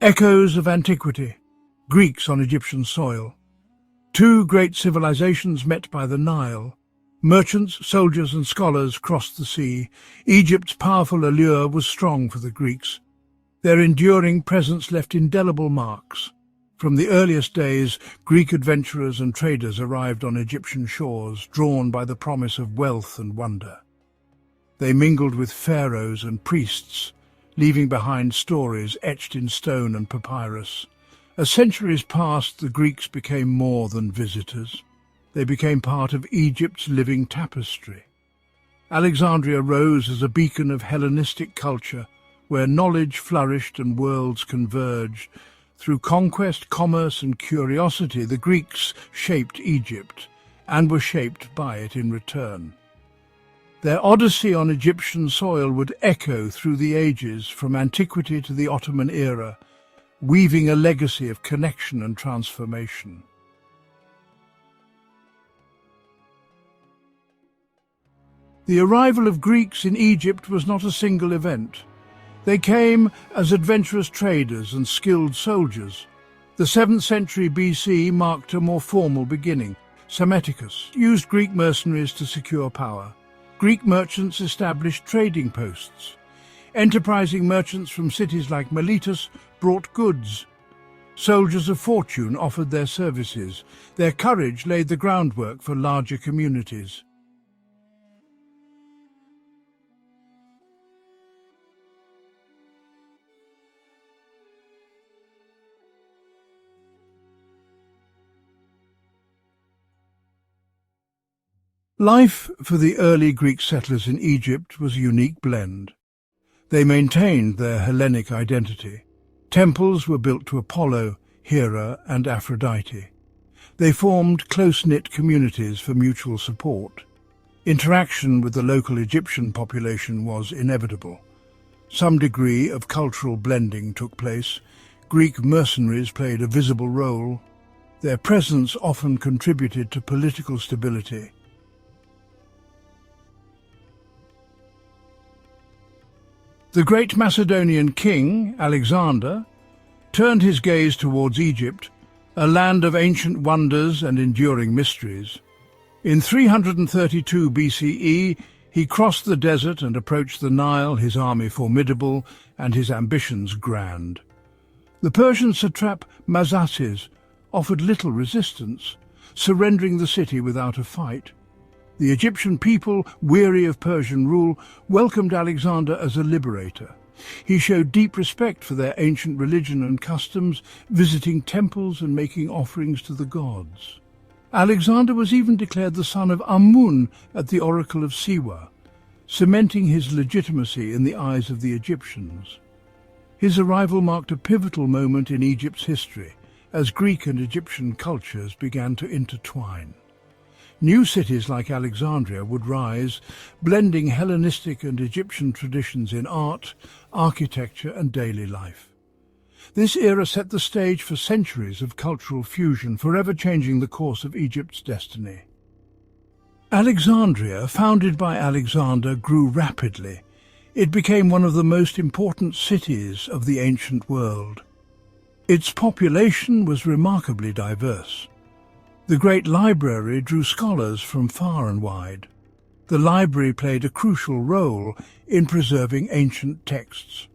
Echoes of antiquity, Greeks on Egyptian soil. Two great civilizations met by the Nile. Merchants, soldiers and scholars crossed the sea. Egypt's powerful allure was strong for the Greeks. Their enduring presence left indelible marks. From the earliest days, Greek adventurers and traders arrived on Egyptian shores, drawn by the promise of wealth and wonder. They mingled with pharaohs and priests, leaving behind stories etched in stone and papyrus. As centuries passed, the Greeks became more than visitors. They became part of Egypt's living tapestry. Alexandria rose as a beacon of Hellenistic culture, where knowledge flourished and worlds converged. Through conquest, commerce and curiosity, the Greeks shaped Egypt, and were shaped by it in return. Their odyssey on Egyptian soil would echo through the ages, from antiquity to the Ottoman era, weaving a legacy of connection and transformation. The arrival of Greeks in Egypt was not a single event. They came as adventurous traders and skilled soldiers. The 7th century BC marked a more formal beginning. Psammetichus used Greek mercenaries to secure power. Greek merchants established trading posts. Enterprising merchants from cities like Miletus brought goods. Soldiers of fortune offered their services. Their courage laid the groundwork for larger communities. Life for the early Greek settlers in Egypt was a unique blend. They maintained their Hellenic identity. Temples were built to Apollo, Hera and Aphrodite. They formed close-knit communities for mutual support. Interaction with the local Egyptian population was inevitable. Some degree of cultural blending took place. Greek mercenaries played a visible role. Their presence often contributed to political stability. The great Macedonian king, Alexander, turned his gaze towards Egypt, a land of ancient wonders and enduring mysteries. In 332 BCE, he crossed the desert and approached the Nile, his army formidable and his ambitions grand. The Persian satrap Mazatzes offered little resistance, surrendering the city without a fight. The Egyptian people, weary of Persian rule, welcomed Alexander as a liberator. He showed deep respect for their ancient religion and customs, visiting temples and making offerings to the gods. Alexander was even declared the son of Amun at the oracle of Siwa, cementing his legitimacy in the eyes of the Egyptians. His arrival marked a pivotal moment in Egypt's history, as Greek and Egyptian cultures began to intertwine. New cities like Alexandria would rise, blending Hellenistic and Egyptian traditions in art, architecture and daily life. This era set the stage for centuries of cultural fusion, forever changing the course of Egypt's destiny. Alexandria, founded by Alexander, grew rapidly. It became one of the most important cities of the ancient world. Its population was remarkably diverse. The great library drew scholars from far and wide. The library played a crucial role in preserving ancient texts.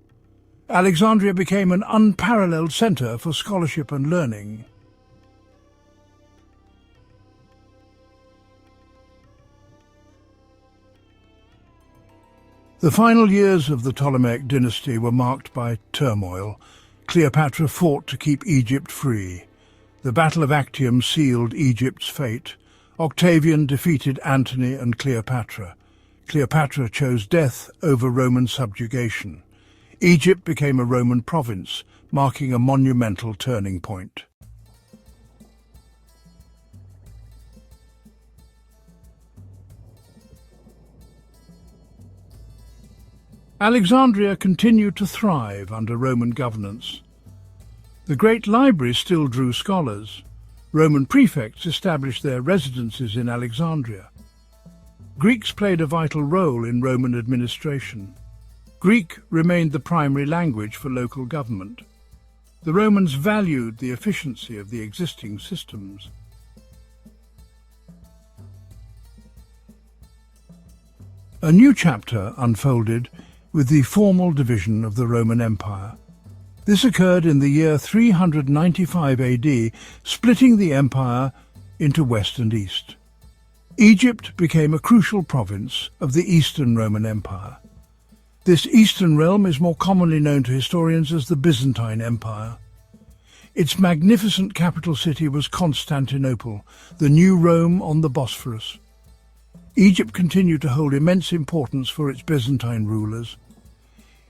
Alexandria became an unparalleled center for scholarship and learning. The final years of the Ptolemaic dynasty were marked by turmoil. Cleopatra fought to keep Egypt free. The Battle of Actium sealed Egypt's fate. Octavian defeated Antony and Cleopatra. Cleopatra chose death over Roman subjugation. Egypt became a Roman province, marking a monumental turning point. Alexandria continued to thrive under Roman governance. The great library still drew scholars. Roman prefects established their residences in Alexandria. Greeks played a vital role in Roman administration. Greek remained the primary language for local government. The Romans valued the efficiency of the existing systems. A new chapter unfolded with the formal division of the Roman Empire. This occurred in the year 395 AD, splitting the empire into west and east. Egypt became a crucial province of the Eastern Roman Empire. This eastern realm is more commonly known to historians as the Byzantine Empire. Its magnificent capital city was Constantinople, the new Rome on the Bosphorus. Egypt continued to hold immense importance for its Byzantine rulers.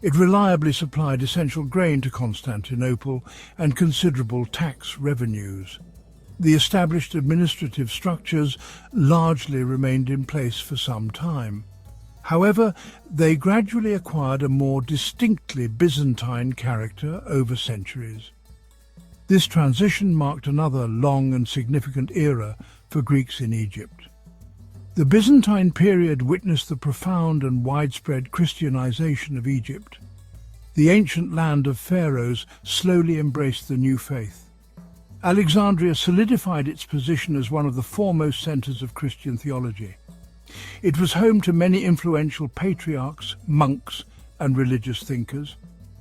It reliably supplied essential grain to Constantinople and considerable tax revenues. The established administrative structures largely remained in place for some time. However, they gradually acquired a more distinctly Byzantine character over centuries. This transition marked another long and significant era for Greeks in Egypt. The Byzantine period witnessed the profound and widespread Christianization of Egypt. The ancient land of Pharaohs slowly embraced the new faith. Alexandria solidified its position as one of the foremost centers of Christian theology. It was home to many influential patriarchs, monks, and religious thinkers.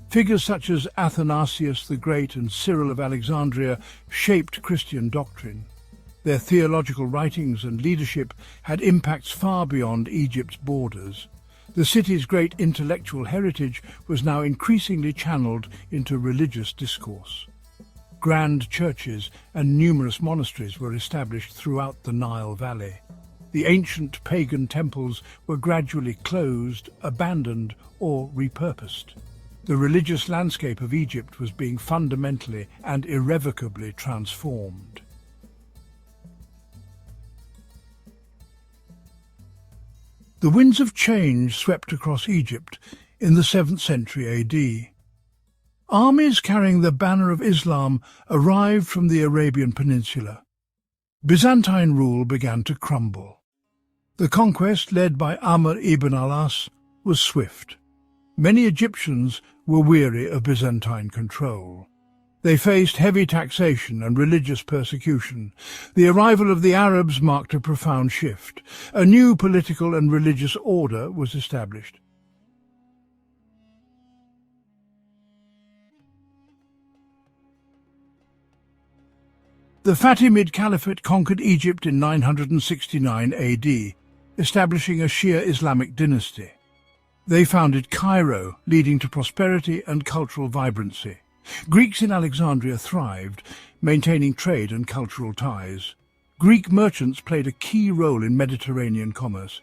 Figures such as Athanasius the Great and Cyril of Alexandria shaped Christian doctrine. Their theological writings and leadership had impacts far beyond Egypt's borders. The city's great intellectual heritage was now increasingly channeled into religious discourse. Grand churches and numerous monasteries were established throughout the Nile Valley. The ancient pagan temples were gradually closed, abandoned, or repurposed. The religious landscape of Egypt was being fundamentally and irrevocably transformed. The winds of change swept across Egypt in the 7th century AD. Armies carrying the banner of Islam arrived from the Arabian Peninsula. Byzantine rule began to crumble. The conquest, led by Amr ibn al-As, was swift. Many Egyptians were weary of Byzantine control. They faced heavy taxation and religious persecution. The arrival of the Arabs marked a profound shift. A new political and religious order was established. The Fatimid Caliphate conquered Egypt in 969 AD, establishing a Shia Islamic dynasty. They founded Cairo, leading to prosperity and cultural vibrancy. Greeks in Alexandria thrived, maintaining trade and cultural ties. Greek merchants played a key role in Mediterranean commerce.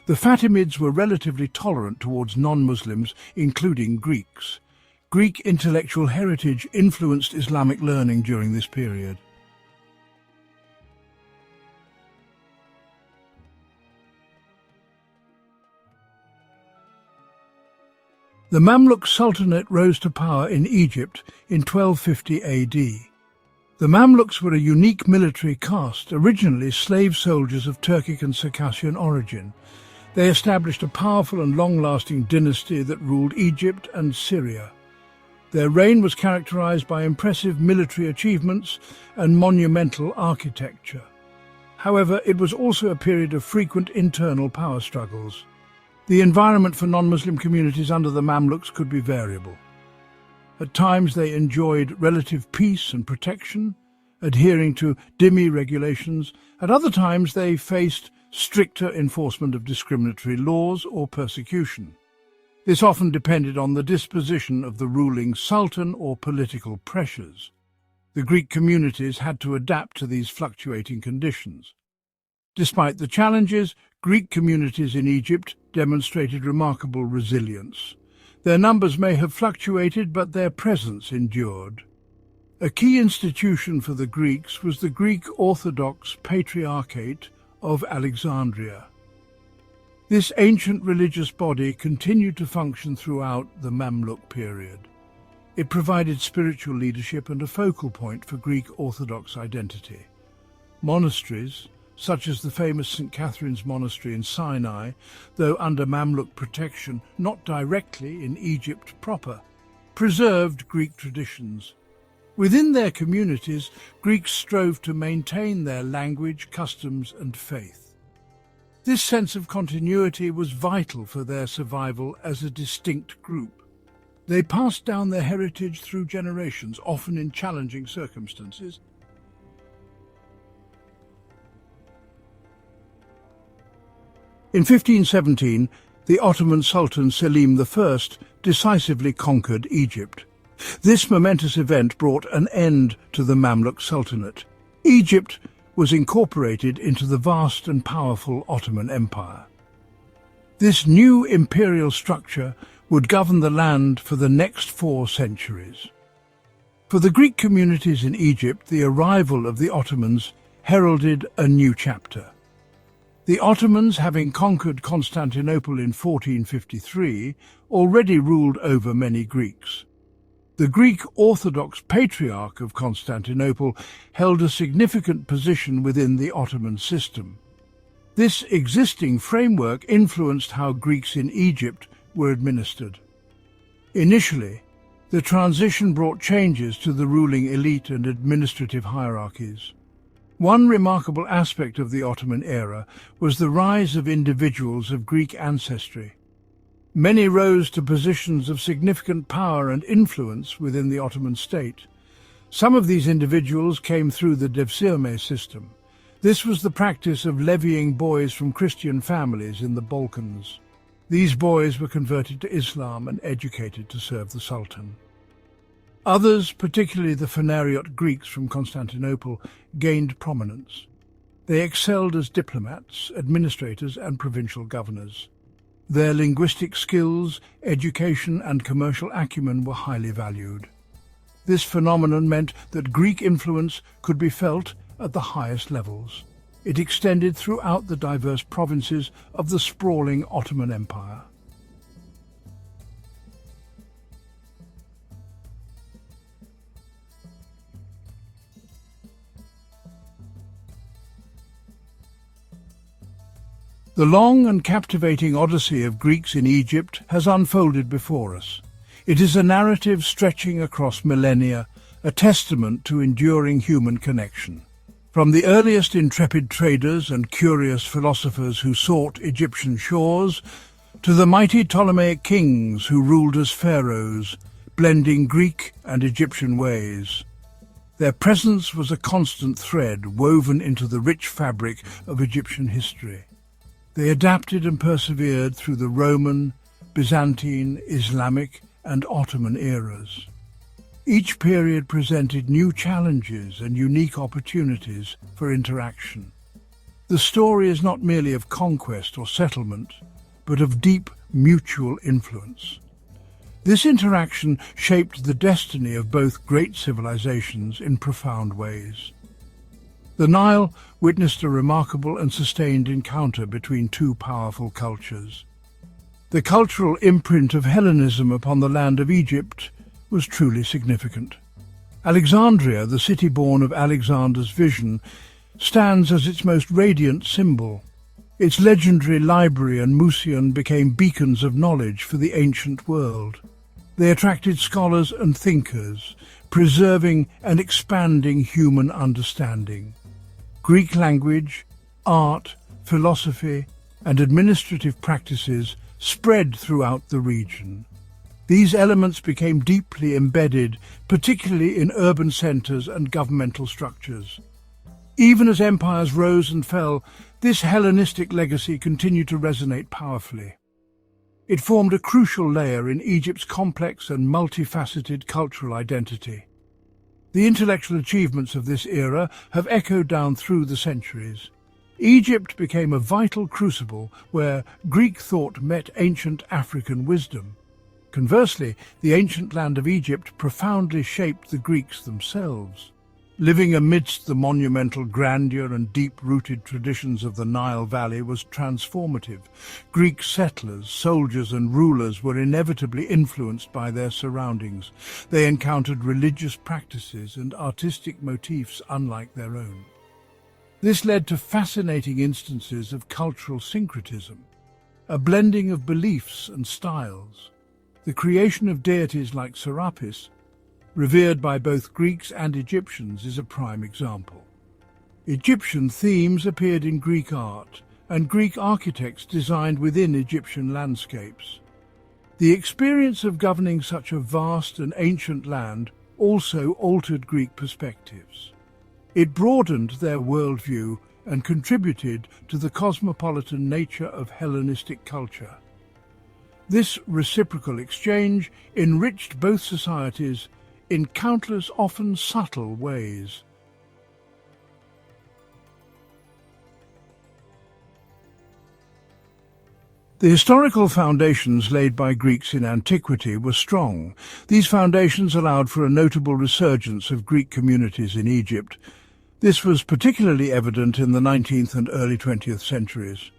The Fatimids were relatively tolerant towards non-Muslims, including Greeks. Greek intellectual heritage influenced Islamic learning during this period. The Mamluk Sultanate rose to power in Egypt in 1250 AD. The Mamluks were a unique military caste, originally slave soldiers of Turkic and Circassian origin. They established a powerful and long-lasting dynasty that ruled Egypt and Syria. Their reign was characterized by impressive military achievements and monumental architecture. However, it was also a period of frequent internal power struggles. The environment for non-Muslim communities under the Mamluks could be variable. At times they enjoyed relative peace and protection, adhering to dhimmi regulations. At other times they faced stricter enforcement of discriminatory laws or persecution. This often depended on the disposition of the ruling sultan or political pressures. The Greek communities had to adapt to these fluctuating conditions. Despite the challenges, Greek communities in Egypt demonstrated remarkable resilience. Their numbers may have fluctuated, but their presence endured. A key institution for the Greeks was the Greek Orthodox Patriarchate of Alexandria. This ancient religious body continued to function throughout the Mamluk period. It provided spiritual leadership and a focal point for Greek Orthodox identity. Monasteries, such as the famous St. Catherine's Monastery in Sinai, though under Mamluk protection, not directly in Egypt proper, preserved Greek traditions. Within their communities, Greeks strove to maintain their language, customs, and faith. This sense of continuity was vital for their survival as a distinct group. They passed down their heritage through generations, often in challenging circumstances. In 1517, the Ottoman Sultan Selim I decisively conquered Egypt. This momentous event brought an end to the Mamluk Sultanate. Egypt was incorporated into the vast and powerful Ottoman Empire. This new imperial structure would govern the land for the next 4 centuries. For the Greek communities in Egypt, the arrival of the Ottomans heralded a new chapter. The Ottomans, having conquered Constantinople in 1453, already ruled over many Greeks. The Greek Orthodox Patriarch of Constantinople held a significant position within the Ottoman system. This existing framework influenced how Greeks in Egypt were administered. Initially, the transition brought changes to the ruling elite and administrative hierarchies. One remarkable aspect of the Ottoman era was the rise of individuals of Greek ancestry. Many rose to positions of significant power and influence within the Ottoman state. Some of these individuals came through the devşirme system. This was the practice of levying boys from Christian families in the Balkans. These boys were converted to Islam and educated to serve the Sultan. Others, particularly the Phanariot Greeks from Constantinople, gained prominence. They excelled as diplomats, administrators, and provincial governors. Their linguistic skills, education, and commercial acumen were highly valued. This phenomenon meant that Greek influence could be felt at the highest levels. It extended throughout the diverse provinces of the sprawling Ottoman Empire. The long and captivating odyssey of Greeks in Egypt has unfolded before us. It is a narrative stretching across millennia, a testament to enduring human connection. From the earliest intrepid traders and curious philosophers who sought Egyptian shores, to the mighty Ptolemaic kings who ruled as pharaohs, blending Greek and Egyptian ways. Their presence was a constant thread woven into the rich fabric of Egyptian history. They adapted and persevered through the Roman, Byzantine, Islamic, and Ottoman eras. Each period presented new challenges and unique opportunities for interaction. The story is not merely of conquest or settlement, but of deep mutual influence. This interaction shaped the destiny of both great civilizations in profound ways. The Nile witnessed a remarkable and sustained encounter between two powerful cultures. The cultural imprint of Hellenism upon the land of Egypt was truly significant. Alexandria, the city born of Alexander's vision, stands as its most radiant symbol. Its legendary library and museum became beacons of knowledge for the ancient world. They attracted scholars and thinkers, preserving and expanding human understanding. Greek language, art, philosophy, and administrative practices spread throughout the region. These elements became deeply embedded, particularly in urban centers and governmental structures. Even as empires rose and fell, this Hellenistic legacy continued to resonate powerfully. It formed a crucial layer in Egypt's complex and multifaceted cultural identity. The intellectual achievements of this era have echoed down through the centuries. Egypt became a vital crucible where Greek thought met ancient African wisdom. Conversely, the ancient land of Egypt profoundly shaped the Greeks themselves. Living amidst the monumental grandeur and deep-rooted traditions of the Nile Valley was transformative. Greek settlers, soldiers and rulers were inevitably influenced by their surroundings. They encountered religious practices and artistic motifs unlike their own. This led to fascinating instances of cultural syncretism, a blending of beliefs and styles. The creation of deities like Serapis, revered by both Greeks and Egyptians, is a prime example. Egyptian themes appeared in Greek art, and Greek architects designed within Egyptian landscapes. The experience of governing such a vast and ancient land also altered Greek perspectives. It broadened their worldview and contributed to the cosmopolitan nature of Hellenistic culture. This reciprocal exchange enriched both societies in countless, often subtle ways. The historical foundations laid by Greeks in antiquity were strong. These foundations allowed for a notable resurgence of Greek communities in Egypt. This was particularly evident in the 19th and early 20th centuries.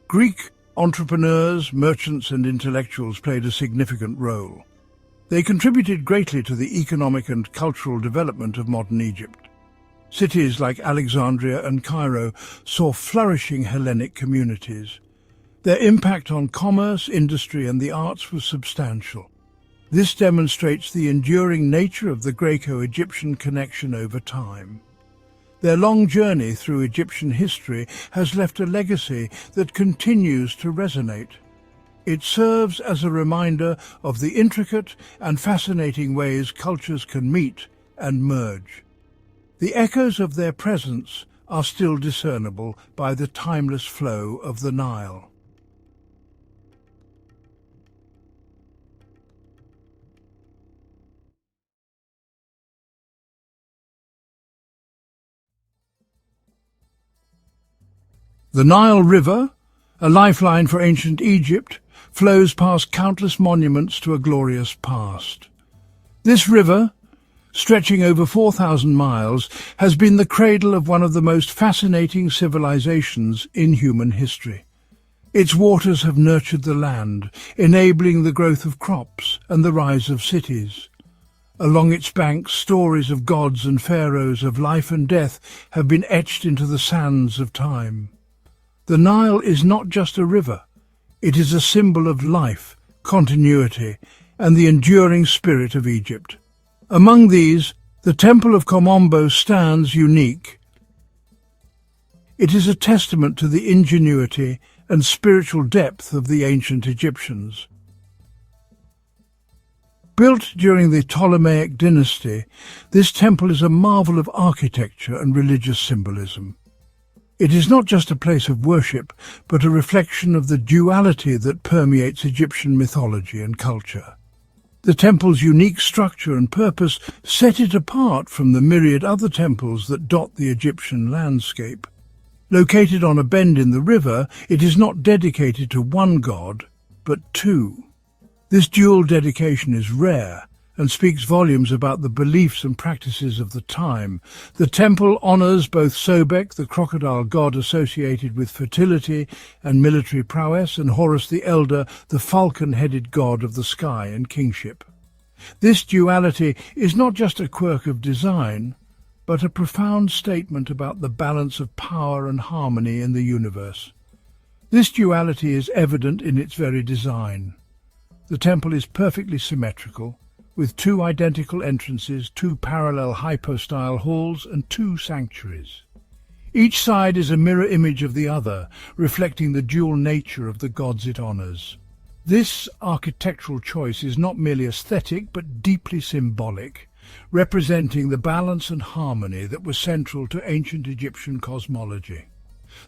Greek entrepreneurs, merchants and intellectuals played a significant role. They contributed greatly to the economic and cultural development of modern Egypt. Cities like Alexandria and Cairo saw flourishing Hellenic communities. Their impact on commerce, industry and the arts was substantial. This demonstrates the enduring nature of the Greco-Egyptian connection over time. Their long journey through Egyptian history has left a legacy that continues to resonate. It serves as a reminder of the intricate and fascinating ways cultures can meet and merge. The echoes of their presence are still discernible by the timeless flow of the Nile. The Nile River, a lifeline for ancient Egypt, flows past countless monuments to a glorious past. This river, stretching over 4,000 miles, has been the cradle of one of the most fascinating civilizations in human history. Its waters have nurtured the land, enabling the growth of crops and the rise of cities. Along its banks, stories of gods and pharaohs, of life and death, have been etched into the sands of time. The Nile is not just a river. It is a symbol of life, continuity, and the enduring spirit of Egypt. Among these, the Temple of Komombo stands unique. It is a testament to the ingenuity and spiritual depth of the ancient Egyptians. Built during the Ptolemaic dynasty, this temple is a marvel of architecture and religious symbolism. It is not just a place of worship, but a reflection of the duality that permeates Egyptian mythology and culture. The temple's unique structure and purpose set it apart from the myriad other temples that dot the Egyptian landscape. Located on a bend in the river, it is not dedicated to one god, but two. This dual dedication is rare and speaks volumes about the beliefs and practices of the time. The temple honors both Sobek, the crocodile god associated with fertility and military prowess, and Horus the Elder, the falcon-headed god of the sky and kingship. This duality is not just a quirk of design, but a profound statement about the balance of power and harmony in the universe. This duality is evident in its very design. The temple is perfectly symmetrical, with two identical entrances, two parallel hypostyle halls, and two sanctuaries. Each side is a mirror image of the other, reflecting the dual nature of the gods it honors. This architectural choice is not merely aesthetic, but deeply symbolic, representing the balance and harmony that was central to ancient Egyptian cosmology.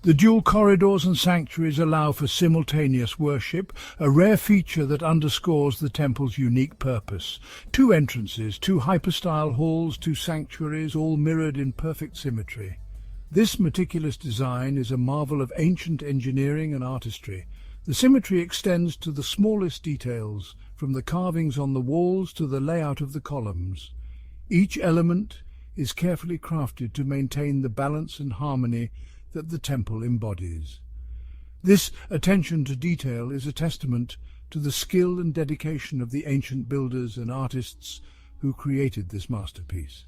The dual corridors and sanctuaries allow for simultaneous worship, a rare feature that underscores the temple's unique purpose. Two entrances, two hypostyle halls, two sanctuaries, all mirrored in perfect symmetry. This meticulous design is a marvel of ancient engineering and artistry. The symmetry extends to the smallest details, from the carvings on the walls to the layout of the columns. Each element is carefully crafted to maintain the balance and harmony that the temple embodies. This attention to detail is a testament to the skill and dedication of the ancient builders and artists who created this masterpiece.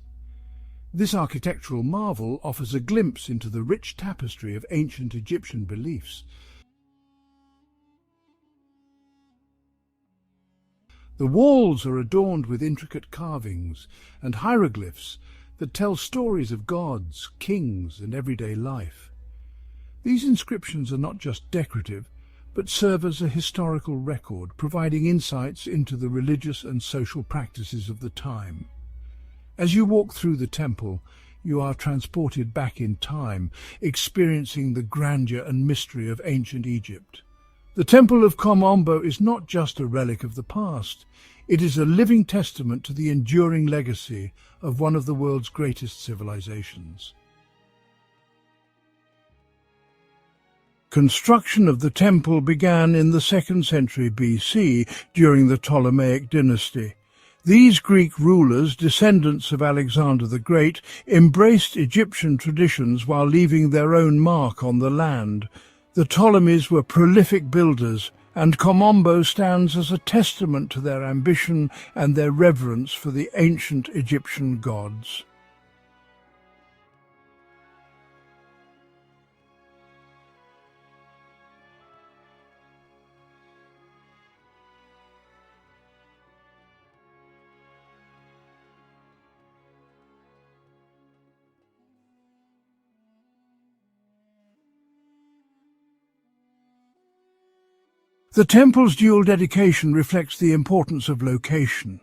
This architectural marvel offers a glimpse into the rich tapestry of ancient Egyptian beliefs. The walls are adorned with intricate carvings and hieroglyphs that tell stories of gods, kings, and everyday life. These inscriptions are not just decorative, but serve as a historical record, providing insights into the religious and social practices of the time. As you walk through the temple, you are transported back in time, experiencing the grandeur and mystery of ancient Egypt. The Temple of Kom Ombo is not just a relic of the past. It is a living testament to the enduring legacy of one of the world's greatest civilizations. Construction of the temple began in the 2nd century BC during the Ptolemaic dynasty. These Greek rulers, descendants of Alexander the Great, embraced Egyptian traditions while leaving their own mark on the land. The Ptolemies were prolific builders, and Kom Ombo stands as a testament to their ambition and their reverence for the ancient Egyptian gods. The temple's dual dedication reflects the importance of location.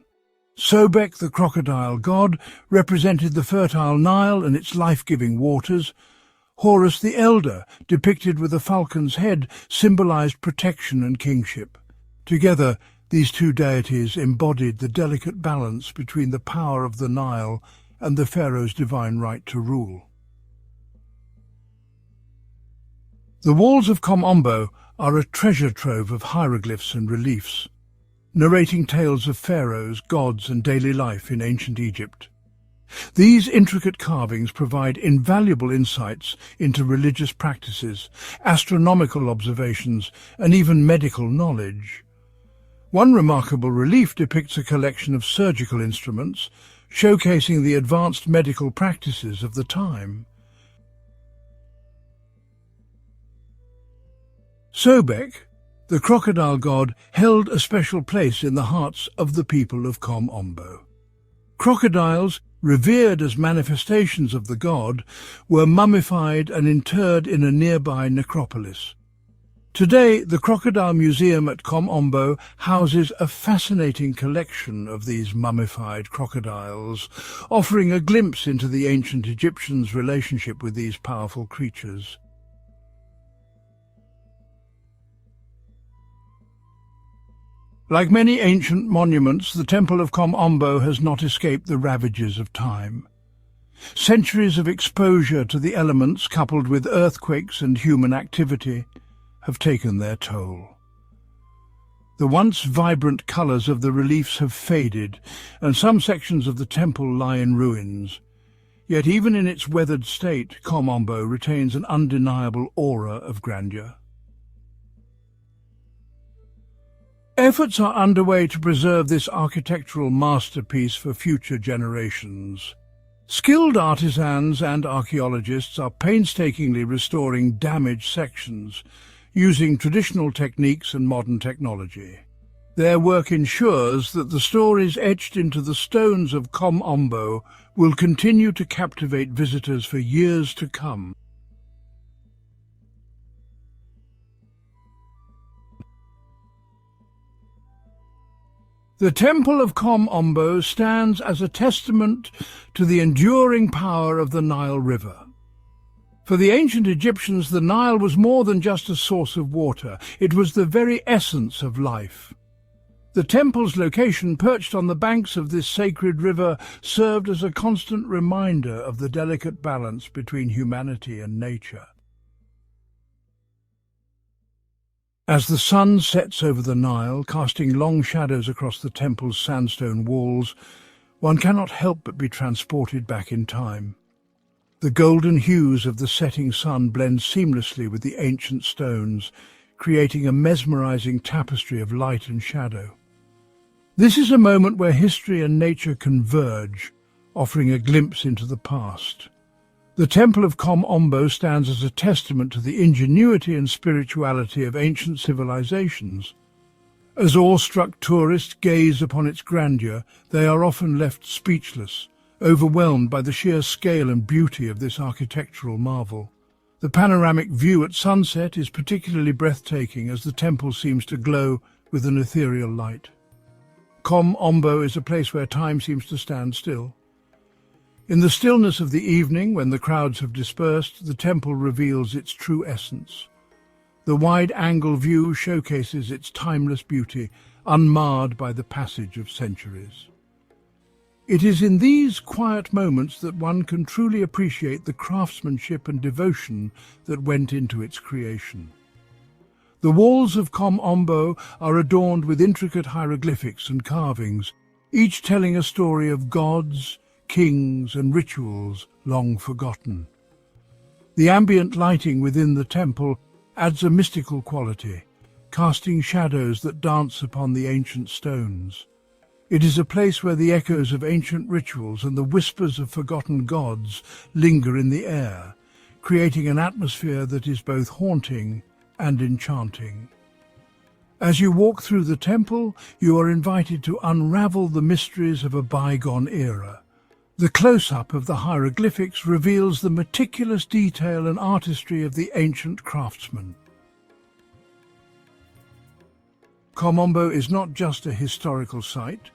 Sobek, the crocodile god, represented the fertile Nile and its life-giving waters. Horus the Elder, depicted with a falcon's head, symbolized protection and kingship. Together, these two deities embodied the delicate balance between the power of the Nile and the pharaoh's divine right to rule. The walls of Kom Ombo are a treasure trove of hieroglyphs and reliefs, narrating tales of pharaohs, gods, and daily life in ancient Egypt. These intricate carvings provide invaluable insights into religious practices, astronomical observations, and even medical knowledge. One remarkable relief depicts a collection of surgical instruments, showcasing the advanced medical practices of the time. Sobek, the crocodile god, held a special place in the hearts of the people of Kom Ombo. Crocodiles, revered as manifestations of the god, were mummified and interred in a nearby necropolis. Today, the Crocodile Museum at Kom Ombo houses a fascinating collection of these mummified crocodiles, offering a glimpse into the ancient Egyptians' relationship with these powerful creatures. Like many ancient monuments, the Temple of Kom Ombo has not escaped the ravages of time. Centuries of exposure to the elements, coupled with earthquakes and human activity, have taken their toll. The once vibrant colours of the reliefs have faded, and some sections of the temple lie in ruins. Yet even in its weathered state, Kom Ombo retains an undeniable aura of grandeur. Efforts are underway to preserve this architectural masterpiece for future generations. Skilled artisans and archaeologists are painstakingly restoring damaged sections, using traditional techniques and modern technology. Their work ensures that the stories etched into the stones of Kom Ombo will continue to captivate visitors for years to come. The Temple of Kom Ombo stands as a testament to the enduring power of the Nile River. For the ancient Egyptians, the Nile was more than just a source of water. It was the very essence of life. The temple's location, perched on the banks of this sacred river, served as a constant reminder of the delicate balance between humanity and nature. As the sun sets over the Nile, casting long shadows across the temple's sandstone walls, one cannot help but be transported back in time. The golden hues of the setting sun blend seamlessly with the ancient stones, creating a mesmerizing tapestry of light and shadow. This is a moment where history and nature converge, offering a glimpse into the past. The Temple of Kom Ombo stands as a testament to the ingenuity and spirituality of ancient civilizations. As awe-struck tourists gaze upon its grandeur, they are often left speechless, overwhelmed by the sheer scale and beauty of this architectural marvel. The panoramic view at sunset is particularly breathtaking as the temple seems to glow with an ethereal light. Kom Ombo is a place where time seems to stand still. In the stillness of the evening, when the crowds have dispersed, the temple reveals its true essence. The wide-angle view showcases its timeless beauty, unmarred by the passage of centuries. It is in these quiet moments that one can truly appreciate the craftsmanship and devotion that went into its creation. The walls of Kom Ombo are adorned with intricate hieroglyphics and carvings, each telling a story of gods, kings, and rituals long forgotten. The ambient lighting within the temple adds a mystical quality, casting shadows that dance upon the ancient stones. It is a place where the echoes of ancient rituals and the whispers of forgotten gods linger in the air, creating an atmosphere that is both haunting and enchanting. As you walk through the temple, you are invited to unravel the mysteries of a bygone era. The close-up of the hieroglyphics reveals the meticulous detail and artistry of the ancient craftsman. Kom Ombo is not just a historical site,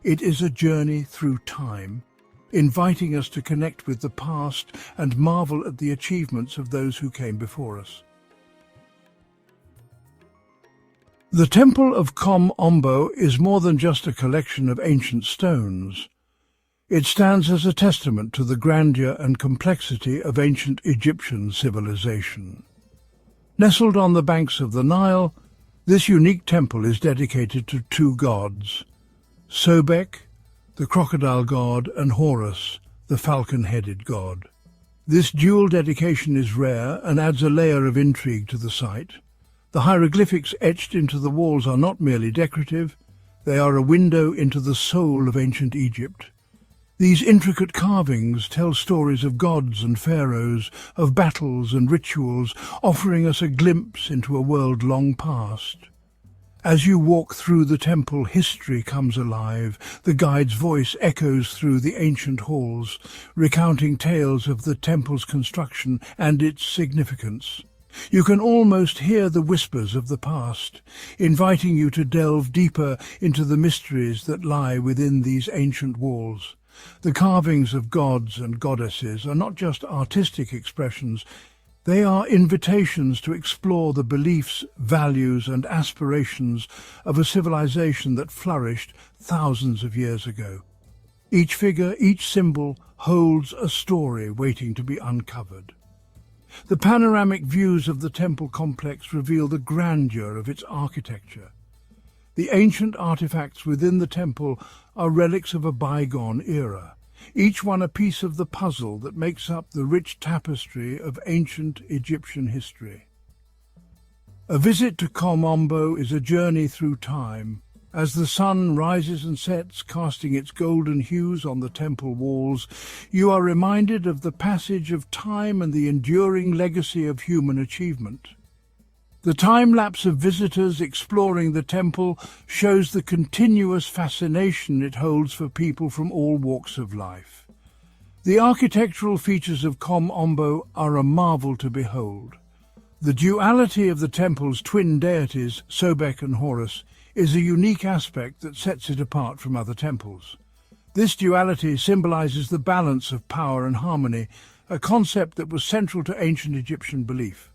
it is a journey through time, inviting us to connect with the past and marvel at the achievements of those who came before us. The Temple of Kom Ombo is more than just a collection of ancient stones. It stands as a testament to the grandeur and complexity of ancient Egyptian civilization. Nestled on the banks of the Nile, this unique temple is dedicated to two gods, Sobek, the crocodile god, and Horus, the falcon-headed god. This dual dedication is rare and adds a layer of intrigue to the site. The hieroglyphics etched into the walls are not merely decorative, they are a window into the soul of ancient Egypt. These intricate carvings tell stories of gods and pharaohs, of battles and rituals, offering us a glimpse into a world long past. As you walk through the temple, history comes alive. The guide's voice echoes through the ancient halls, recounting tales of the temple's construction and its significance. You can almost hear the whispers of the past, inviting you to delve deeper into the mysteries that lie within these ancient walls. The carvings of gods and goddesses are not just artistic expressions, they are invitations to explore the beliefs, values and aspirations of a civilization that flourished thousands of years ago. Each figure, each symbol holds a story waiting to be uncovered. The panoramic views of the temple complex reveal the grandeur of its architecture. The ancient artifacts within the temple are relics of a bygone era, each one a piece of the puzzle that makes up the rich tapestry of ancient Egyptian history. A visit to Kom Ombo is a journey through time. As the sun rises and sets, casting its golden hues on the temple walls, you are reminded of the passage of time and the enduring legacy of human achievement. The time-lapse of visitors exploring the temple shows the continuous fascination it holds for people from all walks of life. The architectural features of Kom Ombo are a marvel to behold. The duality of the temple's twin deities, Sobek and Horus, is a unique aspect that sets it apart from other temples. This duality symbolizes the balance of power and harmony, a concept that was central to ancient Egyptian belief.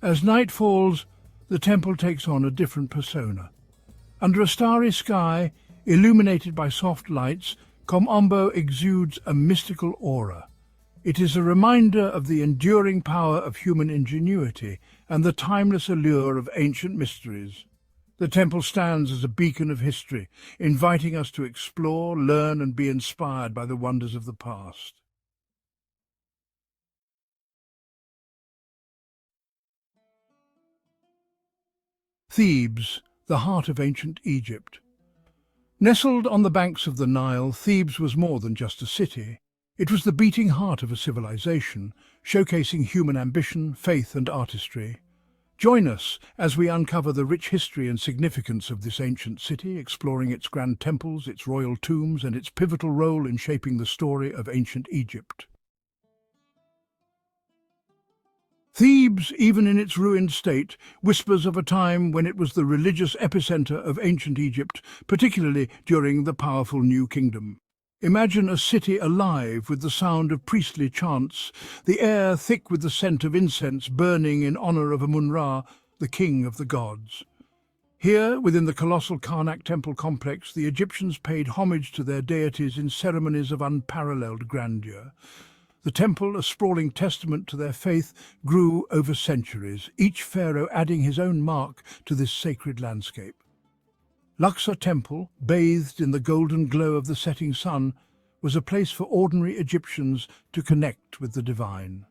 As night falls, the temple takes on a different persona. Under a starry sky, illuminated by soft lights, Kom Ombo exudes a mystical aura. It is a reminder of the enduring power of human ingenuity and the timeless allure of ancient mysteries. The temple stands as a beacon of history, inviting us to explore, learn, and be inspired by the wonders of the past. Thebes, the heart of ancient Egypt. Nestled on the banks of the Nile, Thebes was more than just a city. It was the beating heart of a civilization, showcasing human ambition, faith and artistry. Join us as we uncover the rich history and significance of this ancient city, exploring its grand temples, its royal tombs, and its pivotal role in shaping the story of ancient Egypt. Thebes, even in its ruined state, whispers of a time when it was the religious epicenter of ancient Egypt, particularly during the powerful New Kingdom. Imagine a city alive with the sound of priestly chants, the air thick with the scent of incense burning in honor of Amun-Ra, the king of the gods. Here, within the colossal Karnak temple complex, the Egyptians paid homage to their deities in ceremonies of unparalleled grandeur. The temple, a sprawling testament to their faith, grew over centuries, each pharaoh adding his own mark to this sacred landscape. Luxor Temple, bathed in the golden glow of the setting sun, was a place for ordinary Egyptians to connect with the divine.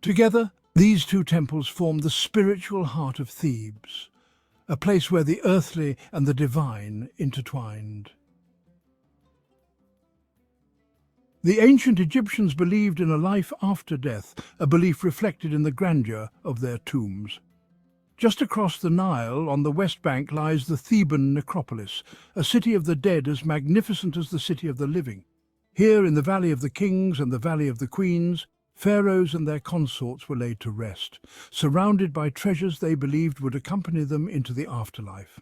Together, these two temples formed the spiritual heart of Thebes, a place where the earthly and the divine intertwined. The ancient Egyptians believed in a life after death, a belief reflected in the grandeur of their tombs. Just across the Nile, on the west bank, lies the Theban necropolis, a city of the dead as magnificent as the city of the living. Here, in the Valley of the Kings and the Valley of the Queens, pharaohs and their consorts were laid to rest, surrounded by treasures they believed would accompany them into the afterlife.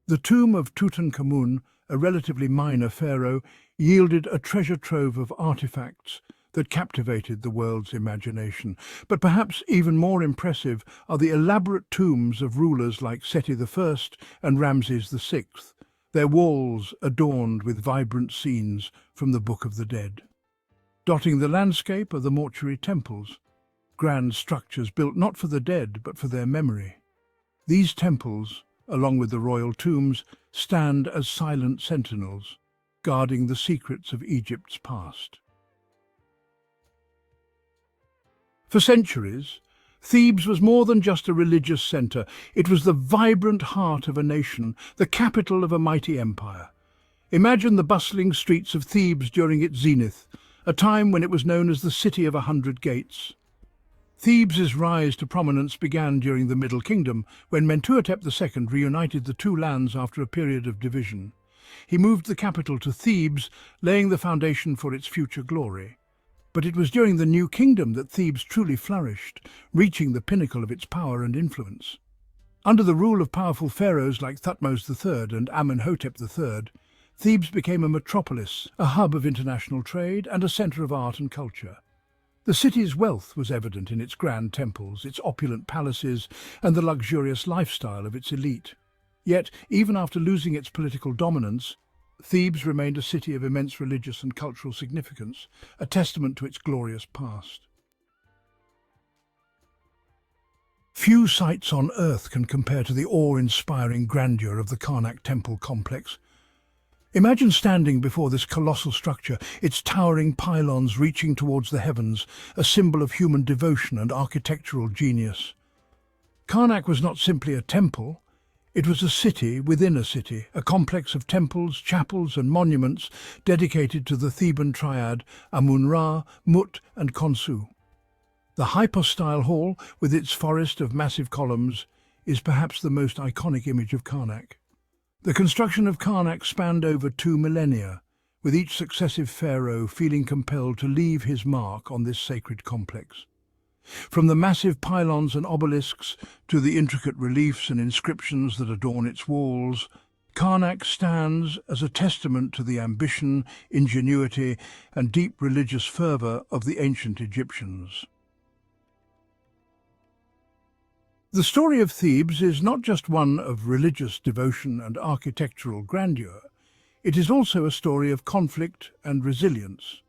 The tomb of Tutankhamun, a relatively minor pharaoh, yielded a treasure trove of artifacts that captivated the world's imagination. But perhaps even more impressive are the elaborate tombs of rulers like Seti I and Ramses VI, their walls adorned with vibrant scenes from the Book of the Dead. Dotting the landscape are the mortuary temples, grand structures built not for the dead but for their memory. These temples, along with the royal tombs, stand as silent sentinels, guarding the secrets of Egypt's past. For centuries, Thebes was more than just a religious center. It was the vibrant heart of a nation, the capital of a mighty empire. Imagine the bustling streets of Thebes during its zenith, a time when it was known as the City of 100 Gates. Thebes' rise to prominence began during the Middle Kingdom, when Mentuhotep II reunited the two lands after a period of division. He moved the capital to Thebes, laying the foundation for its future glory. But it was during the New Kingdom that Thebes truly flourished, reaching the pinnacle of its power and influence. Under the rule of powerful pharaohs like Thutmose III and Amenhotep III, Thebes became a metropolis, a hub of international trade and a center of art and culture. The city's wealth was evident in its grand temples, its opulent palaces, and the luxurious lifestyle of its elite. Yet, even after losing its political dominance, Thebes remained a city of immense religious and cultural significance, a testament to its glorious past. Few sights on earth can compare to the awe-inspiring grandeur of the Karnak temple complex. Imagine standing before this colossal structure, its towering pylons reaching towards the heavens, a symbol of human devotion and architectural genius. Karnak was not simply a temple. It was a city within a city, a complex of temples, chapels and monuments dedicated to the Theban triad Amun-Ra, Mut and Khonsu. The hypostyle hall, with its forest of massive columns, is perhaps the most iconic image of Karnak. The construction of Karnak spanned over 2 millennia, with each successive pharaoh feeling compelled to leave his mark on this sacred complex. From the massive pylons and obelisks to the intricate reliefs and inscriptions that adorn its walls, Karnak stands as a testament to the ambition, ingenuity, and deep religious fervor of the ancient Egyptians. The story of Thebes is not just one of religious devotion and architectural grandeur, it is also a story of conflict and resilience.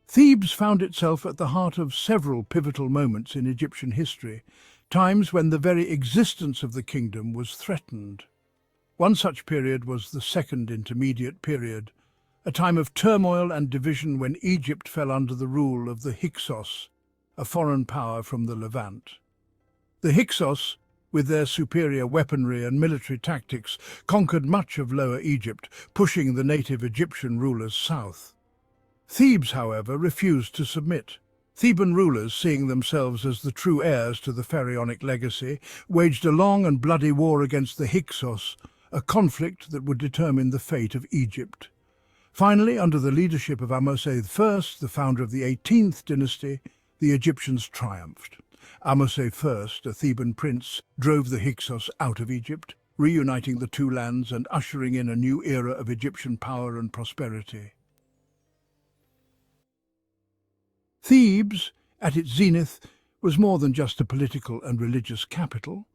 Thebes found itself at the heart of several pivotal moments in Egyptian history, times when the very existence of the kingdom was threatened. One such period was the Second Intermediate Period, a time of turmoil and division when Egypt fell under the rule of the Hyksos, a foreign power from the Levant. The Hyksos, with their superior weaponry and military tactics, conquered much of Lower Egypt, pushing the native Egyptian rulers south. Thebes, however, refused to submit. Theban rulers, seeing themselves as the true heirs to the pharaonic legacy, waged a long and bloody war against the Hyksos, a conflict that would determine the fate of Egypt. Finally, under the leadership of Ahmose I, the founder of the 18th dynasty, the Egyptians triumphed. Ahmose I, a Theban prince, drove the Hyksos out of Egypt, reuniting the two lands and ushering in a new era of Egyptian power and prosperity. Thebes, at its zenith, was more than just a political and religious capital.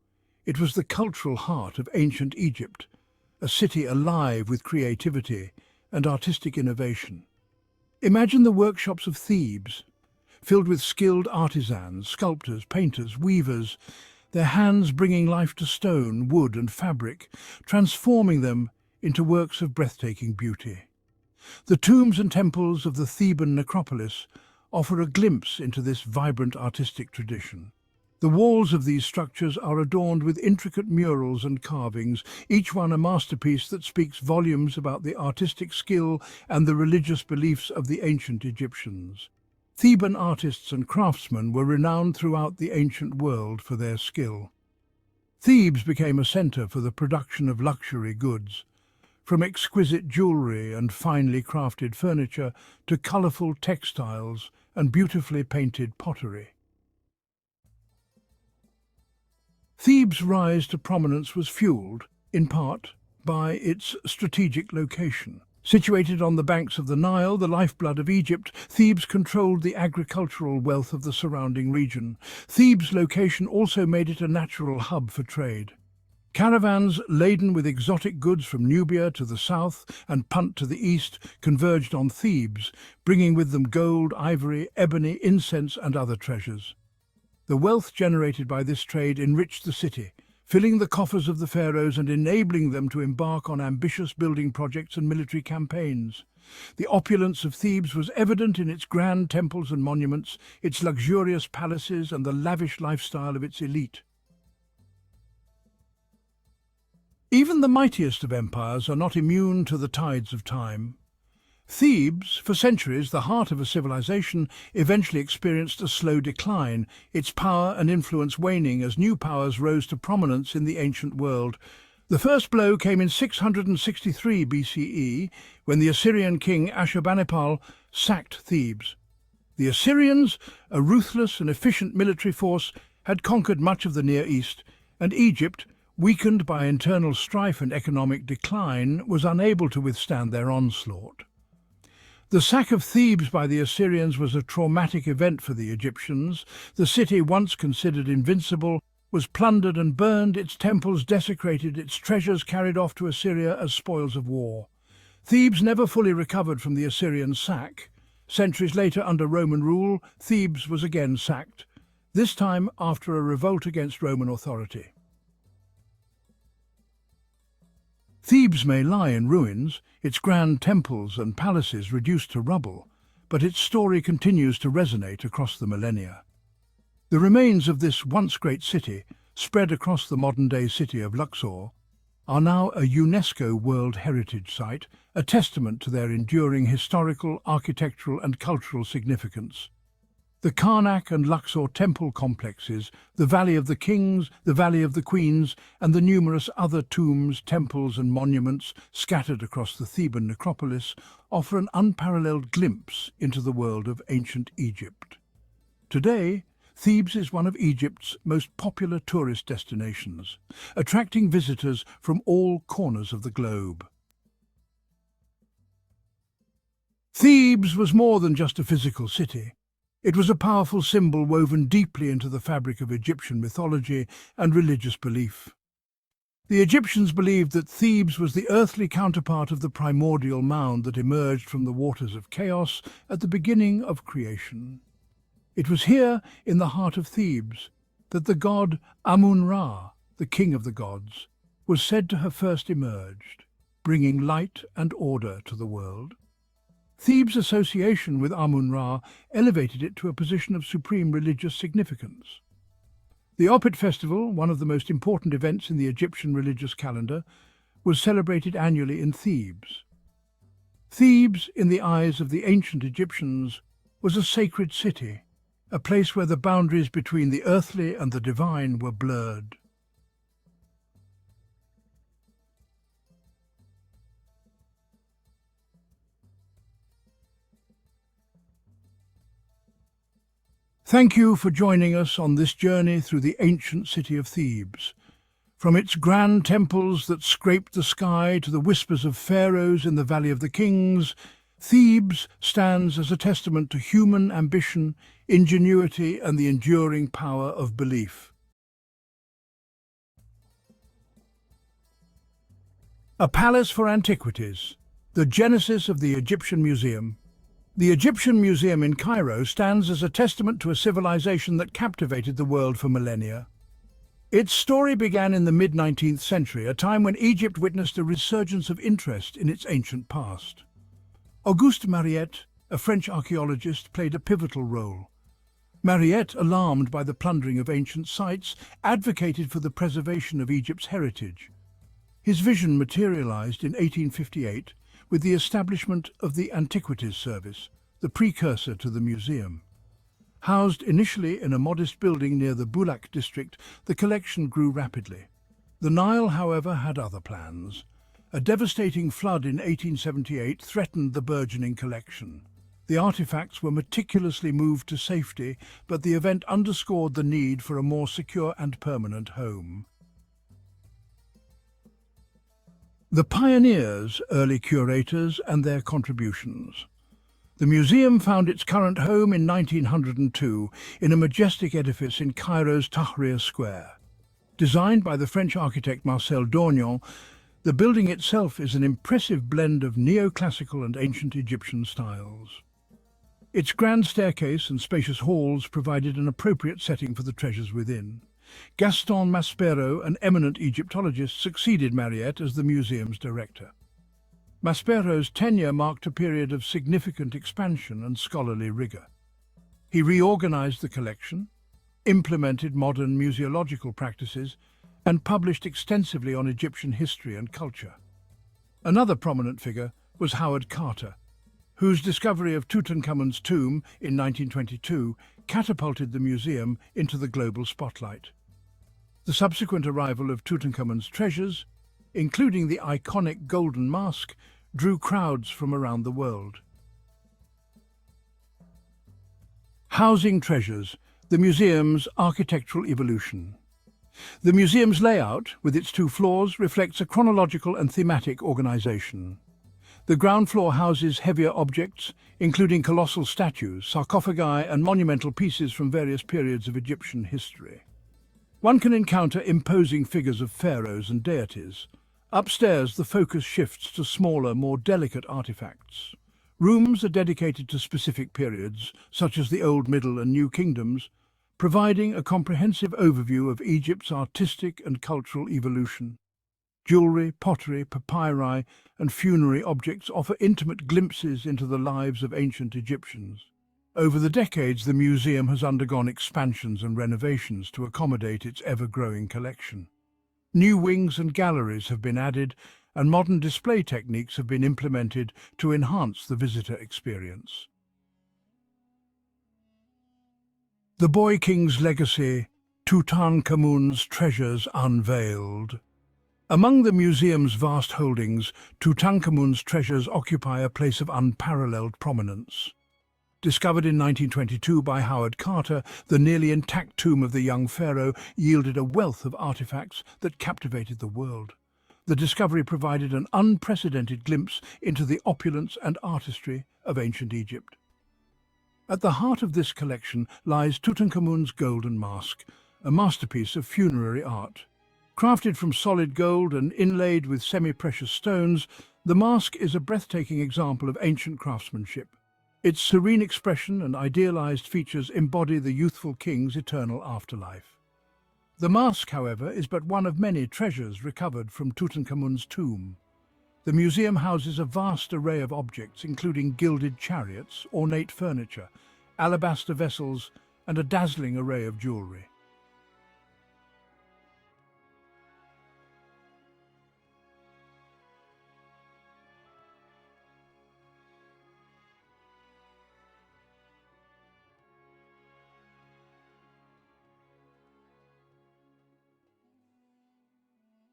It was the cultural heart of ancient Egypt, a city alive with creativity and artistic innovation. Imagine the workshops of Thebes, filled with skilled artisans, sculptors, painters, weavers, their hands bringing life to stone, wood and fabric, transforming them into works of breathtaking beauty. The tombs and temples of the Theban necropolis offer a glimpse into this vibrant artistic tradition. The walls of these structures are adorned with intricate murals and carvings, each one a masterpiece that speaks volumes about the artistic skill and the religious beliefs of the ancient Egyptians. Theban artists and craftsmen were renowned throughout the ancient world for their skill. Thebes became a center for the production of luxury goods, from exquisite jewelry and finely crafted furniture to colorful textiles and beautifully painted pottery. Thebes' rise to prominence was fueled, in part, by its strategic location. Situated on the banks of the Nile, the lifeblood of Egypt, Thebes controlled the agricultural wealth of the surrounding region. Thebes' location also made it a natural hub for trade. Caravans laden with exotic goods from Nubia to the south and Punt to the east converged on Thebes, bringing with them gold, ivory, ebony, incense and other treasures. The wealth generated by this trade enriched the city, filling the coffers of the pharaohs and enabling them to embark on ambitious building projects and military campaigns. The opulence of Thebes was evident in its grand temples and monuments, its luxurious palaces and the lavish lifestyle of its elite. Even the mightiest of empires are not immune to the tides of time. Thebes, for centuries the heart of a civilization, eventually experienced a slow decline, its power and influence waning as new powers rose to prominence in the ancient world. The first blow came in 663 BCE, when the Assyrian king Ashurbanipal sacked Thebes. The Assyrians, a ruthless and efficient military force, had conquered much of the Near East, and Egypt, weakened by internal strife and economic decline, was unable to withstand their onslaught. The sack of Thebes by the Assyrians was a traumatic event for the Egyptians. The city, once considered invincible, was plundered and burned, its temples desecrated, its treasures carried off to Assyria as spoils of war. Thebes never fully recovered from the Assyrian sack. Centuries later, under Roman rule, Thebes was again sacked, this time after a revolt against Roman authority. Thebes may lie in ruins, its grand temples and palaces reduced to rubble, but its story continues to resonate across the millennia. The remains of this once great city, spread across the modern-day city of Luxor, are now a UNESCO World Heritage Site, a testament to their enduring historical, architectural and cultural significance. The Karnak and Luxor temple complexes, the Valley of the Kings, the Valley of the Queens, and the numerous other tombs, temples and monuments scattered across the Theban necropolis offer an unparalleled glimpse into the world of ancient Egypt. Today, Thebes is one of Egypt's most popular tourist destinations, attracting visitors from all corners of the globe. Thebes was more than just a physical city. It was a powerful symbol woven deeply into the fabric of Egyptian mythology and religious belief. The Egyptians believed that Thebes was the earthly counterpart of the primordial mound that emerged from the waters of chaos at the beginning of creation. It was here, in the heart of Thebes, that the god Amun-Ra, the king of the gods, was said to have first emerged, bringing light and order to the world. Thebes' association with Amun-Ra elevated it to a position of supreme religious significance. The Opet Festival, one of the most important events in the Egyptian religious calendar, was celebrated annually in Thebes. Thebes, in the eyes of the ancient Egyptians, was a sacred city, a place where the boundaries between the earthly and the divine were blurred. Thank you for joining us on this journey through the ancient city of Thebes. From its grand temples that scraped the sky to the whispers of pharaohs in the Valley of the Kings, Thebes stands as a testament to human ambition, ingenuity, and the enduring power of belief. A palace for antiquities, the genesis of the Egyptian Museum. The Egyptian Museum in Cairo stands as a testament to a civilization that captivated the world for millennia. Its story began in the mid-19th century, a time when Egypt witnessed a resurgence of interest in its ancient past. Auguste Mariette, a French archaeologist, played a pivotal role. Mariette, alarmed by the plundering of ancient sites, advocated for the preservation of Egypt's heritage. His vision materialized in 1858 with the establishment of the Antiquities Service, the precursor to the museum. Housed initially in a modest building near the Bulak district, the collection grew rapidly. The Nile, however, had other plans. A devastating flood in 1878 threatened the burgeoning collection. The artifacts were meticulously moved to safety, but the event underscored the need for a more secure and permanent home. The pioneers, early curators, and their contributions. The museum found its current home in 1902 in a majestic edifice in Cairo's Tahrir Square. Designed by the French architect Marcel Dornion, the building itself is an impressive blend of neoclassical and ancient Egyptian styles. Its grand staircase and spacious halls provided an appropriate setting for the treasures within. Gaston Maspero, an eminent Egyptologist, succeeded Mariette as the museum's director. Maspero's tenure marked a period of significant expansion and scholarly rigor. He reorganized the collection, implemented modern museological practices, and published extensively on Egyptian history and culture. Another prominent figure was Howard Carter, whose discovery of Tutankhamun's tomb in 1922 catapulted the museum into the global spotlight. The subsequent arrival of Tutankhamun's treasures, including the iconic golden mask, drew crowds from around the world. Housing treasures, the museum's architectural evolution. The museum's layout, with its 2 floors, reflects a chronological and thematic organization. The ground floor houses heavier objects, including colossal statues, sarcophagi, and monumental pieces from various periods of Egyptian history. One can encounter imposing figures of pharaohs and deities. Upstairs, the focus shifts to smaller, more delicate artifacts. Rooms are dedicated to specific periods, such as the Old, Middle, and New Kingdoms, providing a comprehensive overview of Egypt's artistic and cultural evolution. Jewelry, pottery, papyri, and funerary objects offer intimate glimpses into the lives of ancient Egyptians. Over the decades, the museum has undergone expansions and renovations to accommodate its ever-growing collection. New wings and galleries have been added, and modern display techniques have been implemented to enhance the visitor experience. The Boy King's legacy, Tutankhamun's treasures unveiled. Among the museum's vast holdings, Tutankhamun's treasures occupy a place of unparalleled prominence. Discovered in 1922 by Howard Carter, the nearly intact tomb of the young pharaoh yielded a wealth of artifacts that captivated the world. The discovery provided an unprecedented glimpse into the opulence and artistry of ancient Egypt. At the heart of this collection lies Tutankhamun's golden mask, a masterpiece of funerary art. Crafted from solid gold and inlaid with semi-precious stones, the mask is a breathtaking example of ancient craftsmanship. Its serene expression and idealized features embody the youthful king's eternal afterlife. The mask, however, is but one of many treasures recovered from Tutankhamun's tomb. The museum houses a vast array of objects, including gilded chariots, ornate furniture, alabaster vessels, and a dazzling array of jewelry.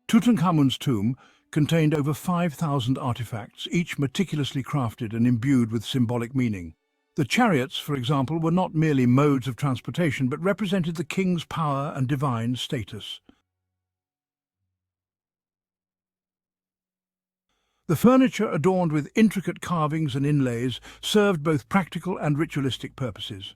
Tutankhamun's tomb contained over 5,000 artifacts, each meticulously crafted and imbued with symbolic meaning. The chariots, for example, were not merely modes of transportation, but represented the king's power and divine status. The furniture, adorned with intricate carvings and inlays, served both practical and ritualistic purposes.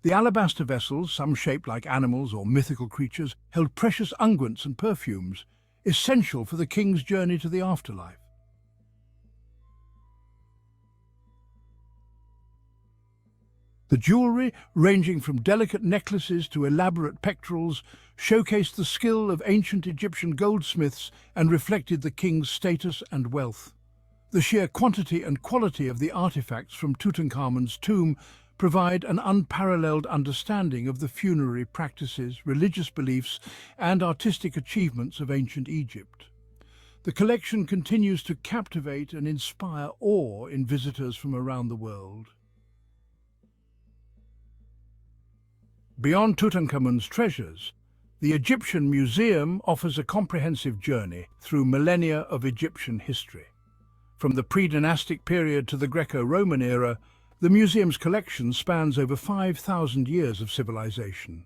The alabaster vessels, some shaped like animals or mythical creatures, held precious unguents and perfumes, essential for the king's journey to the afterlife. The jewellery, ranging from delicate necklaces to elaborate pectorals, showcased the skill of ancient Egyptian goldsmiths and reflected the king's status and wealth. The sheer quantity and quality of the artifacts from Tutankhamun's tomb provide an unparalleled understanding of the funerary practices, religious beliefs, and artistic achievements of ancient Egypt. The collection continues to captivate and inspire awe in visitors from around the world. Beyond Tutankhamun's treasures, the Egyptian Museum offers a comprehensive journey through millennia of Egyptian history. From the pre-dynastic period to the Greco-Roman era, the museum's collection spans over 5,000 years of civilization.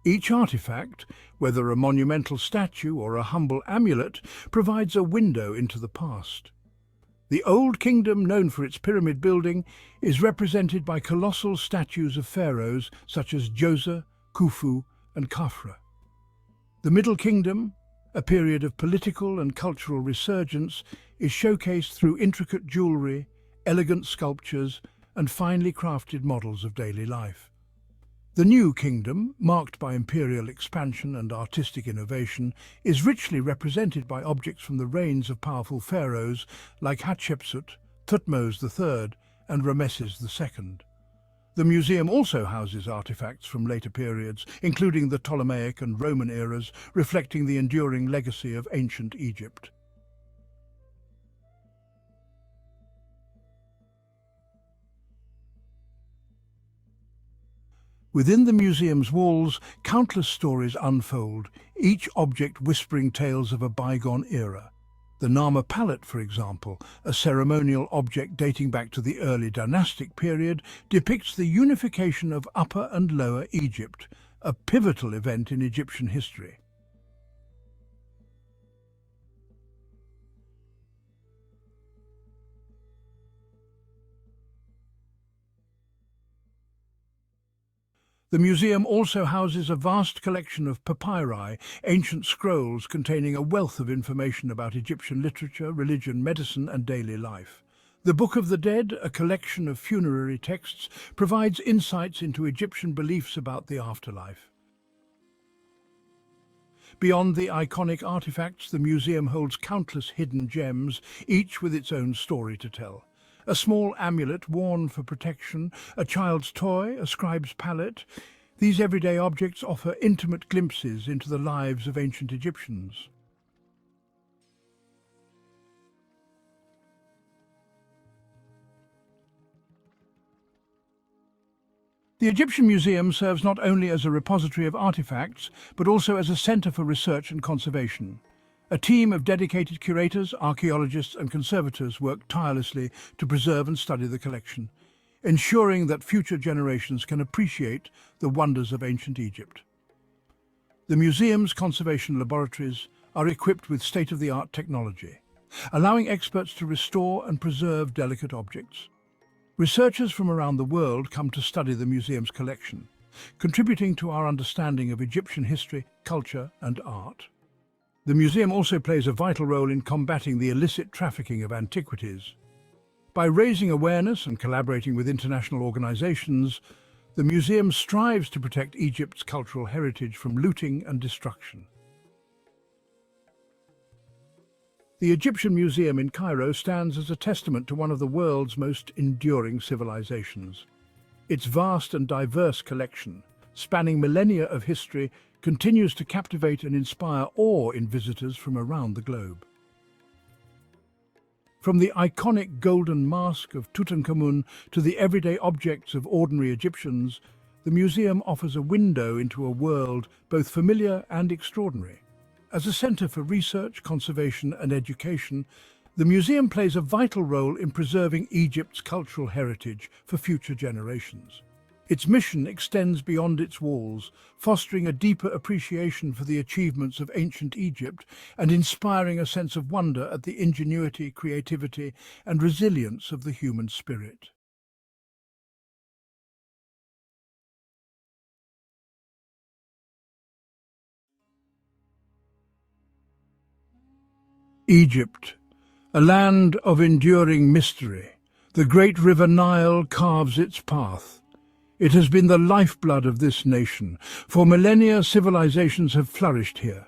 Each artifact, whether a monumental statue or a humble amulet, provides a window into the past. The Old Kingdom, known for its pyramid building, is represented by colossal statues of pharaohs such as Djoser, Khufu, and Khafra. The Middle Kingdom, a period of political and cultural resurgence, is showcased through intricate jewellery, elegant sculptures, and finely crafted models of daily life. The New Kingdom, marked by imperial expansion and artistic innovation, is richly represented by objects from the reigns of powerful pharaohs like Hatshepsut, Thutmose III, and Ramesses II. The museum also houses artifacts from later periods, including the Ptolemaic and Roman eras, reflecting the enduring legacy of ancient Egypt. Within the museum's walls, countless stories unfold, each object whispering tales of a bygone era. The Nama palette, for example, a ceremonial object dating back to the early dynastic period, depicts the unification of Upper and Lower Egypt, a pivotal event in Egyptian history. The museum also houses a vast collection of papyri, ancient scrolls containing a wealth of information about Egyptian literature, religion, medicine, and daily life. The Book of the Dead, a collection of funerary texts, provides insights into Egyptian beliefs about the afterlife. Beyond the iconic artifacts, the museum holds countless hidden gems, each with its own story to tell. A small amulet worn for protection, a child's toy, a scribe's palette. These everyday objects offer intimate glimpses into the lives of ancient Egyptians. The Egyptian Museum serves not only as a repository of artifacts, but also as a centre for research and conservation. A team of dedicated curators, archaeologists and conservators work tirelessly to preserve and study the collection, ensuring that future generations can appreciate the wonders of ancient Egypt. The museum's conservation laboratories are equipped with state-of-the-art technology, allowing experts to restore and preserve delicate objects. Researchers from around the world come to study the museum's collection, contributing to our understanding of Egyptian history, culture and art. The museum also plays a vital role in combating the illicit trafficking of antiquities. By raising awareness and collaborating with international organizations, the museum strives to protect Egypt's cultural heritage from looting and destruction. The Egyptian Museum in Cairo stands as a testament to one of the world's most enduring civilizations. Its vast and diverse collection, spanning millennia of history, continues to captivate and inspire awe in visitors from around the globe. From the iconic golden mask of Tutankhamun to the everyday objects of ordinary Egyptians, the museum offers a window into a world both familiar and extraordinary. As a centre for research, conservation and education, the museum plays a vital role in preserving Egypt's cultural heritage for future generations. Its mission extends beyond its walls, fostering a deeper appreciation for the achievements of ancient Egypt and inspiring a sense of wonder at the ingenuity, creativity and resilience of the human spirit. Egypt, a land of enduring mystery. The great river Nile carves its path. It has been the lifeblood of this nation. For millennia, civilizations have flourished here.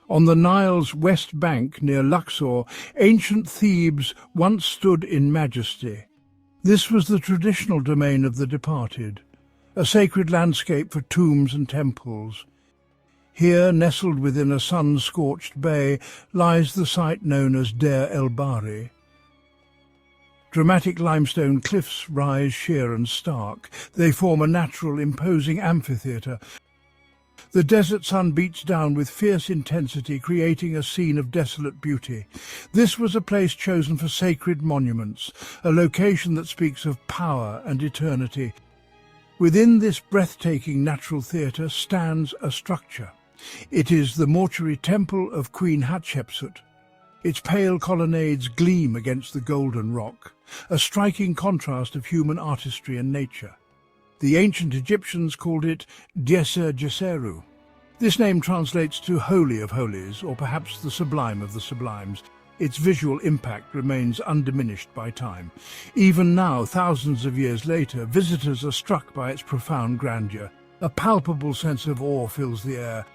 On the Nile's west bank, near Luxor, ancient Thebes once stood in majesty. This was the traditional domain of the departed, a sacred landscape for tombs and temples. Here, nestled within a sun-scorched bay, lies the site known as Deir el-Bahri. Dramatic limestone cliffs rise sheer and stark. They form a natural, imposing amphitheatre. The desert sun beats down with fierce intensity, creating a scene of desolate beauty. This was a place chosen for sacred monuments, a location that speaks of power and eternity. Within this breathtaking natural theatre stands a structure. It is the mortuary temple of Queen Hatshepsut. Its pale colonnades gleam against the golden rock, a striking contrast of human artistry and nature. The ancient Egyptians called it Djeser Djeseru. This name translates to Holy of Holies, or perhaps the Sublime of the Sublimes. Its visual impact remains undiminished by time. Even now, thousands of years later, visitors are struck by its profound grandeur. A palpable sense of awe fills the air.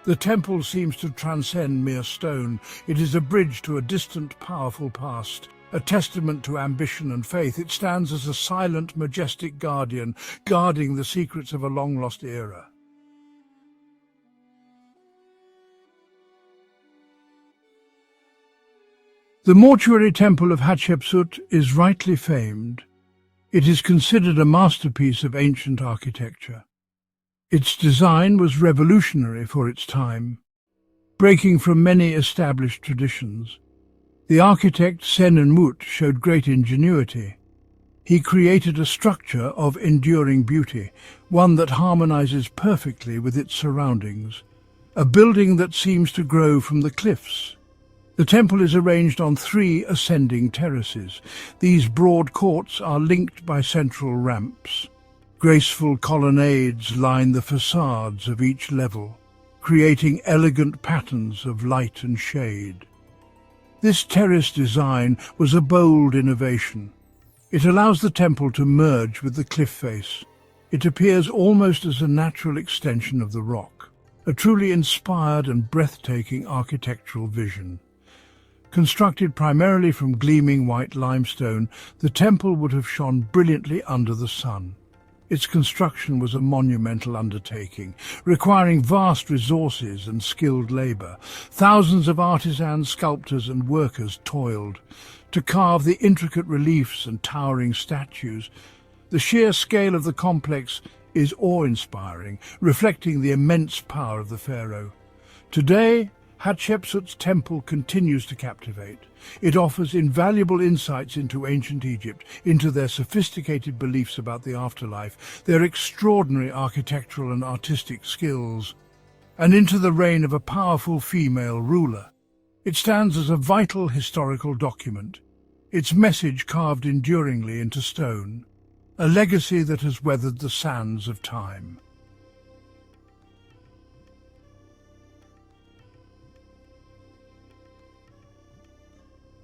The temple seems to transcend mere stone. It is a bridge to a distant, powerful past, a testament to ambition and faith. It stands as a silent, majestic guardian, guarding the secrets of a long-lost era. The mortuary temple of Hatshepsut is rightly famed. It is considered a masterpiece of ancient architecture. Its design was revolutionary for its time, breaking from many established traditions. The architect Senenmut showed great ingenuity. He created a structure of enduring beauty, one that harmonizes perfectly with its surroundings, a building that seems to grow from the cliffs. The temple is arranged on 3 ascending terraces. These broad courts are linked by central ramps. Graceful colonnades line the facades of each level, creating elegant patterns of light and shade. This terrace design was a bold innovation. It allows the temple to merge with the cliff face. It appears almost as a natural extension of the rock, a truly inspired and breathtaking architectural vision. Constructed primarily from gleaming white limestone, the temple would have shone brilliantly under the sun. Its construction was a monumental undertaking, requiring vast resources and skilled labor. Thousands of artisans, sculptors and workers toiled to carve the intricate reliefs and towering statues. The sheer scale of the complex is awe-inspiring, reflecting the immense power of the pharaoh. Today, Hatshepsut's temple continues to captivate. It offers invaluable insights into ancient Egypt, into their sophisticated beliefs about the afterlife, their extraordinary architectural and artistic skills, and into the reign of a powerful female ruler. It stands as a vital historical document, its message carved enduringly into stone, a legacy that has weathered the sands of time.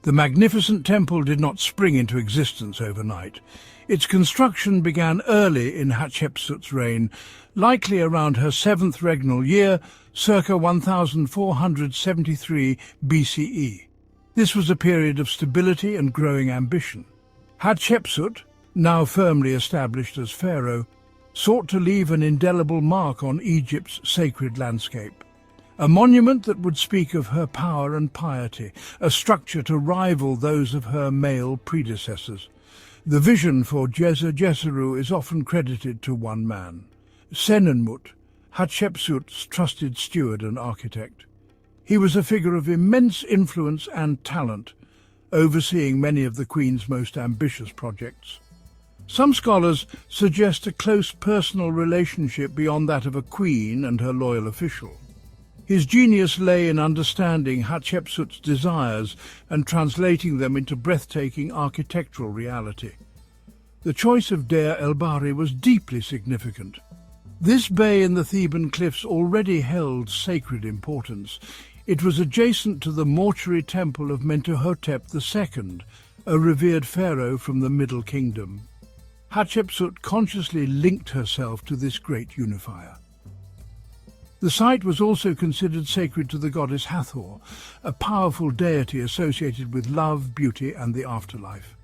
The magnificent temple did not spring into existence overnight. Its construction began early in Hatshepsut's reign, likely around her 7th regnal year, circa 1473 BCE. This was a period of stability and growing ambition. Hatshepsut, now firmly established as pharaoh, sought to leave an indelible mark on Egypt's sacred landscape. a monument that would speak of her power and piety, a structure to rival those of her male predecessors. The vision for Djeser is often credited to one man, Senenmut, Hatshepsut's trusted steward and architect. He was a figure of immense influence and talent, overseeing many of the Queen's most ambitious projects. Some scholars suggest a close personal relationship beyond that of a queen and her loyal official. His genius lay in understanding Hatshepsut's desires and translating them into breathtaking architectural reality. The choice of Deir el-Bahri was deeply significant. This bay in the Theban cliffs already held sacred importance. It was adjacent to the mortuary temple of Mentuhotep II, a revered pharaoh from the Middle Kingdom. Hatshepsut consciously linked herself to this great unifier. The site was also considered sacred to the goddess Hathor, a powerful deity associated with love, beauty, and the afterlife.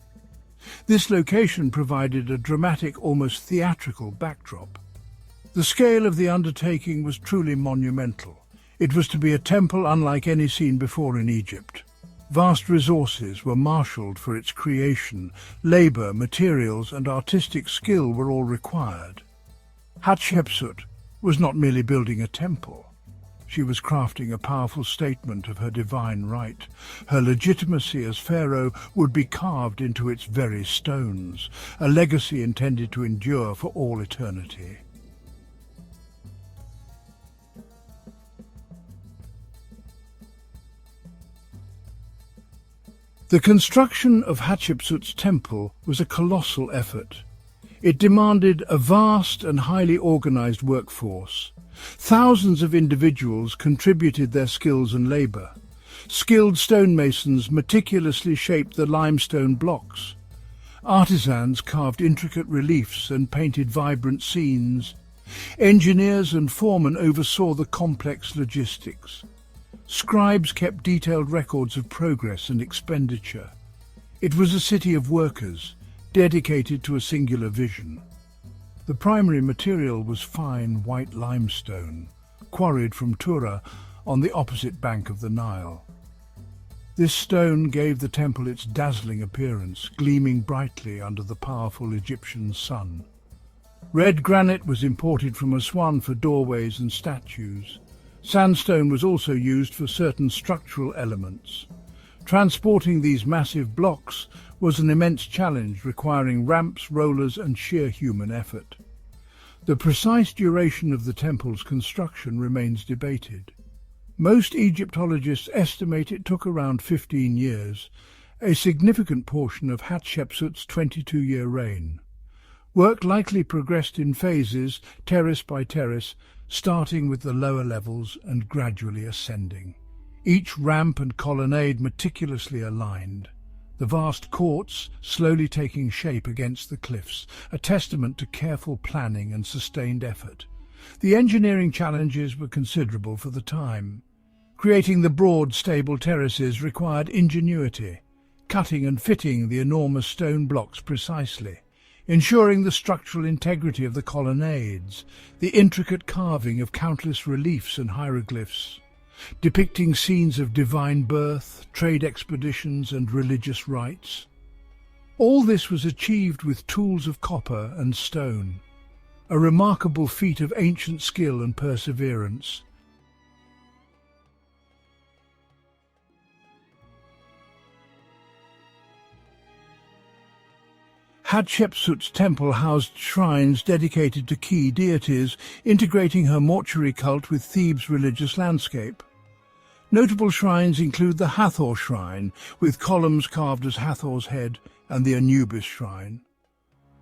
This location provided a dramatic, almost theatrical backdrop. The scale of the undertaking was truly monumental. It was to be a temple unlike any seen before in Egypt. Vast resources were marshalled for its creation. Labor, materials, and artistic skill were all required. Hatshepsut was not merely building a temple. She was crafting a powerful statement of her divine right. Her legitimacy as pharaoh would be carved into its very stones, a legacy intended to endure for all eternity. The construction of Hatshepsut's temple was a colossal effort. It demanded a vast and highly organized workforce. Thousands of individuals contributed their skills and labor. Skilled stonemasons meticulously shaped the limestone blocks. Artisans carved intricate reliefs and painted vibrant scenes. Engineers and foremen oversaw the complex logistics. Scribes kept detailed records of progress and expenditure. It was a city of workers, dedicated to a singular vision. The primary material was fine white limestone, quarried from Tura on the opposite bank of the Nile. This stone gave the temple its dazzling appearance, gleaming brightly under the powerful Egyptian sun. Red granite was imported from Aswan for doorways and statues. Sandstone was also used for certain structural elements. Transporting these massive blocks was an immense challenge, requiring ramps, rollers, and sheer human effort. The precise duration of the temple's construction remains debated. Most Egyptologists estimate it took around 15 years, a significant portion of Hatshepsut's 22-year reign. Work likely progressed in phases, terrace by terrace, starting with the lower levels and gradually ascending. Each ramp and colonnade meticulously aligned, the vast courts slowly taking shape against the cliffs, a testament to careful planning and sustained effort. The engineering challenges were considerable for the time. Creating the broad, stable terraces required ingenuity, cutting and fitting the enormous stone blocks precisely, ensuring the structural integrity of the colonnades, the intricate carving of countless reliefs and hieroglyphs, depicting scenes of divine birth, trade expeditions, and religious rites. All this was achieved with tools of copper and stone, a remarkable feat of ancient skill and perseverance. Hatshepsut's temple housed shrines dedicated to key deities, integrating her mortuary cult with Thebes' religious landscape. Notable shrines include the Hathor shrine, with columns carved as Hathor's head, and the Anubis shrine.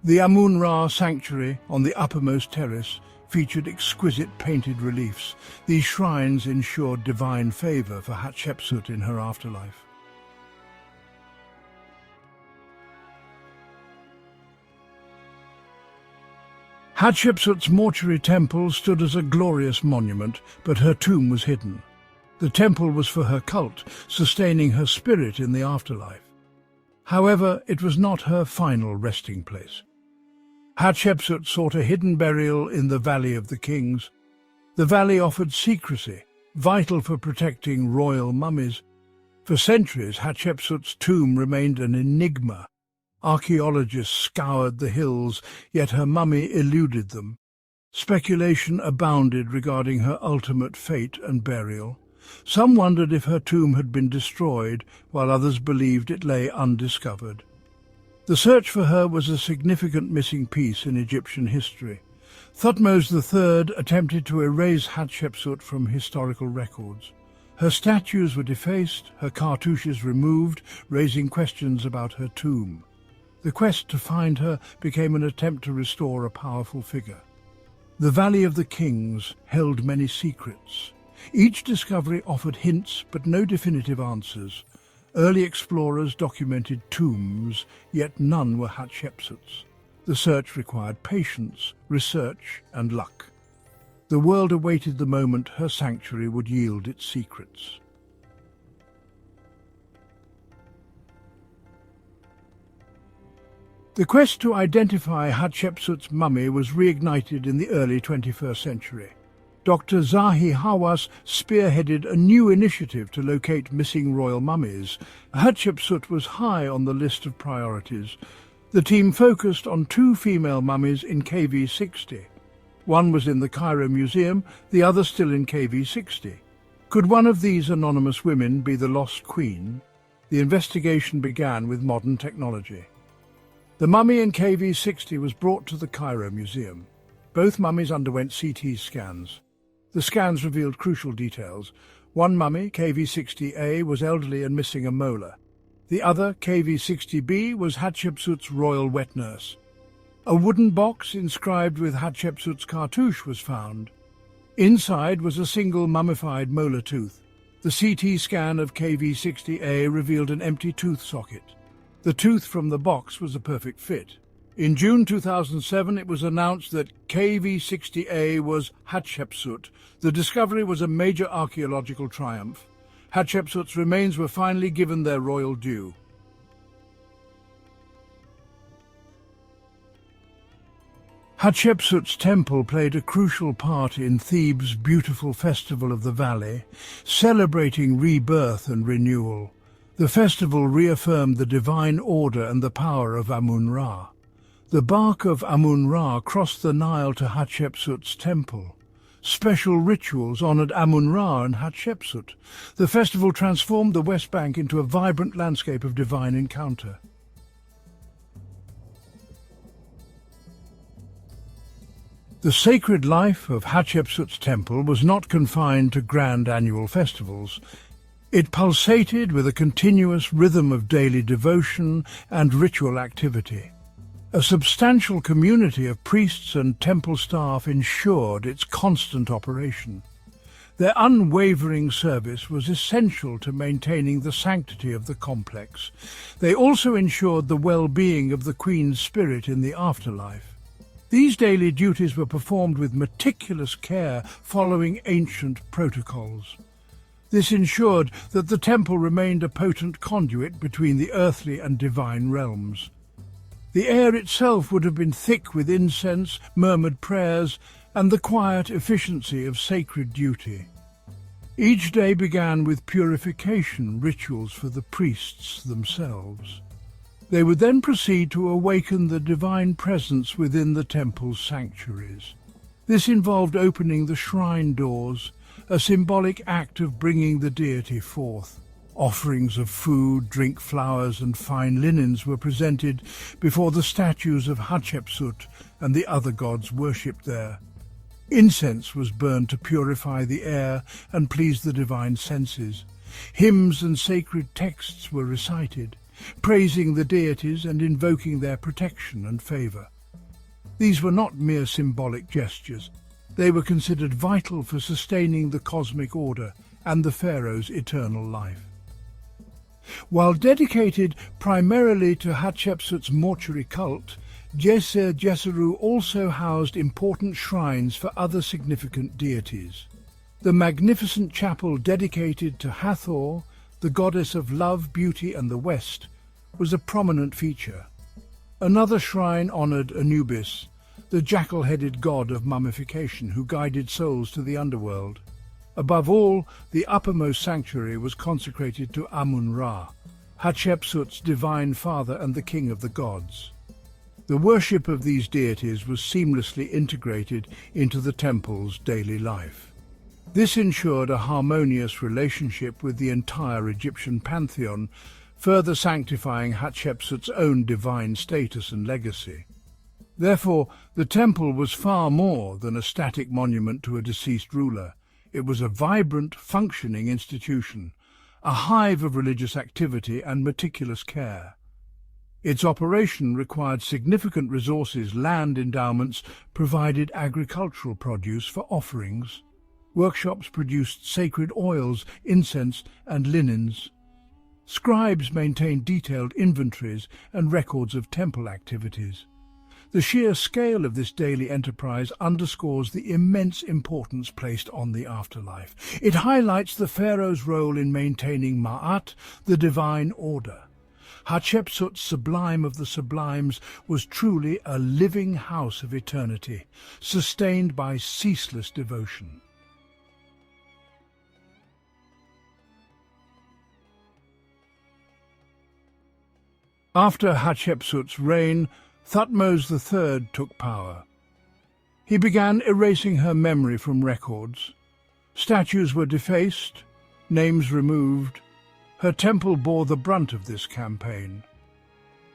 The Amun-Ra sanctuary on the uppermost terrace featured exquisite painted reliefs. These shrines ensured divine favor for Hatshepsut in her afterlife. Hatshepsut's mortuary temple stood as a glorious monument, but her tomb was hidden. The temple was for her cult, sustaining her spirit in the afterlife. However, it was not her final resting place. Hatshepsut sought a hidden burial in the Valley of the Kings. The valley offered secrecy, vital for protecting royal mummies. For centuries, Hatshepsut's tomb remained an enigma. Archaeologists scoured the hills, yet her mummy eluded them. Speculation abounded regarding her ultimate fate and burial. Some wondered if her tomb had been destroyed, while others believed it lay undiscovered. The search for her was a significant missing piece in Egyptian history. Thutmose III attempted to erase Hatshepsut from historical records. Her statues were defaced, her cartouches removed, raising questions about her tomb. The quest to find her became an attempt to restore a powerful figure. The Valley of the Kings held many secrets. Each discovery offered hints but no definitive answers. Early explorers documented tombs, yet none were Hatshepsut's. The search required patience, research, and luck. The world awaited the moment her sanctuary would yield its secrets. The quest to identify Hatshepsut's mummy was reignited in the early 21st century. Dr. Zahi Hawass spearheaded a new initiative to locate missing royal mummies. Hatshepsut was high on the list of priorities. The team focused on 2 female mummies in KV-60. One was in the Cairo Museum, the other still in KV-60. Could one of these anonymous women be the lost queen? The investigation began with modern technology. The mummy in KV-60 was brought to the Cairo Museum. Both mummies underwent CT scans. The scans revealed crucial details. One mummy, KV-60A, was elderly and missing a molar. The other, KV-60B, was Hatshepsut's royal wet nurse. A wooden box inscribed with Hatshepsut's cartouche was found. Inside was a single mummified molar tooth. The CT scan of KV-60A revealed an empty tooth socket. The tooth from the box was a perfect fit. In June 2007, it was announced that KV-60A was Hatshepsut. The discovery was a major archaeological triumph. Hatshepsut's remains were finally given their royal due. Hatshepsut's temple played a crucial part in Thebes' beautiful festival of the valley, celebrating rebirth and renewal. The festival reaffirmed the divine order and the power of Amun-Ra. The bark of Amun-Ra crossed the Nile to Hatshepsut's temple. Special rituals honored Amun-Ra and Hatshepsut. The festival transformed the West Bank into a vibrant landscape of divine encounter. The sacred life of Hatshepsut's temple was not confined to grand annual festivals. It pulsated with a continuous rhythm of daily devotion and ritual activity. A substantial community of priests and temple staff ensured its constant operation. Their unwavering service was essential to maintaining the sanctity of the complex. They also ensured the well-being of the Queen's spirit in the afterlife. These daily duties were performed with meticulous care, following ancient protocols. This ensured that the temple remained a potent conduit between the earthly and divine realms. The air itself would have been thick with incense, murmured prayers, and the quiet efficiency of sacred duty. Each day began with purification rituals for the priests themselves. They would then proceed to awaken the divine presence within the temple's sanctuaries. This involved opening the shrine doors, a symbolic act of bringing the deity forth. Offerings of food, drink, flowers, and fine linens were presented before the statues of Hatshepsut and the other gods worshipped there. Incense was burned to purify the air and please the divine senses. Hymns and sacred texts were recited, praising the deities and invoking their protection and favor. These were not mere symbolic gestures. They were considered vital for sustaining the cosmic order and the pharaoh's eternal life. While dedicated primarily to Hatshepsut's mortuary cult, Djeser-Djeseru also housed important shrines for other significant deities. The magnificent chapel dedicated to Hathor, the goddess of love, beauty, and the West, was a prominent feature. Another shrine honored Anubis, the jackal-headed god of mummification who guided souls to the underworld. Above all, the uppermost sanctuary was consecrated to Amun-Ra, Hatshepsut's divine father and the king of the gods. The worship of these deities was seamlessly integrated into the temple's daily life. This ensured a harmonious relationship with the entire Egyptian pantheon, further sanctifying Hatshepsut's own divine status and legacy. Therefore, the temple was far more than a static monument to a deceased ruler. It was a vibrant, functioning institution, a hive of religious activity and meticulous care. Its operation required significant resources. Land endowments provided agricultural produce for offerings. Workshops produced sacred oils, incense, and linens. Scribes maintained detailed inventories and records of temple activities. The sheer scale of this daily enterprise underscores the immense importance placed on the afterlife. It highlights the pharaoh's role in maintaining Ma'at, the divine order. Hatshepsut, sublime of the sublimes, was truly a living house of eternity, sustained by ceaseless devotion. After Hatshepsut's reign, Thutmose III took power. He began erasing her memory from records. Statues were defaced, names removed. Her temple bore the brunt of this campaign.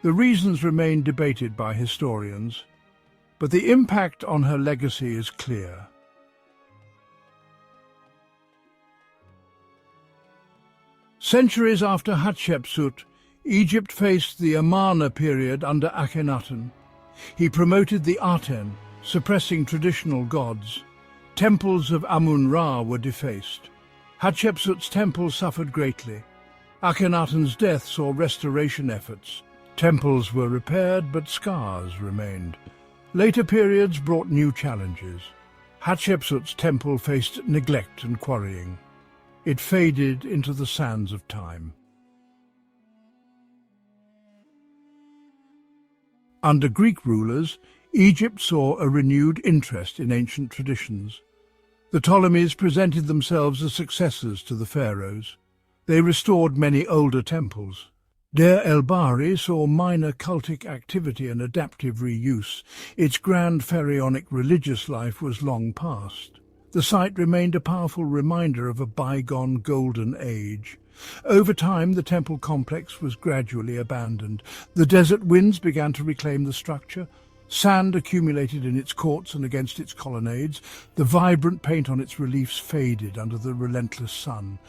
The reasons remain debated by historians, but the impact on her legacy is clear. Centuries after Hatshepsut, Egypt faced the Amarna period under Akhenaten. He promoted the Aten, suppressing traditional gods. Temples of Amun-Ra were defaced. Hatshepsut's temple suffered greatly. Akhenaten's death saw restoration efforts. Temples were repaired, but scars remained. Later periods brought new challenges. Hatshepsut's temple faced neglect and quarrying. It faded into the sands of time. Under Greek rulers, Egypt saw a renewed interest in ancient traditions. The Ptolemies presented themselves as successors to the pharaohs. They restored many older temples. Deir el-Bahari saw minor cultic activity and adaptive reuse. Its grand pharaonic religious life was long past. The site remained a powerful reminder of a bygone golden age. Over time, the temple complex was gradually abandoned. The desert winds began to reclaim the structure. Sand accumulated in its courts and against its colonnades. The vibrant paint on its reliefs faded under the relentless sun.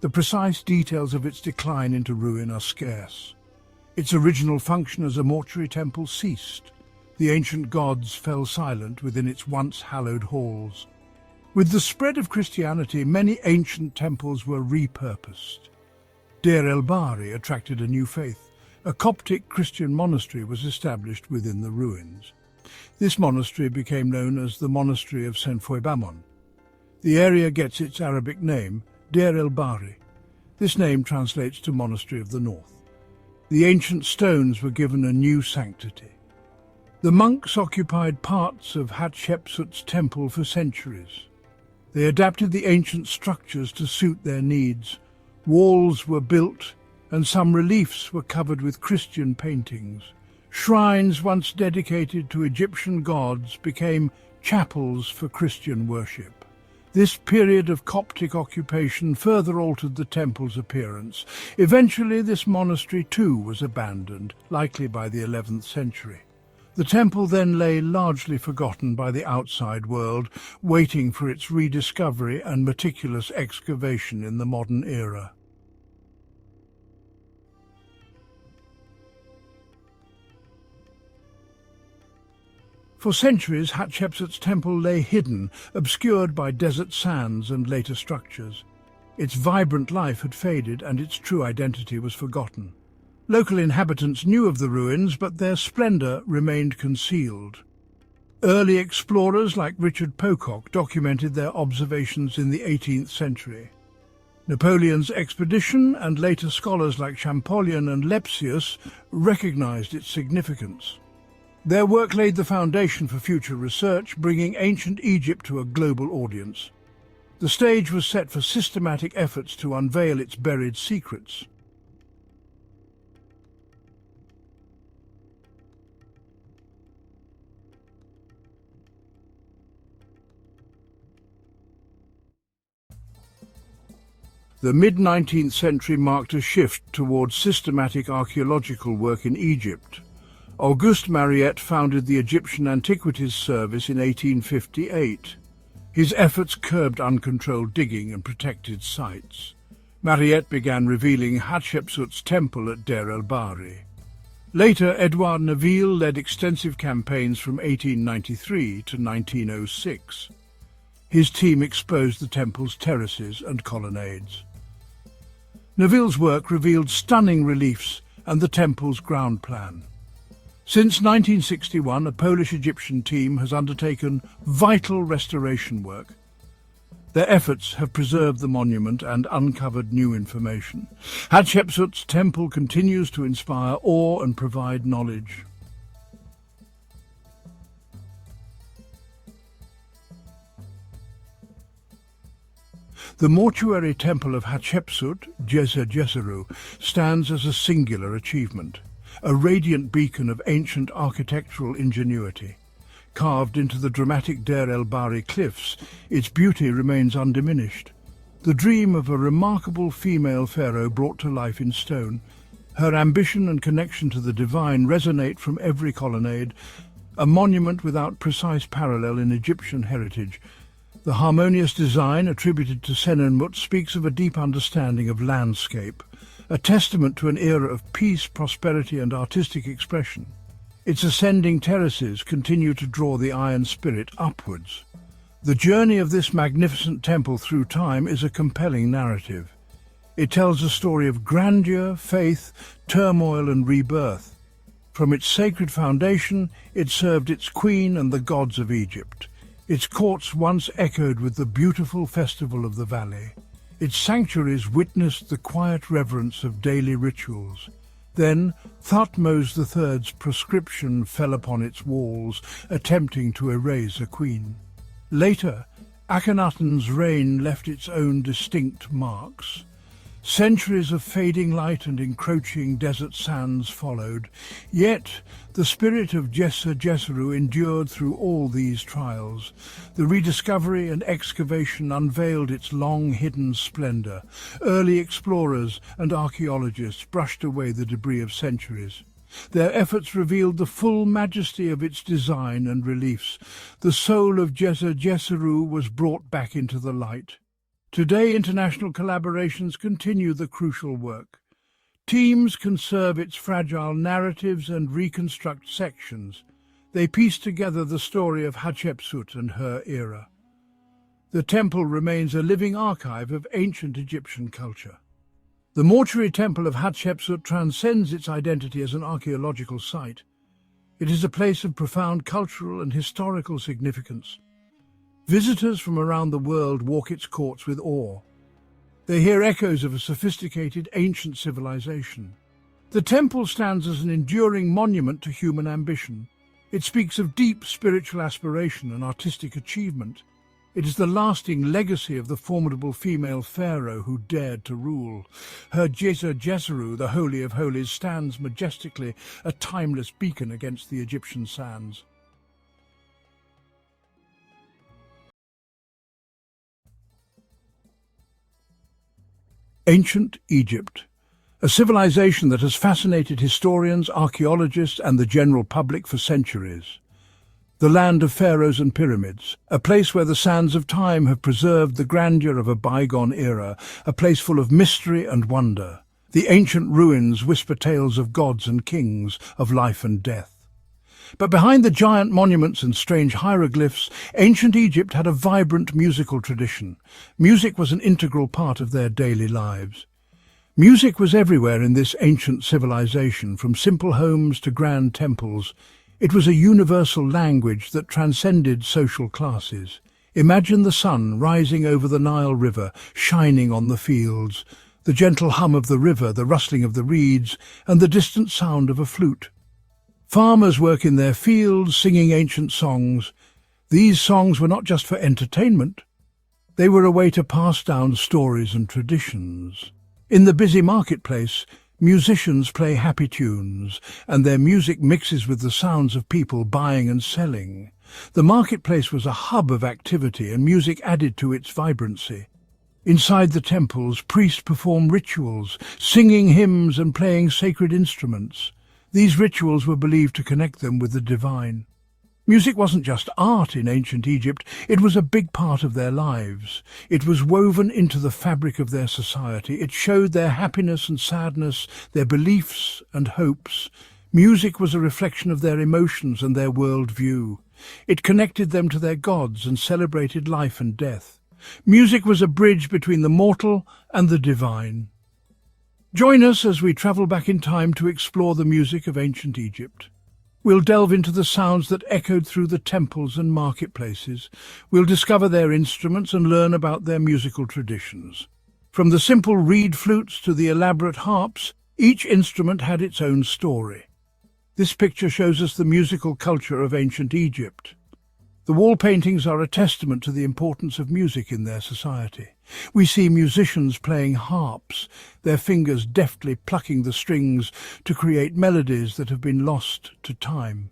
The precise details of its decline into ruin are scarce. Its original function as a mortuary temple ceased. The ancient gods fell silent within its once hallowed halls. With the spread of Christianity, many ancient temples were repurposed. Deir el-Bahari attracted a new faith. A Coptic Christian monastery was established within the ruins. This monastery became known as the Monastery of St. Foibamon. The area gets its Arabic name, Deir el-Bahari. This name translates to Monastery of the North. The ancient stones were given a new sanctity. The monks occupied parts of Hatshepsut's temple for centuries. They adapted the ancient structures to suit their needs. Walls were built, and some reliefs were covered with Christian paintings. Shrines once dedicated to Egyptian gods became chapels for Christian worship. This period of Coptic occupation further altered the temple's appearance. Eventually, this monastery too was abandoned, likely by the 11th century. The temple then lay largely forgotten by the outside world, waiting for its rediscovery and meticulous excavation in the modern era. For centuries, Hatshepsut's temple lay hidden, obscured by desert sands and later structures. Its vibrant life had faded, and its true identity was forgotten. Local inhabitants knew of the ruins, but their splendor remained concealed. Early explorers like Richard Pocock documented their observations in the 18th century. Napoleon's expedition and later scholars like Champollion and Lepsius recognized its significance. Their work laid the foundation for future research, bringing ancient Egypt to a global audience. The stage was set for systematic efforts to unveil its buried secrets. The mid-19th century marked a shift towards systematic archaeological work in Egypt. Auguste Mariette founded the Egyptian Antiquities Service in 1858. His efforts curbed uncontrolled digging and protected sites. Mariette began revealing Hatshepsut's temple at Deir el-Bahri. Later, Edouard Neville led extensive campaigns from 1893 to 1906. His team exposed the temple's terraces and colonnades. Neville's work revealed stunning reliefs and the temple's ground plan. Since 1961, a Polish-Egyptian team has undertaken vital restoration work. Their efforts have preserved the monument and uncovered new information. Hatshepsut's temple continues to inspire awe and provide knowledge. The mortuary temple of Hatshepsut, Djeser-Djeseru, stands as a singular achievement, a radiant beacon of ancient architectural ingenuity. Carved into the dramatic Deir el-Bahri cliffs, its beauty remains undiminished. The dream of a remarkable female pharaoh brought to life in stone. Her ambition and connection to the divine resonate from every colonnade, a monument without precise parallel in Egyptian heritage. The harmonious design attributed to Senenmut speaks of a deep understanding of landscape, a testament to an era of peace, prosperity and artistic expression. Its ascending terraces continue to draw the eye and spirit upwards. The journey of this magnificent temple through time is a compelling narrative. It tells a story of grandeur, faith, turmoil and rebirth. From its sacred foundation, it served its queen and the gods of Egypt. Its courts once echoed with the beautiful festival of the valley. Its sanctuaries witnessed the quiet reverence of daily rituals. Then Thutmose III's proscription fell upon its walls, attempting to erase a queen. Later, Akhenaten's reign left its own distinct marks. Centuries of fading light and encroaching desert sands followed, yet the spirit of Djeser-Djeseru endured through all these trials. The rediscovery and excavation unveiled its long-hidden splendor. Early explorers and archaeologists brushed away the debris of centuries. Their efforts revealed the full majesty of its design and reliefs. The soul of Djeser-Djeseru was brought back into the light. Today, international collaborations continue the crucial work. Teams conserve its fragile narratives and reconstruct sections. They piece together the story of Hatshepsut and her era. The temple remains a living archive of ancient Egyptian culture. The mortuary temple of Hatshepsut transcends its identity as an archaeological site. It is a place of profound cultural and historical significance. Visitors from around the world walk its courts with awe. They hear echoes of a sophisticated ancient civilization. The temple stands as an enduring monument to human ambition. It speaks of deep spiritual aspiration and artistic achievement. It is the lasting legacy of the formidable female pharaoh who dared to rule. Her Djeser-Djeseru, the Holy of Holies, stands majestically, a timeless beacon against the Egyptian sands. Ancient Egypt, a civilization that has fascinated historians, archaeologists and the general public for centuries. The land of pharaohs and pyramids, a place where the sands of time have preserved the grandeur of a bygone era, a place full of mystery and wonder. The ancient ruins whisper tales of gods and kings, of life and death. But behind the giant monuments and strange hieroglyphs, ancient Egypt had a vibrant musical tradition. Music was an integral part of their daily lives. Music was everywhere in this ancient civilization, from simple homes to grand temples. It was a universal language that transcended social classes. Imagine the sun rising over the Nile River, shining on the fields, the gentle hum of the river, the rustling of the reeds, and the distant sound of a flute. Farmers work in their fields, singing ancient songs. These songs were not just for entertainment. They were a way to pass down stories and traditions. In the busy marketplace, musicians play happy tunes, and their music mixes with the sounds of people buying and selling. The marketplace was a hub of activity, and music added to its vibrancy. Inside the temples, priests performed rituals, singing hymns and playing sacred instruments. These rituals were believed to connect them with the divine. Music wasn't just art in ancient Egypt, it was a big part of their lives. It was woven into the fabric of their society. It showed their happiness and sadness, their beliefs and hopes. Music was a reflection of their emotions and their world view. It connected them to their gods and celebrated life and death. Music was a bridge between the mortal and the divine. Join us as we travel back in time to explore the music of ancient Egypt. We'll delve into the sounds that echoed through the temples and marketplaces. We'll discover their instruments and learn about their musical traditions. From the simple reed flutes to the elaborate harps, each instrument had its own story. This picture shows us the musical culture of ancient Egypt. The wall paintings are a testament to the importance of music in their society. We see musicians playing harps, their fingers deftly plucking the strings to create melodies that have been lost to time.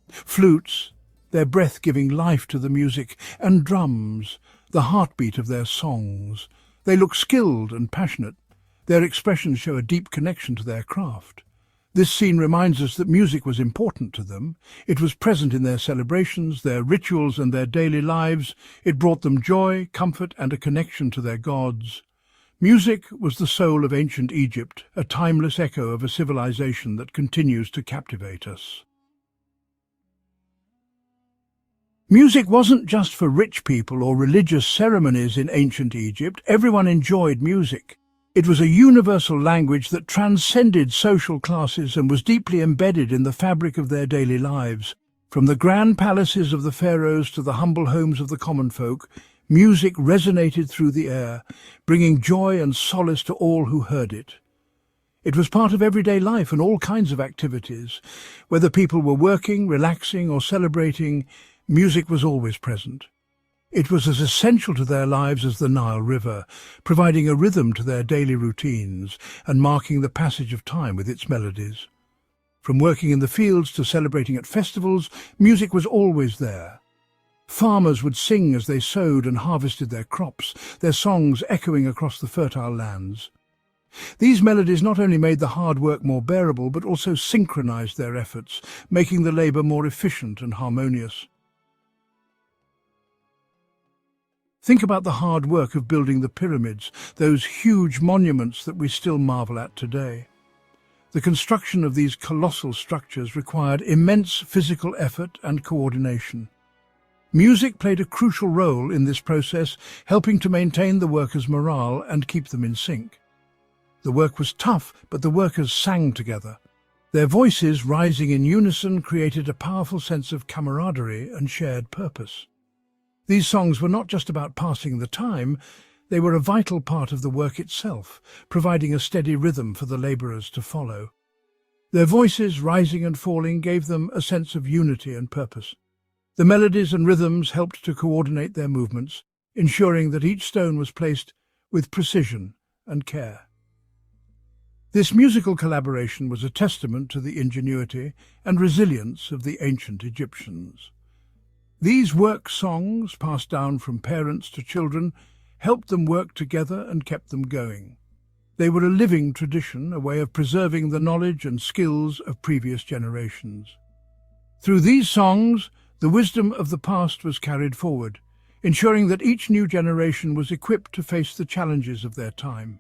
Flutes, their breath giving life to the music, and drums, the heartbeat of their songs. They look skilled and passionate. Their expressions show a deep connection to their craft. This scene reminds us that music was important to them. It was present in their celebrations, their rituals and their daily lives. It brought them joy, comfort and a connection to their gods. Music was the soul of ancient Egypt, a timeless echo of a civilization that continues to captivate us. Music wasn't just for rich people or religious ceremonies in ancient Egypt. Everyone enjoyed music. It was a universal language that transcended social classes and was deeply embedded in the fabric of their daily lives. From the grand palaces of the pharaohs to the humble homes of the common folk, music resonated through the air, bringing joy and solace to all who heard it. It was part of everyday life and all kinds of activities. Whether people were working, relaxing or celebrating, music was always present. It was as essential to their lives as the Nile River, providing a rhythm to their daily routines and marking the passage of time with its melodies. From working in the fields to celebrating at festivals, music was always there. Farmers would sing as they sowed and harvested their crops, their songs echoing across the fertile lands. These melodies not only made the hard work more bearable, but also synchronized their efforts, making the labor more efficient and harmonious. Think about the hard work of building the pyramids, those huge monuments that we still marvel at today. The construction of these colossal structures required immense physical effort and coordination. Music played a crucial role in this process, helping to maintain the workers' morale and keep them in sync. The work was tough, but the workers sang together. Their voices, rising in unison, created a powerful sense of camaraderie and shared purpose. These songs were not just about passing the time, they were a vital part of the work itself, providing a steady rhythm for the labourers to follow. Their voices, rising and falling, gave them a sense of unity and purpose. The melodies and rhythms helped to coordinate their movements, ensuring that each stone was placed with precision and care. This musical collaboration was a testament to the ingenuity and resilience of the ancient Egyptians. These work songs, passed down from parents to children, helped them work together and kept them going. They were a living tradition, a way of preserving the knowledge and skills of previous generations. Through these songs, the wisdom of the past was carried forward, ensuring that each new generation was equipped to face the challenges of their time.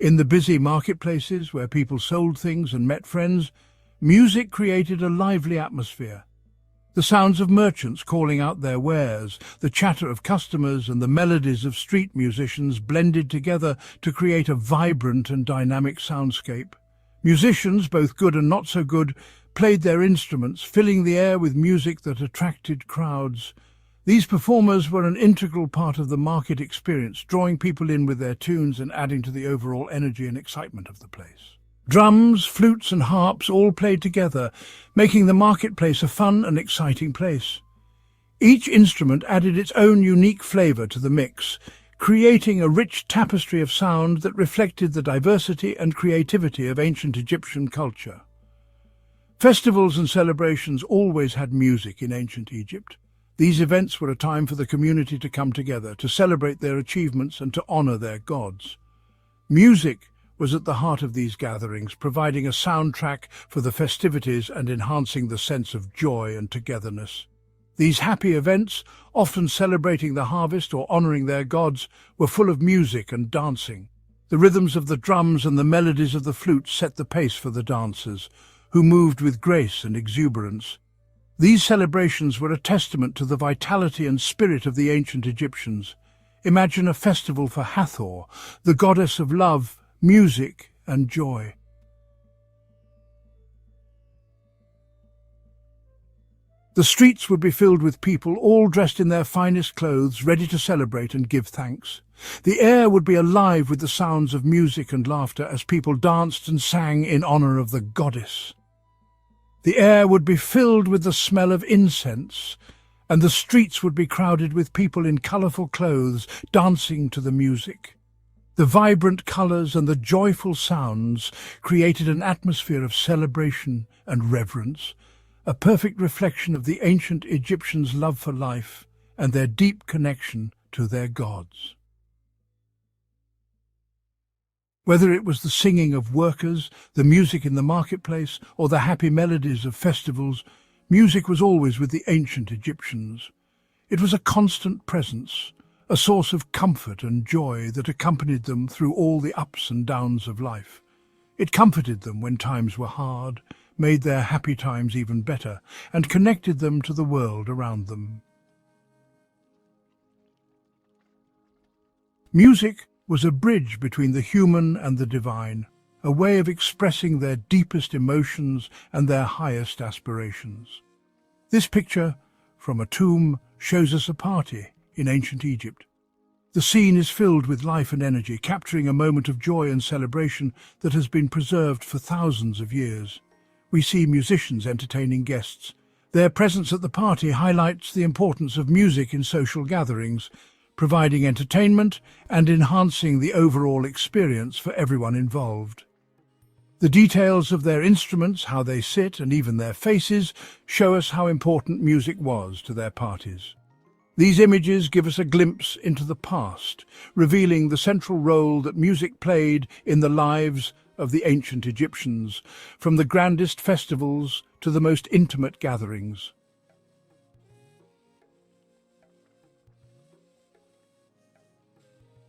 In the busy marketplaces where people sold things and met friends, music created a lively atmosphere. The sounds of merchants calling out their wares, the chatter of customers and the melodies of street musicians blended together to create a vibrant and dynamic soundscape. Musicians, both good and not so good, played their instruments, filling the air with music that attracted crowds. These performers were an integral part of the market experience, drawing people in with their tunes and adding to the overall energy and excitement of the place. Drums, flutes and harps all played together, making the marketplace a fun and exciting place. Each instrument added its own unique flavor to the mix, creating a rich tapestry of sound that reflected the diversity and creativity of ancient Egyptian culture. Festivals and celebrations always had music in ancient Egypt. These events were a time for the community to come together, to celebrate their achievements and to honor their gods. Music was at the heart of these gatherings, providing a soundtrack for the festivities and enhancing the sense of joy and togetherness. These happy events, often celebrating the harvest or honoring their gods, were full of music and dancing. The rhythms of the drums and the melodies of the flute set the pace for the dancers, who moved with grace and exuberance. These celebrations were a testament to the vitality and spirit of the ancient Egyptians. Imagine a festival for Hathor, the goddess of love, music, and joy. The streets would be filled with people, all dressed in their finest clothes, ready to celebrate and give thanks. The air would be alive with the sounds of music and laughter as people danced and sang in honor of the goddess. The air would be filled with the smell of incense, and the streets would be crowded with people in colorful clothes dancing to the music. The vibrant colors and the joyful sounds created an atmosphere of celebration and reverence, a perfect reflection of the ancient Egyptians' love for life and their deep connection to their gods. Whether it was the singing of workers, the music in the marketplace, or the happy melodies of festivals, music was always with the ancient Egyptians. It was a constant presence, a source of comfort and joy that accompanied them through all the ups and downs of life. It comforted them when times were hard, made their happy times even better, and connected them to the world around them. Music was a bridge between the human and the divine, a way of expressing their deepest emotions and their highest aspirations. This picture from a tomb shows us a party in ancient Egypt. The scene is filled with life and energy, capturing a moment of joy and celebration that has been preserved for thousands of years. We see musicians entertaining guests. Their presence at the party highlights the importance of music in social gatherings, providing entertainment and enhancing the overall experience for everyone involved. The details of their instruments, how they sit, and even their faces show us how important music was to their parties. These images give us a glimpse into the past, revealing the central role that music played in the lives of the ancient Egyptians, from the grandest festivals to the most intimate gatherings.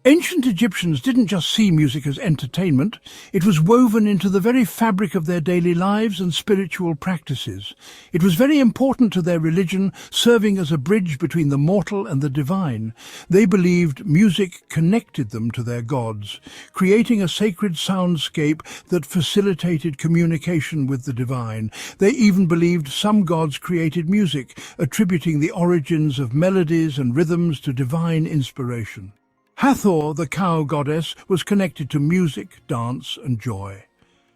Ancient Egyptians didn't just see music as entertainment, it was woven into the very fabric of their daily lives and spiritual practices. It was very important to their religion, serving as a bridge between the mortal and the divine. They believed music connected them to their gods, creating a sacred soundscape that facilitated communication with the divine. They even believed some gods created music, attributing the origins of melodies and rhythms to divine inspiration. Hathor, the cow goddess, was connected to music, dance, and joy.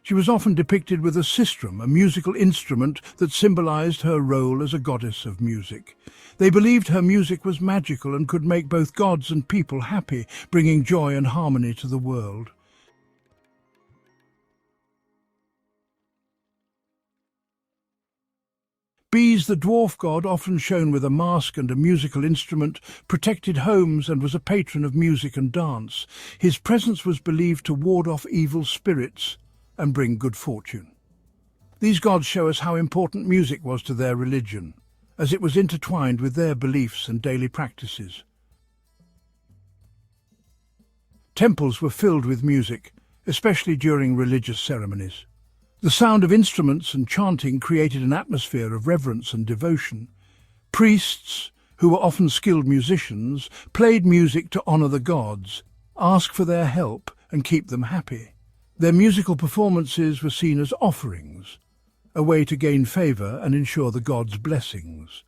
She was often depicted with a sistrum, a musical instrument that symbolized her role as a goddess of music. They believed her music was magical and could make both gods and people happy, bringing joy and harmony to the world. Bes, the dwarf god, often shown with a mask and a musical instrument, protected homes and was a patron of music and dance. His presence was believed to ward off evil spirits and bring good fortune. These gods show us how important music was to their religion, as it was intertwined with their beliefs and daily practices. Temples were filled with music, especially during religious ceremonies. The sound of instruments and chanting created an atmosphere of reverence and devotion. Priests, who were often skilled musicians, played music to honor the gods, ask for their help, and keep them happy. Their musical performances were seen as offerings, a way to gain favor and ensure the gods' blessings.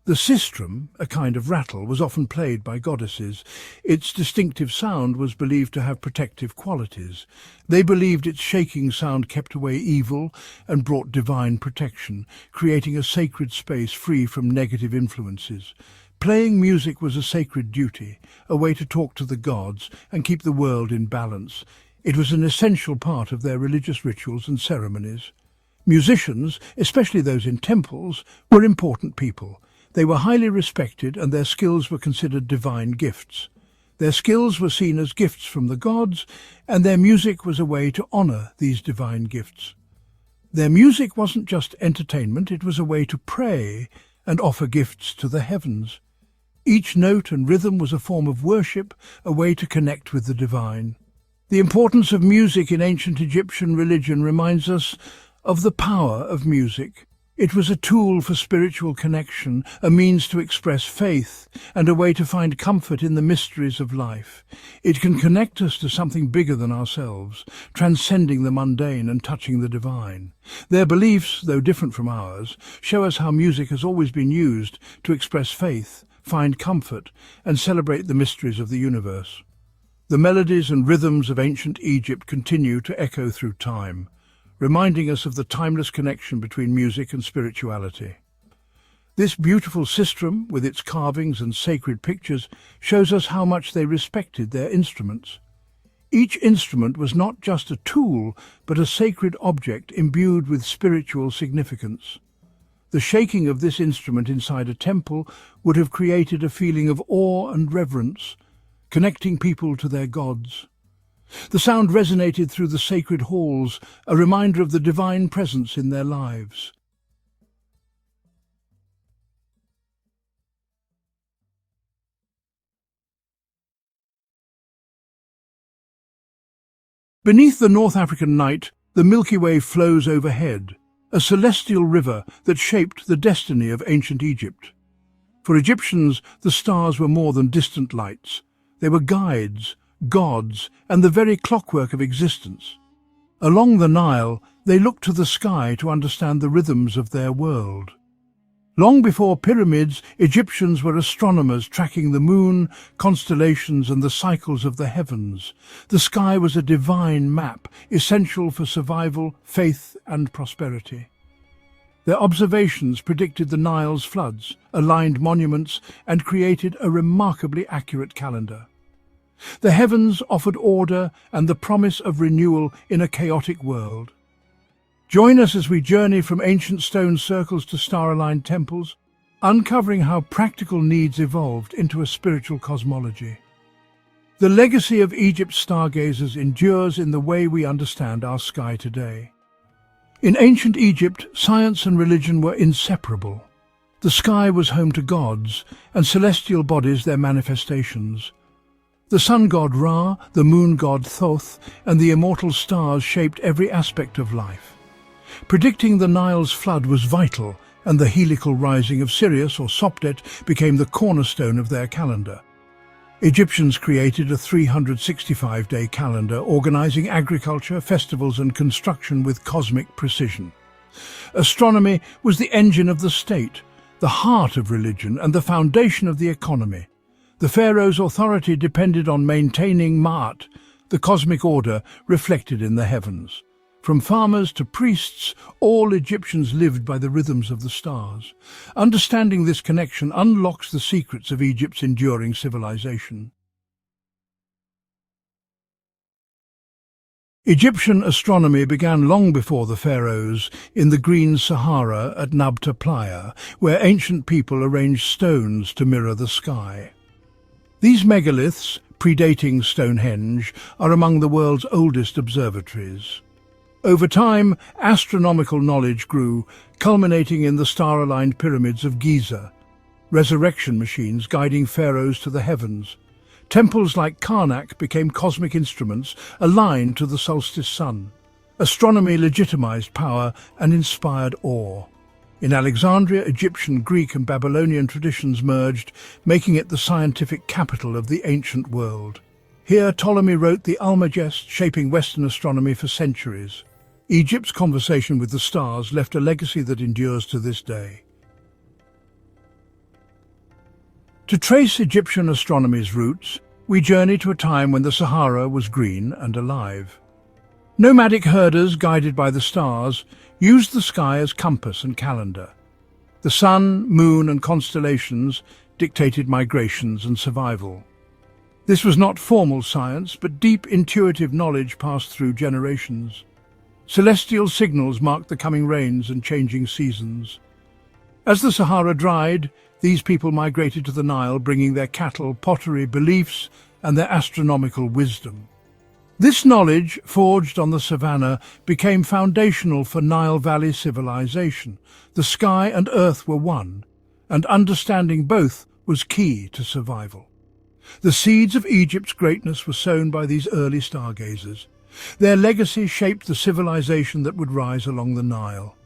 The sistrum, a kind of rattle, was often played by goddesses. Its distinctive sound was believed to have protective qualities. They believed its shaking sound kept away evil and brought divine protection, creating a sacred space free from negative influences. Playing music was a sacred duty, a way to talk to the gods and keep the world in balance. It was an essential part of their religious rituals and ceremonies. Musicians, especially those in temples, were important people. They were highly respected and their skills were considered divine gifts. Their skills were seen as gifts from the gods, and their music was a way to honor these divine gifts. Their music wasn't just entertainment, it was a way to pray and offer gifts to the heavens. Each note and rhythm was a form of worship, a way to connect with the divine. The importance of music in ancient Egyptian religion reminds us of the power of music. It was a tool for spiritual connection, a means to express faith, and a way to find comfort in the mysteries of life. It can connect us to something bigger than ourselves, transcending the mundane and touching the divine. Their beliefs, though different from ours, show us how music has always been used to express faith, find comfort, and celebrate the mysteries of the universe. The melodies and rhythms of ancient Egypt continue to echo through time, reminding us of the timeless connection between music and spirituality. This beautiful sistrum, with its carvings and sacred pictures, shows us how much they respected their instruments. Each instrument was not just a tool, but a sacred object imbued with spiritual significance. The shaking of this instrument inside a temple would have created a feeling of awe and reverence, connecting people to their gods. The sound resonated through the sacred halls, a reminder of the divine presence in their lives. Beneath the North African night, the Milky Way flows overhead, a celestial river that shaped the destiny of ancient Egypt. For Egyptians, the stars were more than distant lights. They were guides, gods, and the very clockwork of existence. Along the Nile, they looked to the sky to understand the rhythms of their world. Long before pyramids, Egyptians were astronomers tracking the moon, constellations, and the cycles of the heavens. The sky was a divine map, essential for survival, faith, and prosperity. Their observations predicted the Nile's floods, aligned monuments, and created a remarkably accurate calendar. The heavens offered order and the promise of renewal in a chaotic world. Join us as we journey from ancient stone circles to star-aligned temples, uncovering how practical needs evolved into a spiritual cosmology. The legacy of Egypt's stargazers endures in the way we understand our sky today. In ancient Egypt, science and religion were inseparable. The sky was home to gods, and celestial bodies their manifestations. The sun god Ra, the moon god Thoth, and the immortal stars shaped every aspect of life. Predicting the Nile's flood was vital, and the heliacal rising of Sirius or Sopdet became the cornerstone of their calendar. Egyptians created a 365-day calendar, organizing agriculture, festivals, and construction with cosmic precision. Astronomy was the engine of the state, the heart of religion, and the foundation of the economy. The pharaoh's authority depended on maintaining Ma'at, the cosmic order reflected in the heavens. From farmers to priests, all Egyptians lived by the rhythms of the stars. Understanding this connection unlocks the secrets of Egypt's enduring civilization. Egyptian astronomy began long before the pharaohs in the Green Sahara at Nabta Playa, where ancient people arranged stones to mirror the sky. These megaliths, predating Stonehenge, are among the world's oldest observatories. Over time, astronomical knowledge grew, culminating in the star-aligned pyramids of Giza, resurrection machines guiding pharaohs to the heavens. Temples like Karnak became cosmic instruments aligned to the solstice sun. Astronomy legitimized power and inspired awe. In Alexandria, Egyptian, Greek, and Babylonian traditions merged, making it the scientific capital of the ancient world. Here, Ptolemy wrote the Almagest, shaping Western astronomy for centuries. Egypt's conversation with the stars left a legacy that endures to this day. To trace Egyptian astronomy's roots, we journey to a time when the Sahara was green and alive. Nomadic herders, guided by the stars, used the sky as compass and calendar. The sun, moon and constellations dictated migrations and survival. This was not formal science, but deep intuitive knowledge passed through generations. Celestial signals marked the coming rains and changing seasons. As the Sahara dried, these people migrated to the Nile, bringing their cattle, pottery, beliefs, and their astronomical wisdom. This knowledge, forged on the savannah, became foundational for Nile Valley civilization. The sky and earth were one, and understanding both was key to survival. The seeds of Egypt's greatness were sown by these early stargazers. Their legacy shaped the civilization that would rise along the Nile.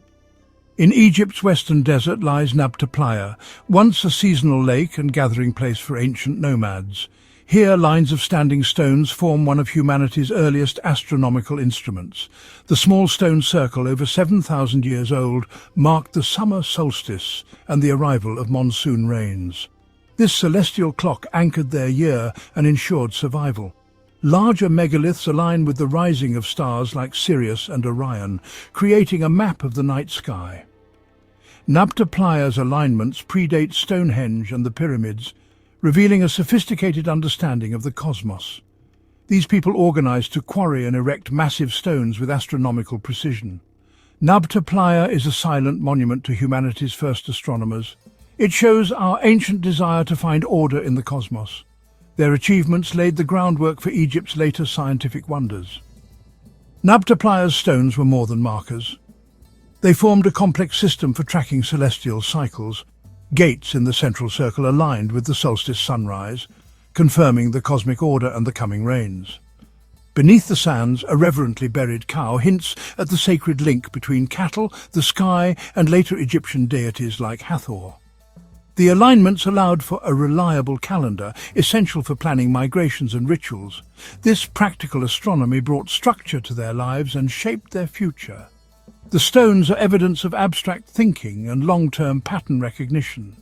In Egypt's western desert lies Nabta Playa, once a seasonal lake and gathering place for ancient nomads. Here, lines of standing stones form one of humanity's earliest astronomical instruments. The small stone circle, over 7,000 years old, marked the summer solstice and the arrival of monsoon rains. This celestial clock anchored their year and ensured survival. Larger megaliths align with the rising of stars like Sirius and Orion, creating a map of the night sky. Nabta Playa's alignments predate Stonehenge and the pyramids, revealing a sophisticated understanding of the cosmos. These people organized to quarry and erect massive stones with astronomical precision. Nabta Playa is a silent monument to humanity's first astronomers. It shows our ancient desire to find order in the cosmos. Their achievements laid the groundwork for Egypt's later scientific wonders. Nabta Playa's stones were more than markers. They formed a complex system for tracking celestial cycles. Gates in the central circle aligned with the solstice sunrise, confirming the cosmic order and the coming rains. Beneath the sands, a reverently buried cow hints at the sacred link between cattle, the sky, and later Egyptian deities like Hathor. The alignments allowed for a reliable calendar, essential for planning migrations and rituals. This practical astronomy brought structure to their lives and shaped their future. The stones are evidence of abstract thinking and long-term pattern recognition.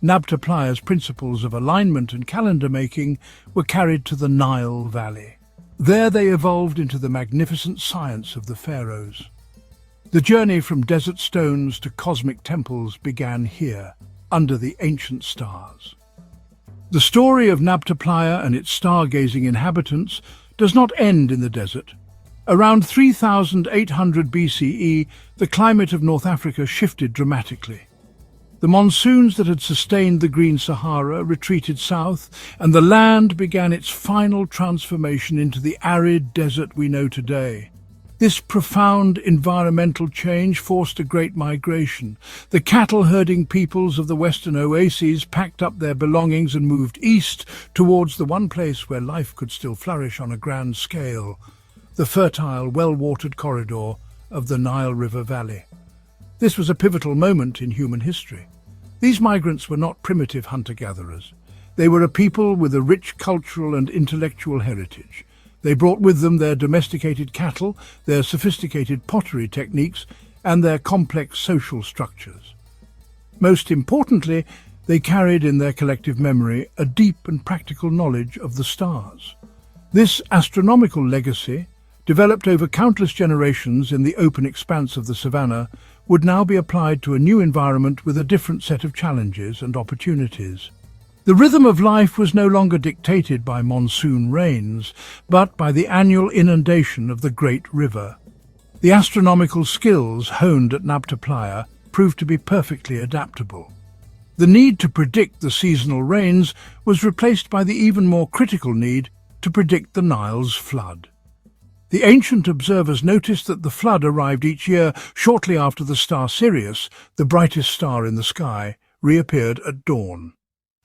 Nabta Playa's principles of alignment and calendar making were carried to the Nile Valley. There they evolved into the magnificent science of the Pharaohs. The journey from desert stones to cosmic temples began here, under the ancient stars. The story of Nabta Playa and its stargazing inhabitants does not end in the desert. Around 3,800 BCE, the climate of North Africa shifted dramatically. The monsoons that had sustained the Green Sahara retreated south, and the land began its final transformation into the arid desert we know today. This profound environmental change forced a great migration. The cattle-herding peoples of the western oases packed up their belongings and moved east towards the one place where life could still flourish on a grand scale, the fertile, well-watered corridor of the Nile River Valley. This was a pivotal moment in human history. These migrants were not primitive hunter-gatherers. They were a people with a rich cultural and intellectual heritage. They brought with them their domesticated cattle, their sophisticated pottery techniques, and their complex social structures. Most importantly, they carried in their collective memory a deep and practical knowledge of the stars. This astronomical legacy, developed over countless generations in the open expanse of the savannah, would now be applied to a new environment with a different set of challenges and opportunities. The rhythm of life was no longer dictated by monsoon rains, but by the annual inundation of the great river. The astronomical skills honed at Nabta Playa proved to be perfectly adaptable. The need to predict the seasonal rains was replaced by the even more critical need to predict the Nile's flood. The ancient observers noticed that the flood arrived each year shortly after the star Sirius, the brightest star in the sky, reappeared at dawn.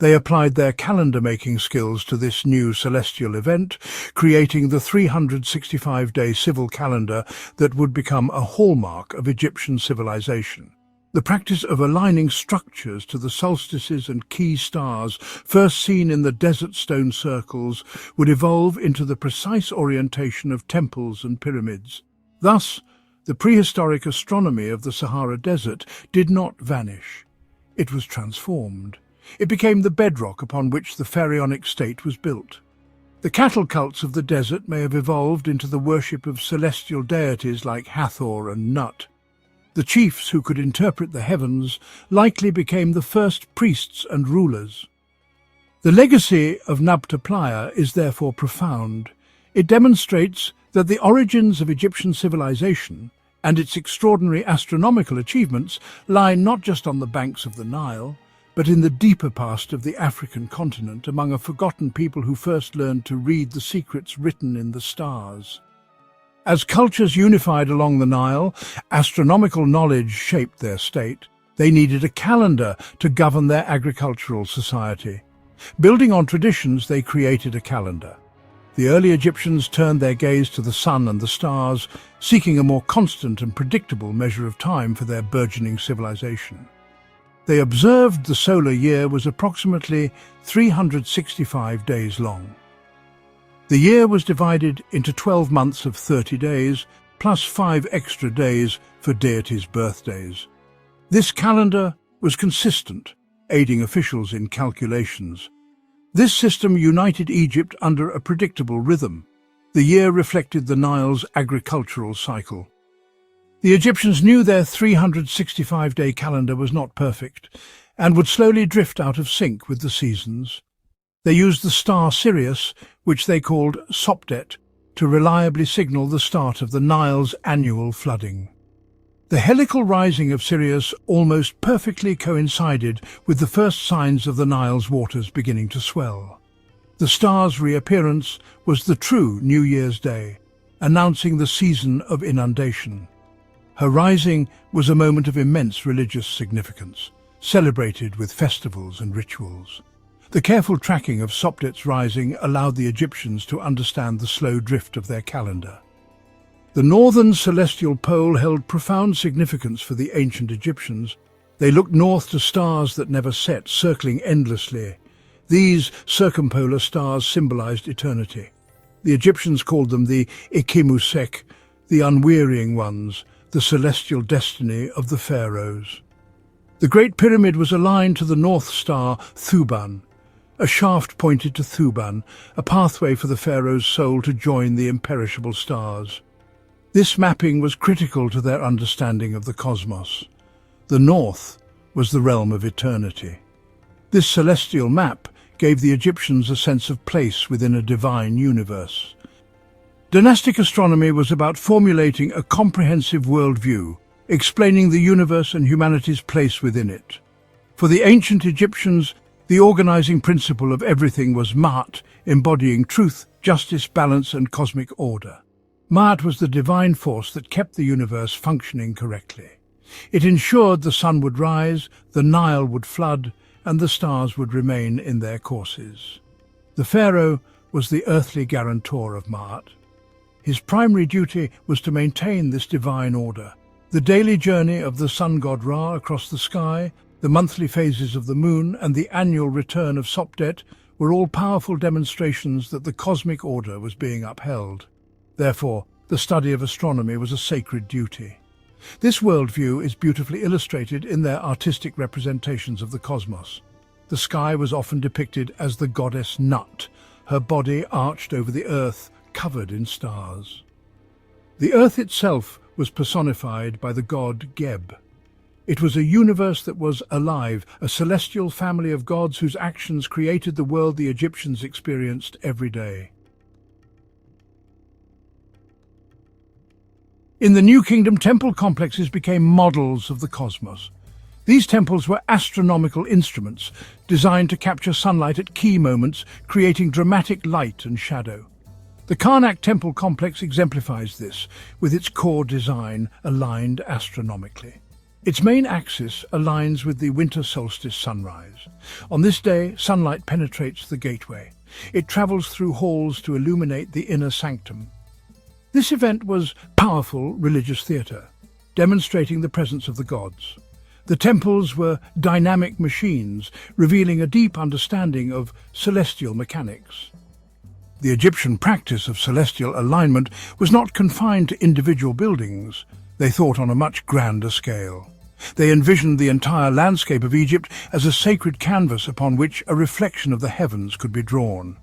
They applied their calendar-making skills to this new celestial event, creating the 365-day civil calendar that would become a hallmark of Egyptian civilization. The practice of aligning structures to the solstices and key stars, first seen in the desert stone circles, would evolve into the precise orientation of temples and pyramids. Thus, the prehistoric astronomy of the Sahara Desert did not vanish. It was transformed. It became the bedrock upon which the pharaonic state was built. The cattle cults of the desert may have evolved into the worship of celestial deities like Hathor and Nut. The chiefs who could interpret the heavens likely became the first priests and rulers. The legacy of Nabta-Playa is therefore profound. It demonstrates that the origins of Egyptian civilization and its extraordinary astronomical achievements lie not just on the banks of the Nile, but in the deeper past of the African continent, among a forgotten people who first learned to read the secrets written in the stars. As cultures unified along the Nile, astronomical knowledge shaped their state. They needed a calendar to govern their agricultural society. Building on traditions, they created a calendar. The early Egyptians turned their gaze to the sun and the stars, seeking a more constant and predictable measure of time for their burgeoning civilization. They observed the solar year was approximately 365 days long. The year was divided into 12 months of 30 days, plus 5 extra days for deities' birthdays. This calendar was consistent, aiding officials in calculations. This system united Egypt under a predictable rhythm. The year reflected the Nile's agricultural cycle. The Egyptians knew their 365-day calendar was not perfect and would slowly drift out of sync with the seasons. They used the star Sirius, which they called Sopdet, to reliably signal the start of the Nile's annual flooding. The helical rising of Sirius almost perfectly coincided with the first signs of the Nile's waters beginning to swell. The star's reappearance was the true New Year's Day, announcing the season of inundation. Her rising was a moment of immense religious significance, celebrated with festivals and rituals. The careful tracking of Sopdet's rising allowed the Egyptians to understand the slow drift of their calendar. The northern celestial pole held profound significance for the ancient Egyptians. They looked north to stars that never set, circling endlessly. These circumpolar stars symbolized eternity. The Egyptians called them the Ikimusek, the unwearying ones, the celestial destiny of the Pharaohs. The Great Pyramid was aligned to the North Star, Thuban. A shaft pointed to Thuban, a pathway for the Pharaoh's soul to join the imperishable stars. This mapping was critical to their understanding of the cosmos. The North was the realm of eternity. This celestial map gave the Egyptians a sense of place within a divine universe. Dynastic astronomy was about formulating a comprehensive worldview, explaining the universe and humanity's place within it. For the ancient Egyptians, the organizing principle of everything was Ma'at, embodying truth, justice, balance, and cosmic order. Ma'at was the divine force that kept the universe functioning correctly. It ensured the sun would rise, the Nile would flood, and the stars would remain in their courses. The pharaoh was the earthly guarantor of Ma'at. His primary duty was to maintain this divine order. The daily journey of the sun god Ra across the sky, the monthly phases of the moon, and the annual return of Sopdet were all powerful demonstrations that the cosmic order was being upheld. Therefore, the study of astronomy was a sacred duty. This worldview is beautifully illustrated in their artistic representations of the cosmos. The sky was often depicted as the goddess Nut, her body arched over the earth, covered in stars. The earth itself was personified by the god Geb. It was a universe that was alive, a celestial family of gods whose actions created the world the Egyptians experienced every day. In the New Kingdom, temple complexes became models of the cosmos. These temples were astronomical instruments designed to capture sunlight at key moments, creating dramatic light and shadow. The Karnak temple complex exemplifies this, with its core design aligned astronomically. Its main axis aligns with the winter solstice sunrise. On this day, sunlight penetrates the gateway. It travels through halls to illuminate the inner sanctum. This event was powerful religious theatre, demonstrating the presence of the gods. The temples were dynamic machines, revealing a deep understanding of celestial mechanics. The Egyptian practice of celestial alignment was not confined to individual buildings. They thought on a much grander scale. They envisioned the entire landscape of Egypt as a sacred canvas upon which a reflection of the heavens could be drawn.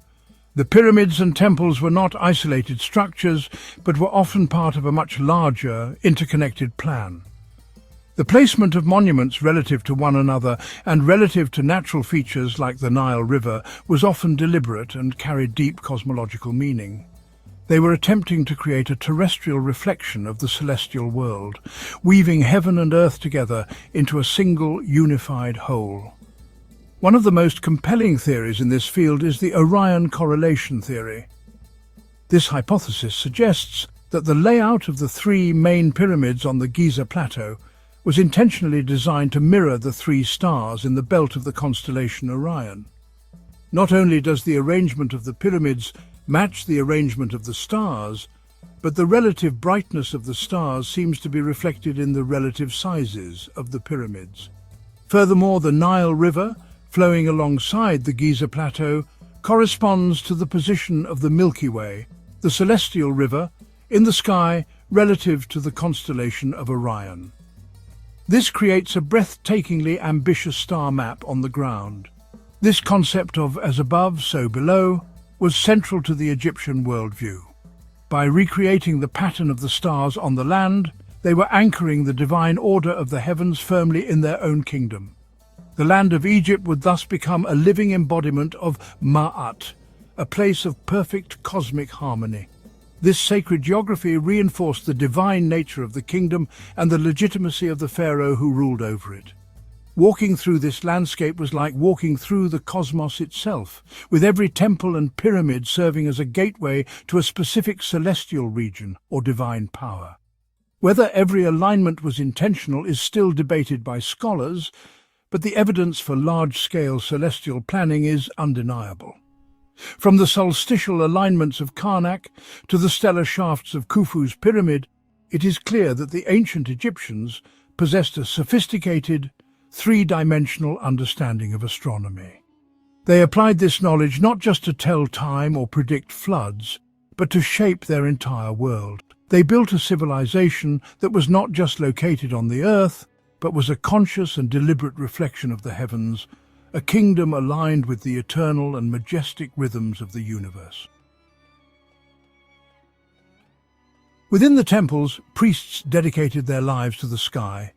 The pyramids and temples were not isolated structures, but were often part of a much larger, interconnected plan. The placement of monuments relative to one another and relative to natural features like the Nile River was often deliberate and carried deep cosmological meaning. They were attempting to create a terrestrial reflection of the celestial world, weaving heaven and earth together into a single, unified whole. One of the most compelling theories in this field is the Orion correlation theory. This hypothesis suggests that the layout of the three main pyramids on the Giza Plateau was intentionally designed to mirror the three stars in the belt of the constellation Orion. Not only does the arrangement of the pyramids match the arrangement of the stars, but the relative brightness of the stars seems to be reflected in the relative sizes of the pyramids. Furthermore, the Nile River, flowing alongside the Giza Plateau, corresponds to the position of the Milky Way, the celestial river, in the sky relative to the constellation of Orion. This creates a breathtakingly ambitious star map on the ground. This concept of as above, so below was central to the Egyptian worldview. By recreating the pattern of the stars on the land, they were anchoring the divine order of the heavens firmly in their own kingdom. The land of Egypt would thus become a living embodiment of Ma'at, a place of perfect cosmic harmony. This sacred geography reinforced the divine nature of the kingdom and the legitimacy of the pharaoh who ruled over it. Walking through this landscape was like walking through the cosmos itself, with every temple and pyramid serving as a gateway to a specific celestial region or divine power. Whether every alignment was intentional is still debated by scholars, but the evidence for large-scale celestial planning is undeniable. From the solstitial alignments of Karnak to the stellar shafts of Khufu's pyramid, it is clear that the ancient Egyptians possessed a sophisticated, three-dimensional understanding of astronomy. They applied this knowledge not just to tell time or predict floods, but to shape their entire world. They built a civilization that was not just located on the earth, but was a conscious and deliberate reflection of the heavens, a kingdom aligned with the eternal and majestic rhythms of the universe. Within the temples, priests dedicated their lives to the sky.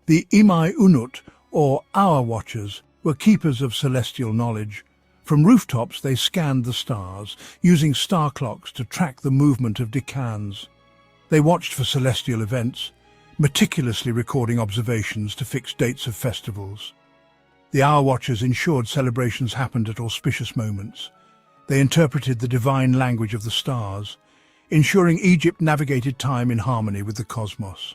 The Imai Unut, or Hour Watchers, were keepers of celestial knowledge. From rooftops they scanned the stars, using star clocks to track the movement of decans. They watched for celestial events, meticulously recording observations to fix dates of festivals. The Hour Watchers ensured celebrations happened at auspicious moments. They interpreted the divine language of the stars, ensuring Egypt navigated time in harmony with the cosmos.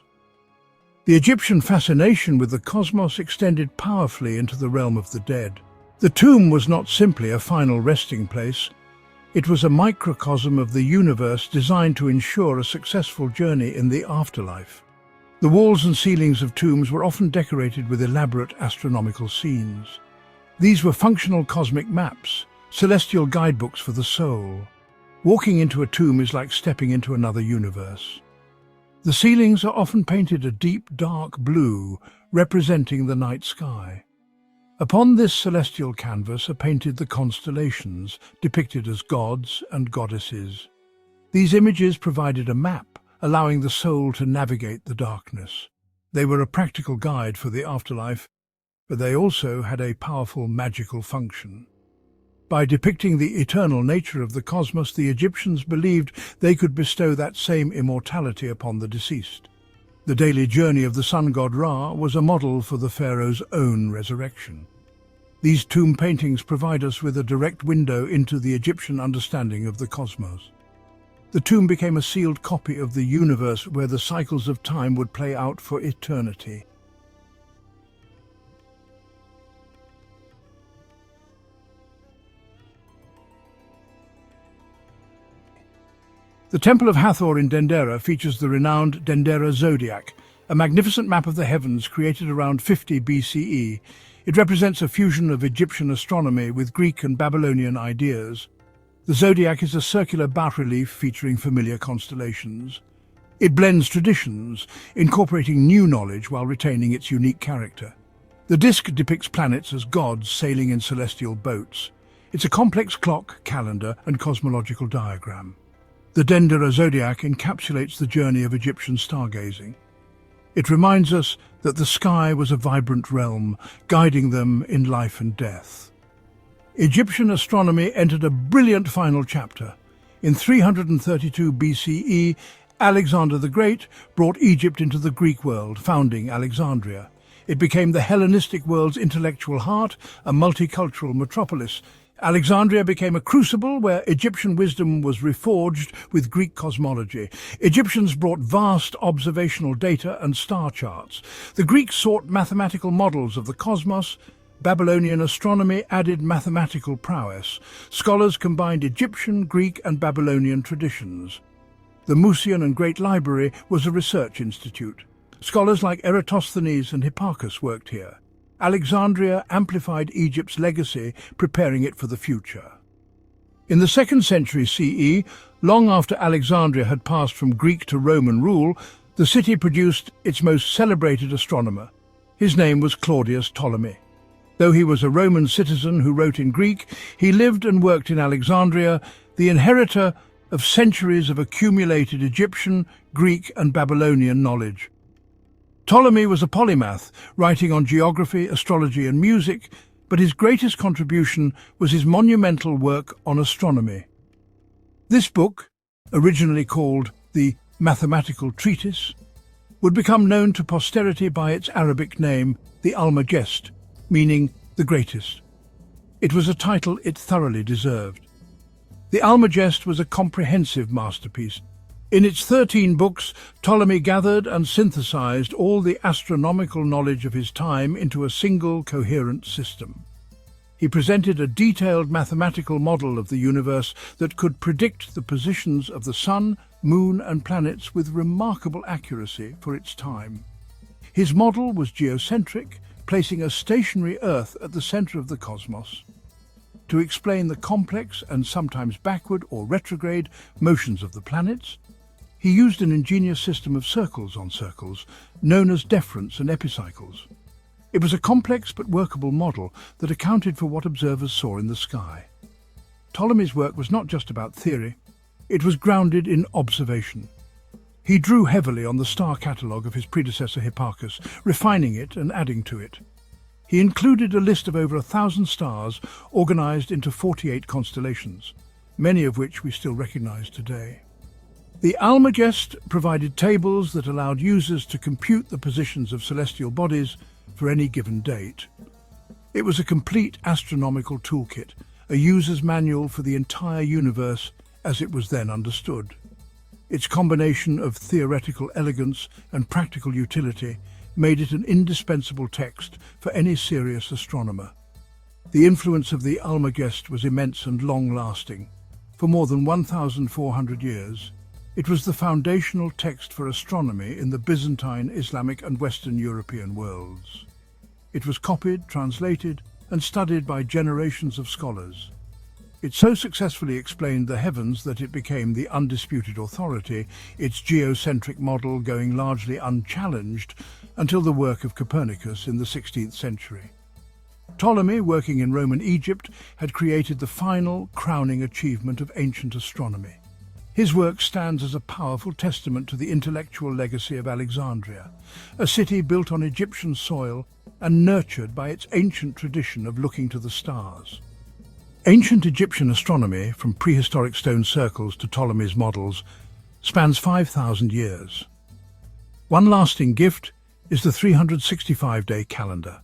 The Egyptian fascination with the cosmos extended powerfully into the realm of the dead. The tomb was not simply a final resting place. It was a microcosm of the universe designed to ensure a successful journey in the afterlife. The walls and ceilings of tombs were often decorated with elaborate astronomical scenes. These were functional cosmic maps, celestial guidebooks for the soul. Walking into a tomb is like stepping into another universe. The ceilings are often painted a deep, dark blue, representing the night sky. Upon this celestial canvas are painted the constellations, depicted as gods and goddesses. These images provided a map, allowing the soul to navigate the darkness. They were a practical guide for the afterlife, but they also had a powerful magical function. By depicting the eternal nature of the cosmos, the Egyptians believed they could bestow that same immortality upon the deceased. The daily journey of the sun god Ra was a model for the pharaoh's own resurrection. These tomb paintings provide us with a direct window into the Egyptian understanding of the cosmos. The tomb became a sealed copy of the universe where the cycles of time would play out for eternity. The Temple of Hathor in Dendera features the renowned Dendera Zodiac, a magnificent map of the heavens created around 50 BCE. It represents a fusion of Egyptian astronomy with Greek and Babylonian ideas. The zodiac is a circular bas-relief featuring familiar constellations. It blends traditions, incorporating new knowledge while retaining its unique character. The disc depicts planets as gods sailing in celestial boats. It's a complex clock, calendar, and cosmological diagram. The Dendera zodiac encapsulates the journey of Egyptian stargazing. It reminds us that the sky was a vibrant realm, guiding them in life and death. Egyptian astronomy entered a brilliant final chapter. In 332 BCE, Alexander the Great brought Egypt into the Greek world, founding Alexandria. It became the Hellenistic world's intellectual heart, a multicultural metropolis. Alexandria became a crucible where Egyptian wisdom was reforged with Greek cosmology. Egyptians brought vast observational data and star charts. The Greeks sought mathematical models of the cosmos. Babylonian astronomy added mathematical prowess. Scholars combined Egyptian, Greek, and Babylonian traditions. The Museum and Great Library was a research institute. Scholars like Eratosthenes and Hipparchus worked here. Alexandria amplified Egypt's legacy, preparing it for the future. In the 2nd century CE, long after Alexandria had passed from Greek to Roman rule, the city produced its most celebrated astronomer. His name was Claudius Ptolemy. Though he was a Roman citizen who wrote in Greek, he lived and worked in Alexandria, the inheritor of centuries of accumulated Egyptian, Greek, and Babylonian knowledge. Ptolemy was a polymath, writing on geography, astrology, and music, but his greatest contribution was his monumental work on astronomy. This book, originally called the Mathematical Treatise, would become known to posterity by its Arabic name, the Almagest, meaning the greatest. It was a title it thoroughly deserved. The Almagest was a comprehensive masterpiece. In its 13 books, Ptolemy gathered and synthesized all the astronomical knowledge of his time into a single coherent system. He presented a detailed mathematical model of the universe that could predict the positions of the sun, moon, and planets with remarkable accuracy for its time. His model was geocentric, placing a stationary Earth at the center of the cosmos. To explain the complex and sometimes backward or retrograde motions of the planets, he used an ingenious system of circles on circles, known as deferents and epicycles. It was a complex but workable model that accounted for what observers saw in the sky. Ptolemy's work was not just about theory, it was grounded in observation. He drew heavily on the star catalogue of his predecessor Hipparchus, refining it and adding to it. He included a list of over 1,000 stars organized into 48 constellations, many of which we still recognize today. The Almagest provided tables that allowed users to compute the positions of celestial bodies for any given date. It was a complete astronomical toolkit, a user's manual for the entire universe as it was then understood. Its combination of theoretical elegance and practical utility made it an indispensable text for any serious astronomer. The influence of the Almagest was immense and long-lasting. For more than 1,400 years, it was the foundational text for astronomy in the Byzantine, Islamic, and Western European worlds. It was copied, translated, and studied by generations of scholars. It so successfully explained the heavens that it became the undisputed authority, its geocentric model going largely unchallenged until the work of Copernicus in the 16th century. Ptolemy, working in Roman Egypt, had created the final, crowning achievement of ancient astronomy. His work stands as a powerful testament to the intellectual legacy of Alexandria, a city built on Egyptian soil and nurtured by its ancient tradition of looking to the stars. Ancient Egyptian astronomy, from prehistoric stone circles to Ptolemy's models, spans 5,000 years. One lasting gift is the 365-day calendar.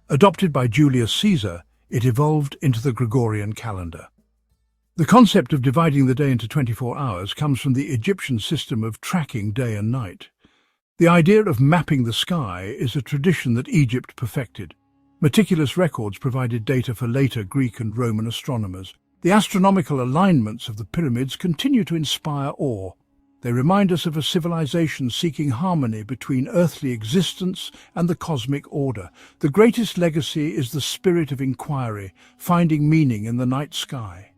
Adopted by Julius Caesar, it evolved into the Gregorian calendar. The concept of dividing the day into 24 hours comes from the Egyptian system of tracking day and night. The idea of mapping the sky is a tradition that Egypt perfected. Meticulous records provided data for later Greek and Roman astronomers. The astronomical alignments of the pyramids continue to inspire awe. They remind us of a civilization seeking harmony between earthly existence and the cosmic order. The greatest legacy is the spirit of inquiry, finding meaning in the night sky.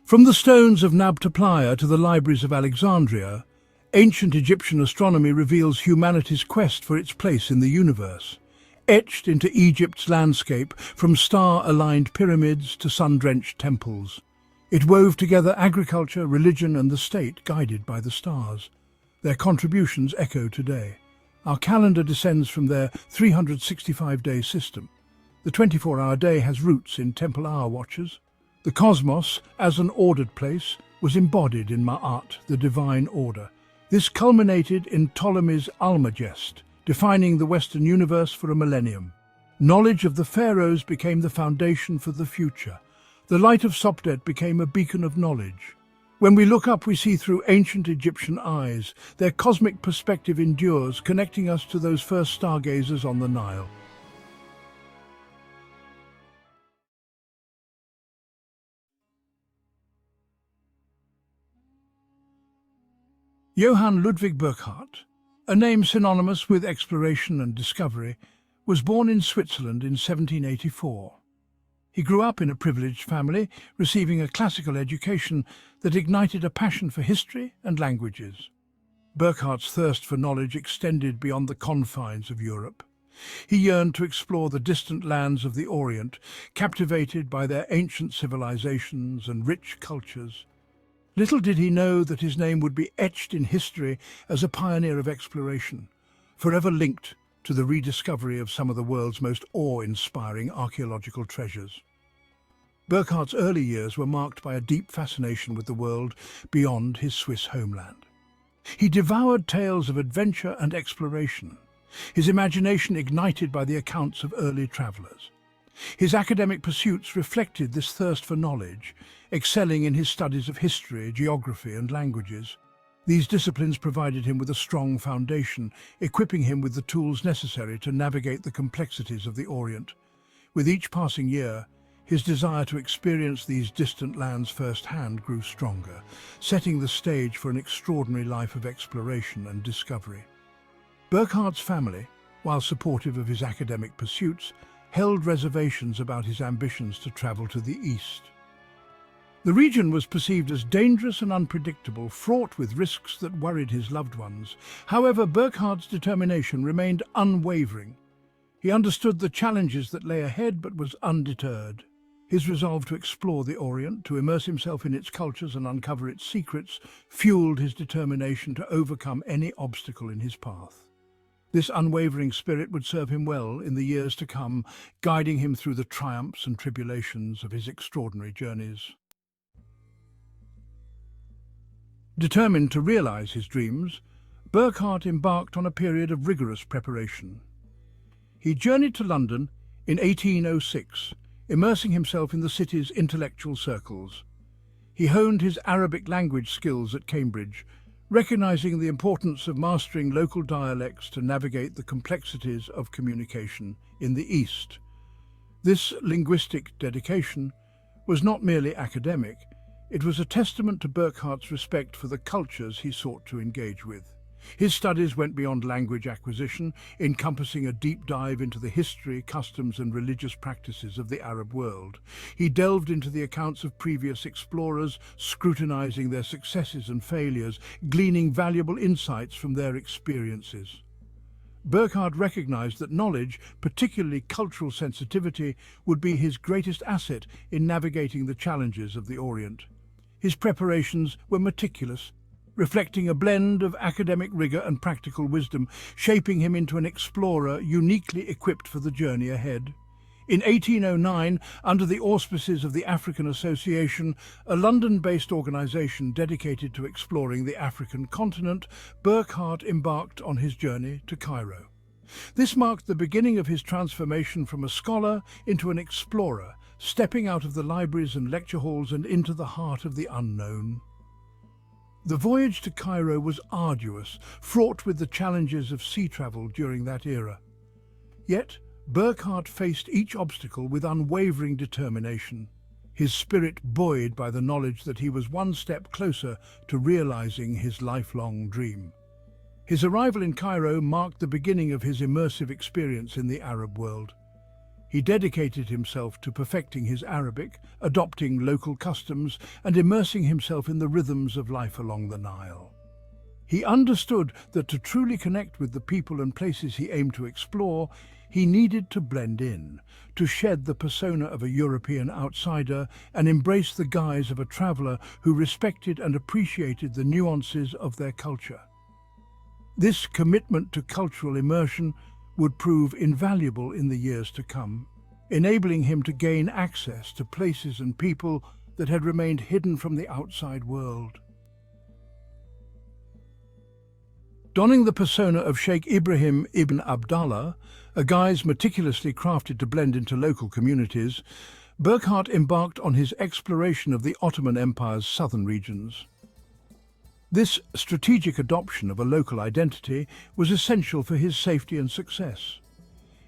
From the stones of Nabta Playa to the libraries of Alexandria, Ancient Egyptian astronomy reveals humanity's quest for its place in the universe. Etched into Egypt's landscape, from star-aligned pyramids to sun-drenched temples, it wove together agriculture, religion and the state, guided by the stars. Their contributions echo today. Our calendar descends from their 365-day system. The 24-hour day has roots in temple hour watches. The cosmos, as an ordered place, was embodied in Ma'at, the divine order. This culminated in Ptolemy's Almagest, defining the Western universe for a millennium. Knowledge of the Pharaohs became the foundation for the future. The light of Sopdet became a beacon of knowledge. When we look up, we see through ancient Egyptian eyes. Their cosmic perspective endures, connecting us to those first stargazers on the Nile. Johann Ludwig Burckhardt, a name synonymous with exploration and discovery, was born in Switzerland in 1784. He grew up in a privileged family, receiving a classical education that ignited a passion for history and languages. Burckhardt's thirst for knowledge extended beyond the confines of Europe. He yearned to explore the distant lands of the Orient, captivated by their ancient civilizations and rich cultures. Little did he know that his name would be etched in history as a pioneer of exploration, forever linked to the rediscovery of some of the world's most awe-inspiring archaeological treasures. Burckhardt's early years were marked by a deep fascination with the world beyond his Swiss homeland. He devoured tales of adventure and exploration, his imagination ignited by the accounts of early travelers. His academic pursuits reflected this thirst for knowledge, excelling in his studies of history, geography and languages. These disciplines provided him with a strong foundation, equipping him with the tools necessary to navigate the complexities of the Orient. With each passing year, his desire to experience these distant lands firsthand grew stronger, setting the stage for an extraordinary life of exploration and discovery. Burckhardt's family, while supportive of his academic pursuits, held reservations about his ambitions to travel to the east. The region was perceived as dangerous and unpredictable, fraught with risks that worried his loved ones. However, Burckhardt's determination remained unwavering. He understood the challenges that lay ahead but was undeterred. His resolve to explore the Orient, to immerse himself in its cultures and uncover its secrets, fueled his determination to overcome any obstacle in his path. This unwavering spirit would serve him well in the years to come, guiding him through the triumphs and tribulations of his extraordinary journeys. Determined to realize his dreams, Burckhardt embarked on a period of rigorous preparation. He journeyed to London in 1806, immersing himself in the city's intellectual circles. He honed his Arabic language skills at Cambridge, recognizing the importance of mastering local dialects to navigate the complexities of communication in the East. This linguistic dedication was not merely academic, it was a testament to Burckhardt's respect for the cultures he sought to engage with. His studies went beyond language acquisition, encompassing a deep dive into the history, customs and religious practices of the Arab world. He delved into the accounts of previous explorers, scrutinizing their successes and failures, gleaning valuable insights from their experiences. Burckhardt recognized that knowledge, particularly cultural sensitivity, would be his greatest asset in navigating the challenges of the Orient. His preparations were meticulous, reflecting a blend of academic rigor and practical wisdom, shaping him into an explorer uniquely equipped for the journey ahead. In 1809, under the auspices of the African Association, a London-based organization dedicated to exploring the African continent, Burckhardt embarked on his journey to Cairo. This marked the beginning of his transformation from a scholar into an explorer, stepping out of the libraries and lecture halls and into the heart of the unknown. The voyage to Cairo was arduous, fraught with the challenges of sea travel during that era. Yet, Burckhardt faced each obstacle with unwavering determination, his spirit buoyed by the knowledge that he was one step closer to realizing his lifelong dream. His arrival in Cairo marked the beginning of his immersive experience in the Arab world. He dedicated himself to perfecting his Arabic, adopting local customs, and immersing himself in the rhythms of life along the Nile. He understood that to truly connect with the people and places he aimed to explore, he needed to blend in, to shed the persona of a European outsider and embrace the guise of a traveller who respected and appreciated the nuances of their culture. This commitment to cultural immersion would prove invaluable in the years to come, enabling him to gain access to places and people that had remained hidden from the outside world. Donning the persona of Sheikh Ibrahim ibn Abdallah, a guise meticulously crafted to blend into local communities, Burckhardt embarked on his exploration of the Ottoman Empire's southern regions. This strategic adoption of a local identity was essential for his safety and success.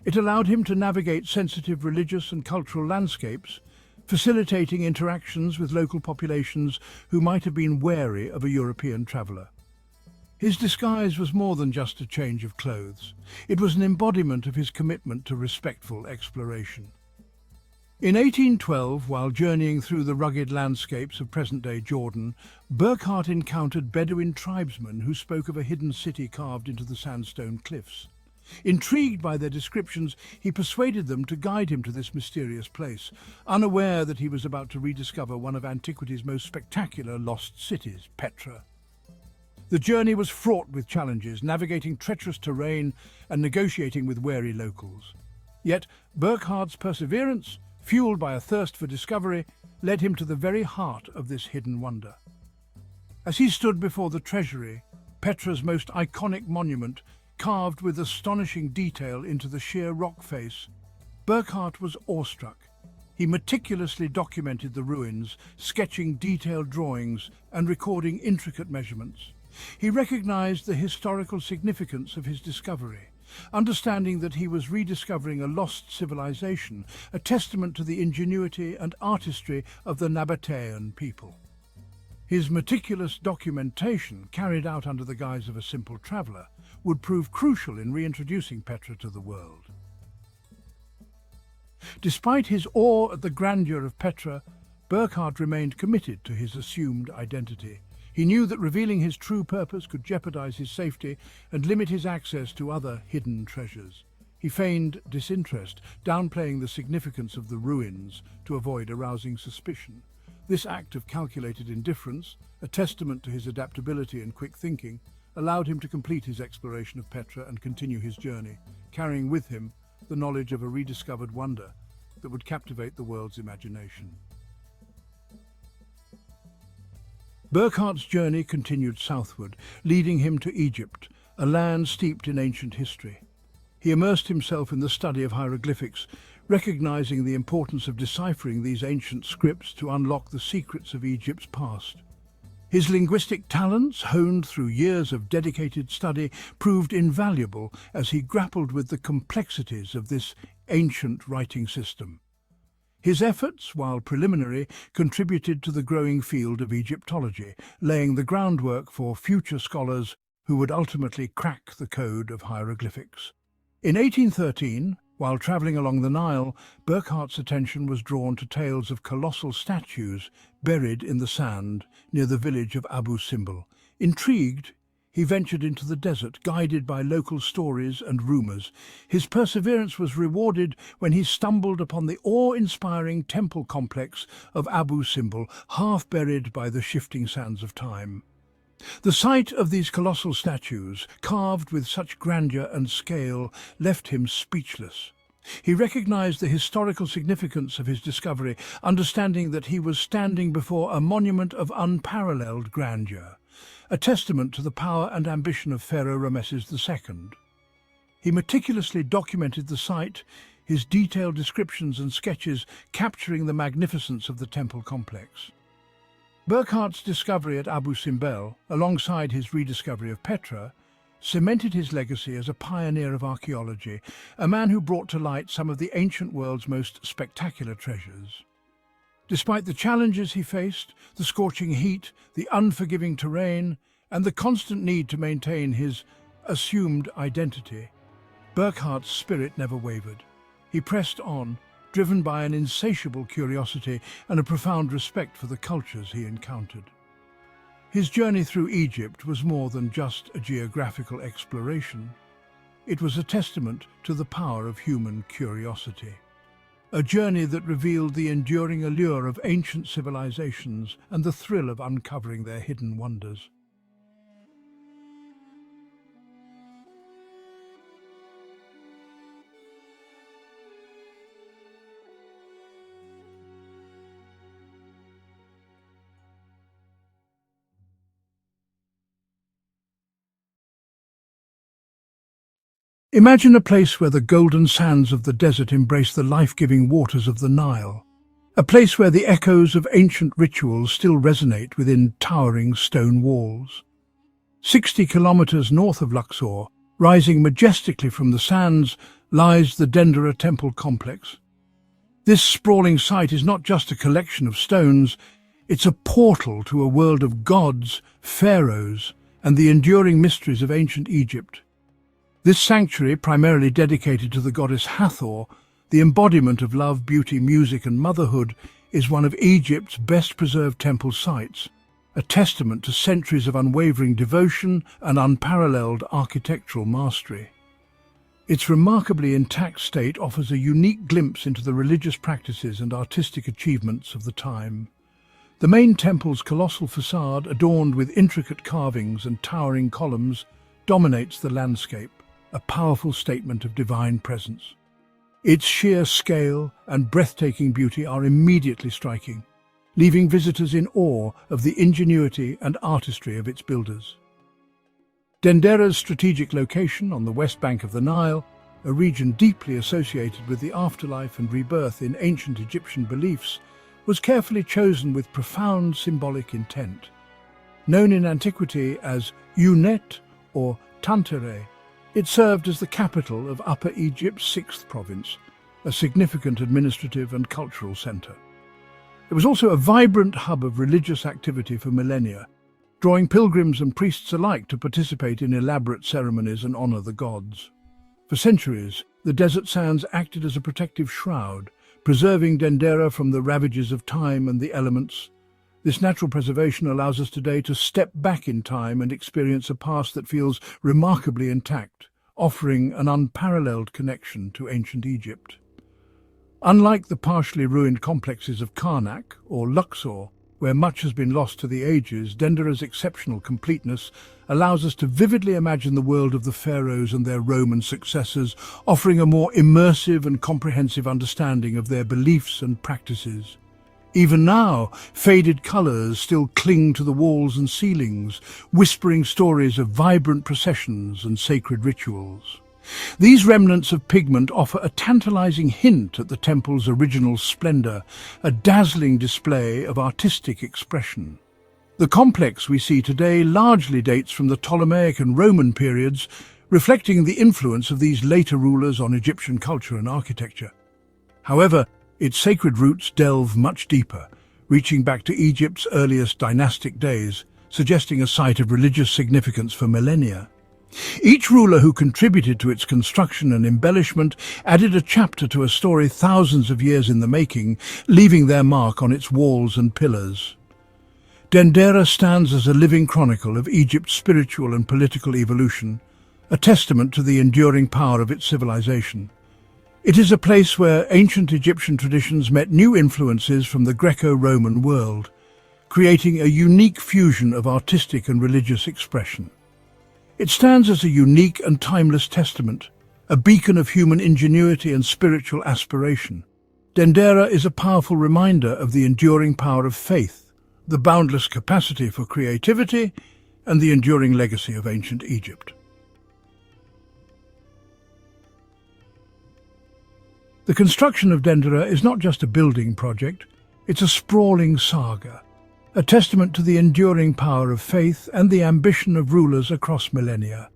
It allowed him to navigate sensitive religious and cultural landscapes, facilitating interactions with local populations who might have been wary of a European traveller. His disguise was more than just a change of clothes. It was an embodiment of his commitment to respectful exploration. In 1812, while journeying through the rugged landscapes of present-day Jordan, Burckhardt encountered Bedouin tribesmen who spoke of a hidden city carved into the sandstone cliffs. Intrigued by their descriptions, he persuaded them to guide him to this mysterious place, unaware that he was about to rediscover one of antiquity's most spectacular lost cities, Petra. The journey was fraught with challenges, navigating treacherous terrain and negotiating with wary locals. Yet Burckhardt's perseverance, fueled by a thirst for discovery, led him to the very heart of this hidden wonder. As he stood before the treasury, Petra's most iconic monument, carved with astonishing detail into the sheer rock face, Burckhardt was awestruck. He meticulously documented the ruins, sketching detailed drawings and recording intricate measurements. He recognized the historical significance of his discovery, understanding that he was rediscovering a lost civilization, a testament to the ingenuity and artistry of the Nabatean people. His meticulous documentation, carried out under the guise of a simple traveller, would prove crucial in reintroducing Petra to the world. Despite his awe at the grandeur of Petra, Burckhardt remained committed to his assumed identity. He knew that revealing his true purpose could jeopardize his safety and limit his access to other hidden treasures. He feigned disinterest, downplaying the significance of the ruins to avoid arousing suspicion. This act of calculated indifference, a testament to his adaptability and quick thinking, allowed him to complete his exploration of Petra and continue his journey, carrying with him the knowledge of a rediscovered wonder that would captivate the world's imagination. Burckhardt's journey continued southward, leading him to Egypt, a land steeped in ancient history. He immersed himself in the study of hieroglyphics, recognizing the importance of deciphering these ancient scripts to unlock the secrets of Egypt's past. His linguistic talents, honed through years of dedicated study, proved invaluable as he grappled with the complexities of this ancient writing system. His efforts, while preliminary, contributed to the growing field of Egyptology, laying the groundwork for future scholars who would ultimately crack the code of hieroglyphics. In 1813, while travelling along the Nile, Burckhardt's attention was drawn to tales of colossal statues buried in the sand near the village of Abu Simbel. Intrigued, he ventured into the desert, guided by local stories and rumours. His perseverance was rewarded when he stumbled upon the awe-inspiring temple complex of Abu Simbel, half buried by the shifting sands of time. The sight of these colossal statues, carved with such grandeur and scale, left him speechless. He recognized the historical significance of his discovery, understanding that he was standing before a monument of unparalleled grandeur, a testament to the power and ambition of Pharaoh Rameses II. He meticulously documented the site, his detailed descriptions and sketches capturing the magnificence of the temple complex. Burckhardt's discovery at Abu Simbel, alongside his rediscovery of Petra, cemented his legacy as a pioneer of archaeology, a man who brought to light some of the ancient world's most spectacular treasures. Despite the challenges he faced, the scorching heat, the unforgiving terrain, and the constant need to maintain his assumed identity, Burckhardt's spirit never wavered. He pressed on, driven by an insatiable curiosity and a profound respect for the cultures he encountered. His journey through Egypt was more than just a geographical exploration. It was a testament to the power of human curiosity. A journey that revealed the enduring allure of ancient civilizations and the thrill of uncovering their hidden wonders. Imagine a place where the golden sands of the desert embrace the life-giving waters of the Nile. A place where the echoes of ancient rituals still resonate within towering stone walls. 60 kilometers north of Luxor, rising majestically from the sands, lies the Dendera Temple complex. This sprawling site is not just a collection of stones, it's a portal to a world of gods, pharaohs, and the enduring mysteries of ancient Egypt. This sanctuary, primarily dedicated to the goddess Hathor, the embodiment of love, beauty, music and motherhood, is one of Egypt's best-preserved temple sites, a testament to centuries of unwavering devotion and unparalleled architectural mastery. Its remarkably intact state offers a unique glimpse into the religious practices and artistic achievements of the time. The main temple's colossal facade, adorned with intricate carvings and towering columns, dominates the landscape, a powerful statement of divine presence. Its sheer scale and breathtaking beauty are immediately striking, leaving visitors in awe of the ingenuity and artistry of its builders. Dendera's strategic location on the west bank of the Nile, a region deeply associated with the afterlife and rebirth in ancient Egyptian beliefs, was carefully chosen with profound symbolic intent. Known in antiquity as Unet or Tantere, it served as the capital of Upper Egypt's 6th province, a significant administrative and cultural centre. It was also a vibrant hub of religious activity for millennia, drawing pilgrims and priests alike to participate in elaborate ceremonies and honour the gods. For centuries, the desert sands acted as a protective shroud, preserving Dendera from the ravages of time and the elements. This natural preservation allows us today to step back in time and experience a past that feels remarkably intact, offering an unparalleled connection to ancient Egypt. Unlike the partially ruined complexes of Karnak or Luxor, where much has been lost to the ages, Dendera's exceptional completeness allows us to vividly imagine the world of the pharaohs and their Roman successors, offering a more immersive and comprehensive understanding of their beliefs and practices. Even now, faded colours still cling to the walls and ceilings, whispering stories of vibrant processions and sacred rituals. These remnants of pigment offer a tantalizing hint at the temple's original splendor, a dazzling display of artistic expression. The complex we see today largely dates from the Ptolemaic and Roman periods, reflecting the influence of these later rulers on Egyptian culture and architecture. However, its sacred roots delve much deeper, reaching back to Egypt's earliest dynastic days, suggesting a site of religious significance for millennia. Each ruler who contributed to its construction and embellishment added a chapter to a story thousands of years in the making, leaving their mark on its walls and pillars. Dendera stands as a living chronicle of Egypt's spiritual and political evolution, a testament to the enduring power of its civilization. It is a place where ancient Egyptian traditions met new influences from the Greco-Roman world, creating a unique fusion of artistic and religious expression. It stands as a unique and timeless testament, a beacon of human ingenuity and spiritual aspiration. Dendera is a powerful reminder of the enduring power of faith, the boundless capacity for creativity, and the enduring legacy of ancient Egypt. The construction of Dendera is not just a building project, it's a sprawling saga, a testament to the enduring power of faith and the ambition of rulers across millennia.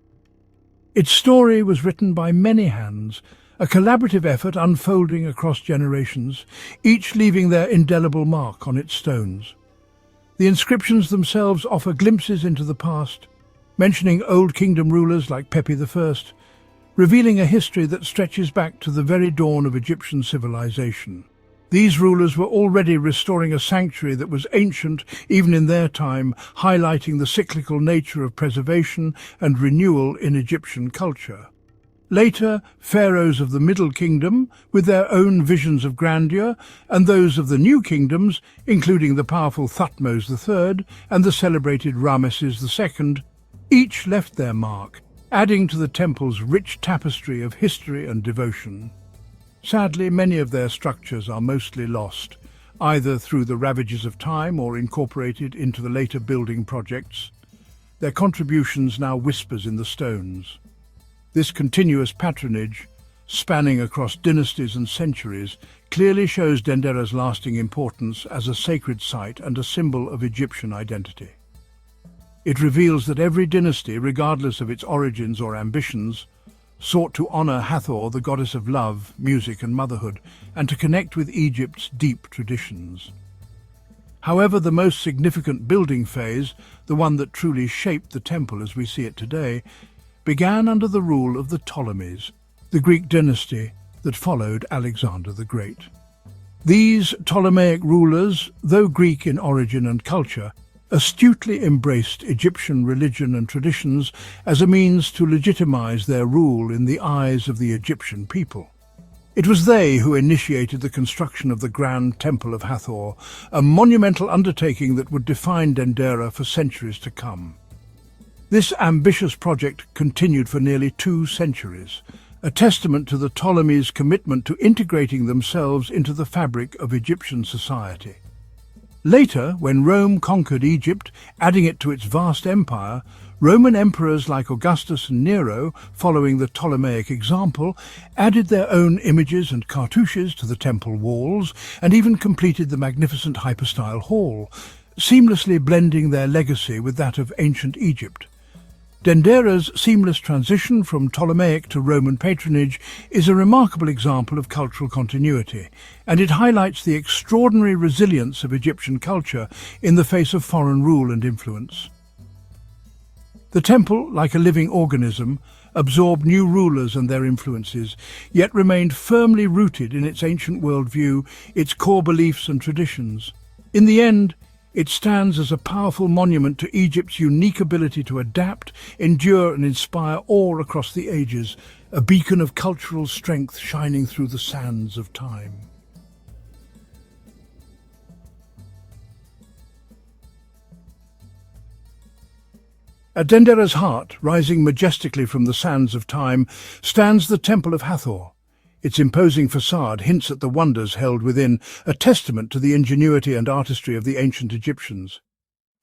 Its story was written by many hands, a collaborative effort unfolding across generations, each leaving their indelible mark on its stones. The inscriptions themselves offer glimpses into the past, mentioning Old Kingdom rulers like Pepi I, revealing a history that stretches back to the very dawn of Egyptian civilization. These rulers were already restoring a sanctuary that was ancient even in their time, highlighting the cyclical nature of preservation and renewal in Egyptian culture. Later, pharaohs of the Middle Kingdom, with their own visions of grandeur, and those of the New Kingdoms, including the powerful Thutmose III and the celebrated Ramesses II, each left their mark, adding to the temple's rich tapestry of history and devotion. Sadly, many of their structures are mostly lost, either through the ravages of time or incorporated into the later building projects. Their contributions now whispers in the stones. This continuous patronage, spanning across dynasties and centuries, clearly shows Dendera's lasting importance as a sacred site and a symbol of Egyptian identity. It reveals that every dynasty, regardless of its origins or ambitions, sought to honor Hathor, the goddess of love, music and motherhood, and to connect with Egypt's deep traditions. However, the most significant building phase, the one that truly shaped the temple as we see it today, began under the rule of the Ptolemies, the Greek dynasty that followed Alexander the Great. These Ptolemaic rulers, though Greek in origin and culture, astutely embraced Egyptian religion and traditions as a means to legitimize their rule in the eyes of the Egyptian people. It was they who initiated the construction of the Grand Temple of Hathor, a monumental undertaking that would define Dendera for centuries to come. This ambitious project continued for nearly 2 centuries, a testament to the Ptolemies' commitment to integrating themselves into the fabric of Egyptian society. Later, when Rome conquered Egypt, adding it to its vast empire, Roman emperors like Augustus and Nero, following the Ptolemaic example, added their own images and cartouches to the temple walls and even completed the magnificent hypostyle hall, seamlessly blending their legacy with that of ancient Egypt. Dendera's seamless transition from Ptolemaic to Roman patronage is a remarkable example of cultural continuity, and it highlights the extraordinary resilience of Egyptian culture in the face of foreign rule and influence. The temple, like a living organism, absorbed new rulers and their influences, yet remained firmly rooted in its ancient worldview, its core beliefs and traditions. In the end, it stands as a powerful monument to Egypt's unique ability to adapt, endure and inspire awe across the ages, a beacon of cultural strength shining through the sands of time. At Dendera's heart, rising majestically from the sands of time, stands the Temple of Hathor. Its imposing facade hints at the wonders held within, a testament to the ingenuity and artistry of the ancient Egyptians.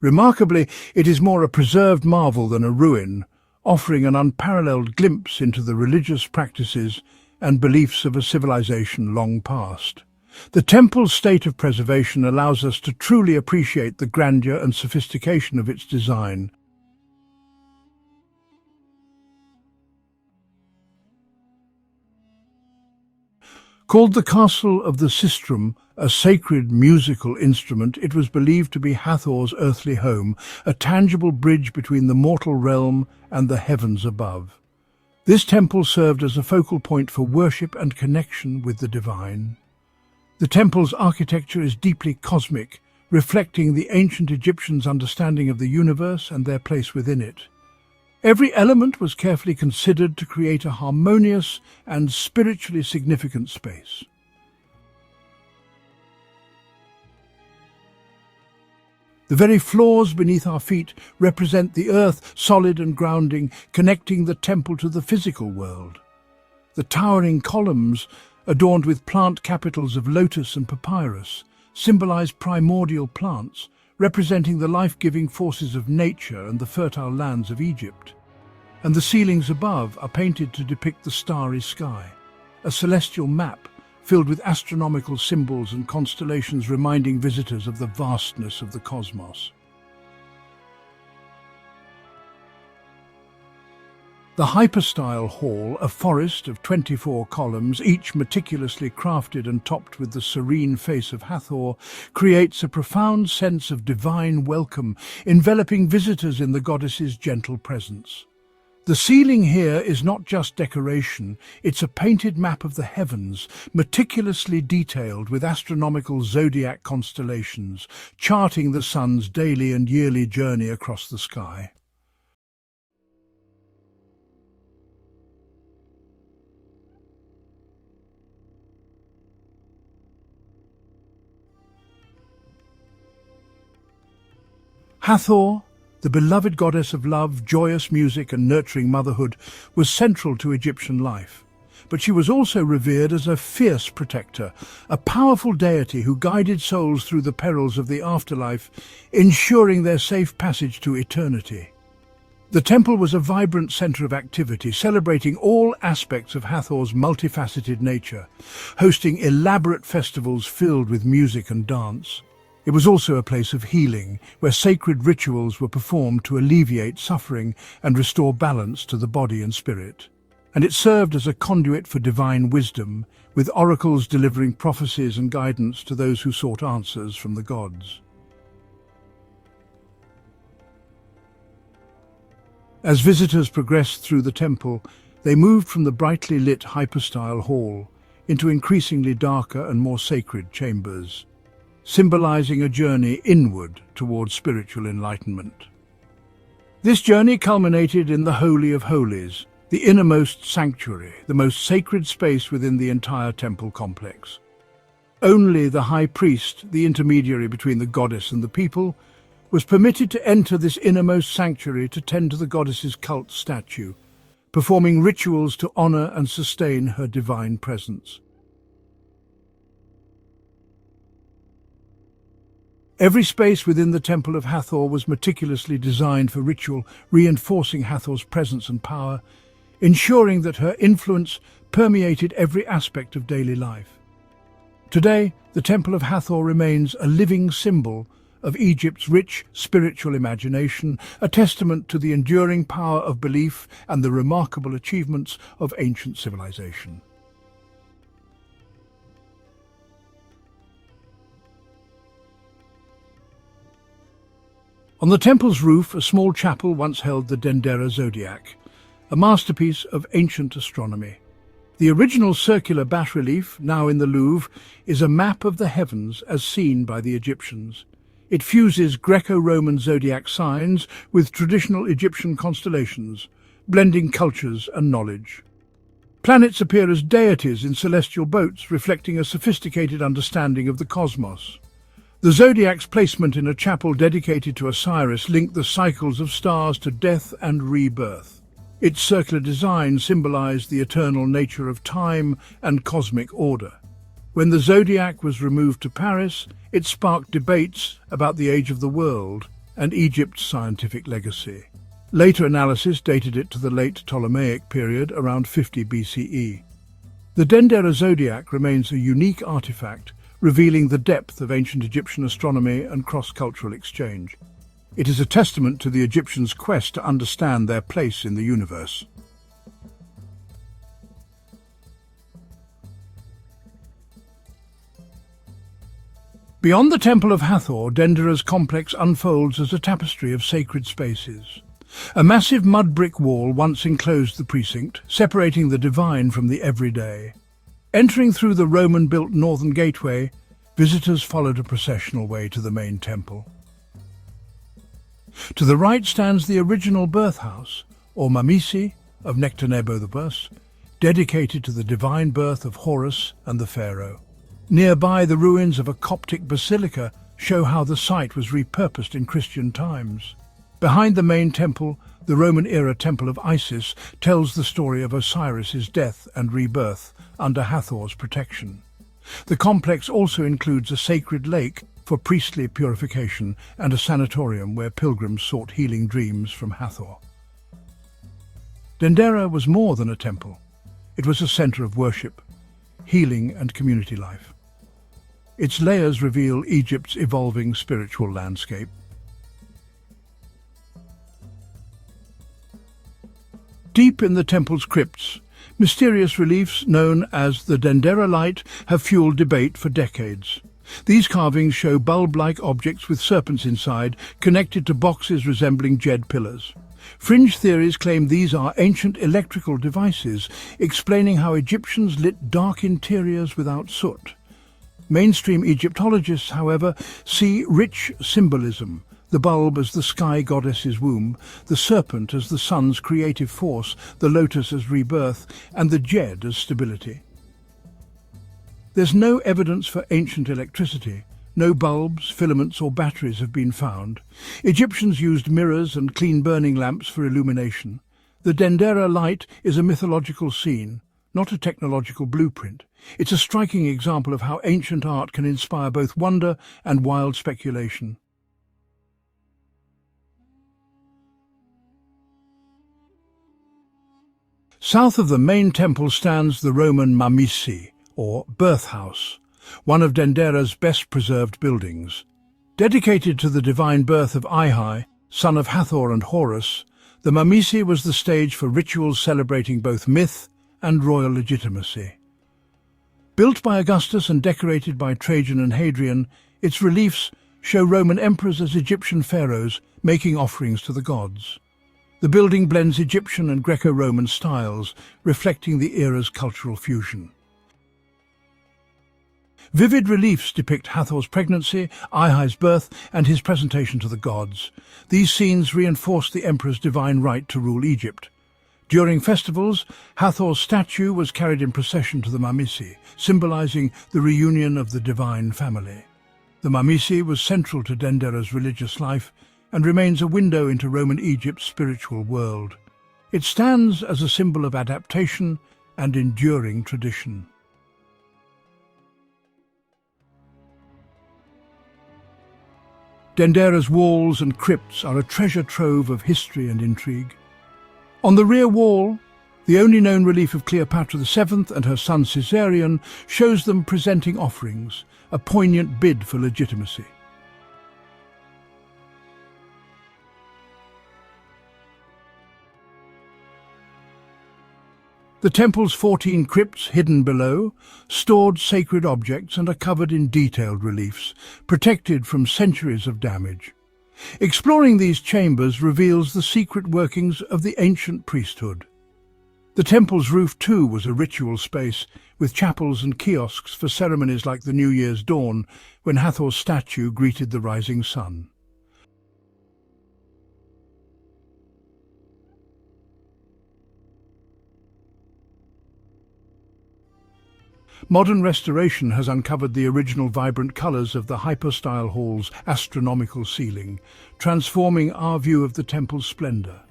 Remarkably, it is more a preserved marvel than a ruin, offering an unparalleled glimpse into the religious practices and beliefs of a civilization long past. The temple's state of preservation allows us to truly appreciate the grandeur and sophistication of its design. Called the Castle of the Sistrum, a sacred musical instrument, it was believed to be Hathor's earthly home, a tangible bridge between the mortal realm and the heavens above. This temple served as a focal point for worship and connection with the divine. The temple's architecture is deeply cosmic, reflecting the ancient Egyptians' understanding of the universe and their place within it. Every element was carefully considered to create a harmonious and spiritually significant space. The very floors beneath our feet represent the earth, solid and grounding, connecting the temple to the physical world. The towering columns, adorned with plant capitals of lotus and papyrus, symbolize primordial plants, representing the life-giving forces of nature and the fertile lands of Egypt. And the ceilings above are painted to depict the starry sky, a celestial map filled with astronomical symbols and constellations reminding visitors of the vastness of the cosmos. The hypostyle hall, a forest of 24 columns, each meticulously crafted and topped with the serene face of Hathor, creates a profound sense of divine welcome, enveloping visitors in the goddess's gentle presence. The ceiling here is not just decoration, it's a painted map of the heavens, meticulously detailed with astronomical zodiac constellations, charting the sun's daily and yearly journey across the sky. Hathor, the beloved goddess of love, joyous music and nurturing motherhood, was central to Egyptian life. But she was also revered as a fierce protector, a powerful deity who guided souls through the perils of the afterlife, ensuring their safe passage to eternity. The temple was a vibrant center of activity, celebrating all aspects of Hathor's multifaceted nature, hosting elaborate festivals filled with music and dance. It was also a place of healing, where sacred rituals were performed to alleviate suffering and restore balance to the body and spirit. And it served as a conduit for divine wisdom, with oracles delivering prophecies and guidance to those who sought answers from the gods. As visitors progressed through the temple, they moved from the brightly lit hypostyle hall into increasingly darker and more sacred chambers, symbolizing a journey inward towards spiritual enlightenment. This journey culminated in the Holy of Holies, the innermost sanctuary, the most sacred space within the entire temple complex. Only the high priest, the intermediary between the goddess and the people, was permitted to enter this innermost sanctuary to tend to the goddess's cult statue, performing rituals to honor and sustain her divine presence. Every space within the Temple of Hathor was meticulously designed for ritual, reinforcing Hathor's presence and power, ensuring that her influence permeated every aspect of daily life. Today, the Temple of Hathor remains a living symbol of Egypt's rich spiritual imagination, a testament to the enduring power of belief and the remarkable achievements of ancient civilization. On the temple's roof, a small chapel once held the Dendera zodiac, a masterpiece of ancient astronomy. The original circular bas-relief, now in the Louvre, is a map of the heavens as seen by the Egyptians. It fuses Greco-Roman zodiac signs with traditional Egyptian constellations, blending cultures and knowledge. Planets appear as deities in celestial boats, reflecting a sophisticated understanding of the cosmos. The zodiac's placement in a chapel dedicated to Osiris linked the cycles of stars to death and rebirth. Its circular design symbolized the eternal nature of time and cosmic order. When the zodiac was removed to Paris, it sparked debates about the age of the world and Egypt's scientific legacy. Later analysis dated it to the late Ptolemaic period, around 50 BCE. The Dendera zodiac remains a unique artifact, revealing the depth of ancient Egyptian astronomy and cross-cultural exchange. It is a testament to the Egyptians' quest to understand their place in the universe. Beyond the Temple of Hathor, Dendera's complex unfolds as a tapestry of sacred spaces. A massive mud brick wall once enclosed the precinct, separating the divine from the everyday. Entering through the Roman-built northern gateway, visitors followed a processional way to the main temple. To the right stands the original birthhouse, or Mamisi, of Nectanebo I, dedicated to the divine birth of Horus and the Pharaoh. Nearby, the ruins of a Coptic basilica show how the site was repurposed in Christian times. Behind the main temple, the Roman-era Temple of Isis tells the story of Osiris's death and rebirth under Hathor's protection. The complex also includes a sacred lake for priestly purification and a sanatorium where pilgrims sought healing dreams from Hathor. Dendera was more than a temple. It was a center of worship, healing and community life. Its layers reveal Egypt's evolving spiritual landscape. Deep in the temple's crypts, mysterious reliefs known as the Dendera Light have fueled debate for decades. These carvings show bulb-like objects with serpents inside, connected to boxes resembling jade pillars. Fringe theories claim these are ancient electrical devices, explaining how Egyptians lit dark interiors without soot. Mainstream Egyptologists, however, see rich symbolism: the bulb as the sky goddess's womb, the serpent as the sun's creative force, the lotus as rebirth, and the djed as stability. There's no evidence for ancient electricity. No bulbs, filaments or batteries have been found. Egyptians used mirrors and clean-burning lamps for illumination. The Dendera light is a mythological scene, not a technological blueprint. It's a striking example of how ancient art can inspire both wonder and wild speculation. South of the main temple stands the Roman Mamisi, or birth house, one of Dendera's best-preserved buildings. Dedicated to the divine birth of Ai, son of Hathor and Horus, the Mamisi was the stage for rituals celebrating both myth and royal legitimacy. Built by Augustus and decorated by Trajan and Hadrian, its reliefs show Roman emperors as Egyptian pharaohs making offerings to the gods. The building blends Egyptian and Greco-Roman styles, reflecting the era's cultural fusion. Vivid reliefs depict Hathor's pregnancy, Ai's birth, and his presentation to the gods. These scenes reinforce the emperor's divine right to rule Egypt. During festivals, Hathor's statue was carried in procession to the Mamisi, symbolizing the reunion of the divine family. The Mamisi was central to Dendera's religious life and remains a window into Roman Egypt's spiritual world. It stands as a symbol of adaptation and enduring tradition. Dendera's walls and crypts are a treasure trove of history and intrigue. On the rear wall, the only known relief of Cleopatra VII and her son Caesarion shows them presenting offerings, a poignant bid for legitimacy. The temple's 14 crypts hidden below stored sacred objects and are covered in detailed reliefs, protected from centuries of damage. Exploring these chambers reveals the secret workings of the ancient priesthood. The temple's roof too was a ritual space, with chapels and kiosks for ceremonies like the New Year's dawn, when Hathor's statue greeted the rising sun. Modern restoration has uncovered the original vibrant colours of the hypostyle hall's astronomical ceiling, transforming our view of the temple's splendour.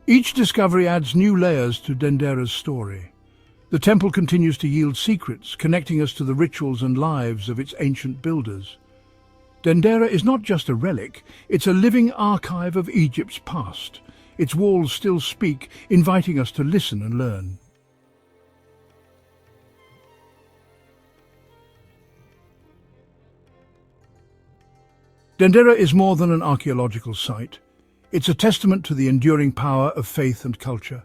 Each discovery adds new layers to Dendera's story. The temple continues to yield secrets, connecting us to the rituals and lives of its ancient builders. Dendera is not just a relic, it's a living archive of Egypt's past. Its walls still speak, inviting us to listen and learn. Dendera is more than an archaeological site. It's a testament to the enduring power of faith and culture.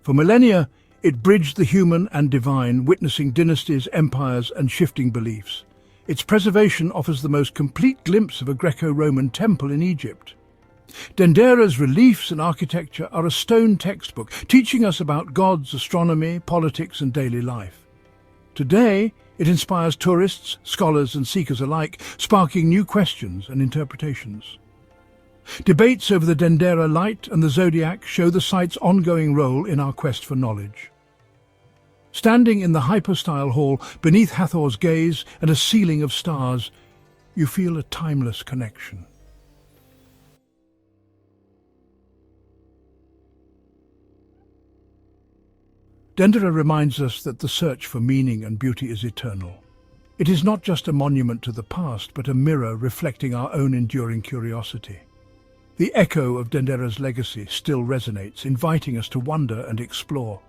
For millennia, it bridged the human and divine, witnessing dynasties, empires, and shifting beliefs. Its preservation offers the most complete glimpse of a Greco-Roman temple in Egypt. Dendera's reliefs and architecture are a stone textbook, teaching us about gods, astronomy, politics, and daily life. Today, it inspires tourists, scholars and seekers alike, sparking new questions and interpretations. Debates over the Dendera light and the zodiac show the site's ongoing role in our quest for knowledge. Standing in the hypostyle hall, beneath Hathor's gaze and a ceiling of stars, you feel a timeless connection. Dendera reminds us that the search for meaning and beauty is eternal. It is not just a monument to the past, but a mirror reflecting our own enduring curiosity. The echo of Dendera's legacy still resonates, inviting us to wonder and explore.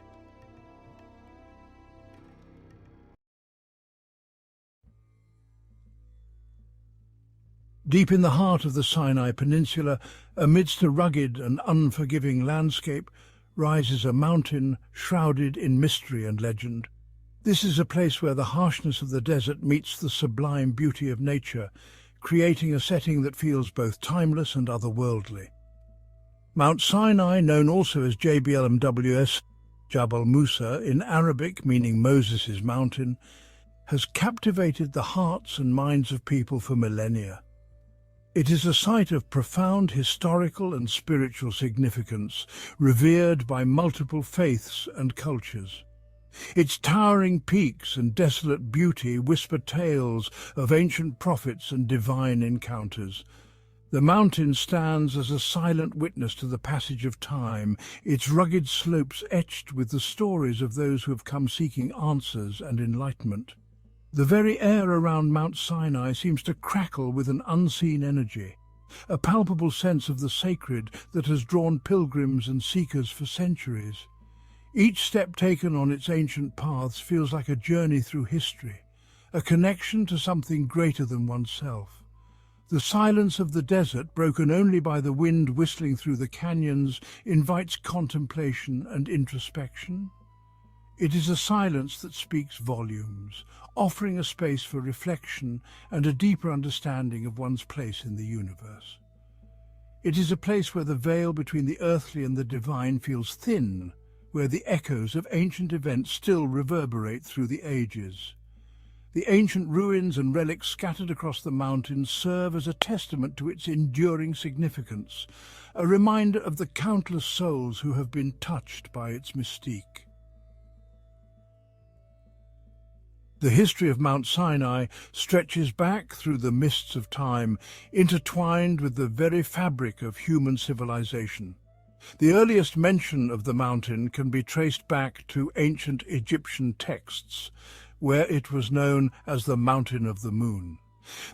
Deep in the heart of the Sinai Peninsula, amidst a rugged and unforgiving landscape, rises a mountain shrouded in mystery and legend. This is a place where the harshness of the desert meets the sublime beauty of nature, creating a setting that feels both timeless and otherworldly. Mount Sinai, known also as JBLMWS, Jabal Musa in Arabic, meaning Moses' mountain, has captivated the hearts and minds of people for millennia. It is a site of profound historical and spiritual significance, revered by multiple faiths and cultures. Its towering peaks and desolate beauty whisper tales of ancient prophets and divine encounters. The mountain stands as a silent witness to the passage of time, its rugged slopes etched with the stories of those who have come seeking answers and enlightenment. The very air around Mount Sinai seems to crackle with an unseen energy, a palpable sense of the sacred that has drawn pilgrims and seekers for centuries. Each step taken on its ancient paths feels like a journey through history, a connection to something greater than oneself. The silence of the desert, broken only by the wind whistling through the canyons, invites contemplation and introspection. It is a silence that speaks volumes, offering a space for reflection and a deeper understanding of one's place in the universe. It is a place where the veil between the earthly and the divine feels thin, where the echoes of ancient events still reverberate through the ages. The ancient ruins and relics scattered across the mountains serve as a testament to its enduring significance, a reminder of the countless souls who have been touched by its mystique. The history of Mount Sinai stretches back through the mists of time, intertwined with the very fabric of human civilization. The earliest mention of the mountain can be traced back to ancient Egyptian texts, where it was known as the Mountain of the Moon.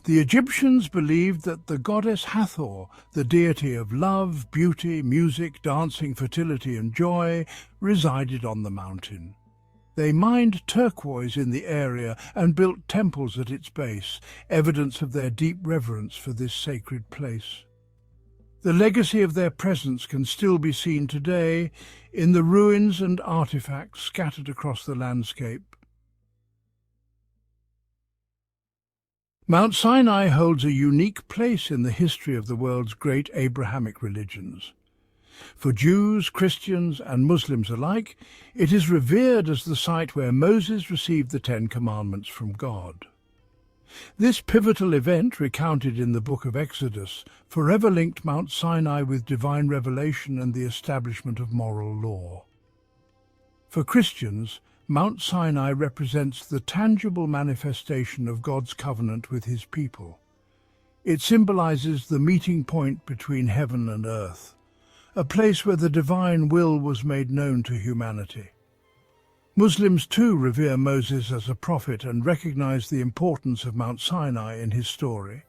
The Egyptians believed that the goddess Hathor, the deity of love, beauty, music, dancing, fertility and joy, resided on the mountain. They mined turquoise in the area and built temples at its base, evidence of their deep reverence for this sacred place. The legacy of their presence can still be seen today in the ruins and artifacts scattered across the landscape. Mount Sinai holds a unique place in the history of the world's great Abrahamic religions. For Jews, Christians and Muslims alike, it is revered as the site where Moses received the Ten Commandments from God. This pivotal event, recounted in the book of Exodus, forever linked Mount Sinai with divine revelation and the establishment of moral law. For Christians, Mount Sinai represents the tangible manifestation of God's covenant with his people. It symbolizes the meeting point between heaven and earth, a place where the divine will was made known to humanity. Muslims too revere Moses as a prophet and recognize the importance of Mount Sinai in his story.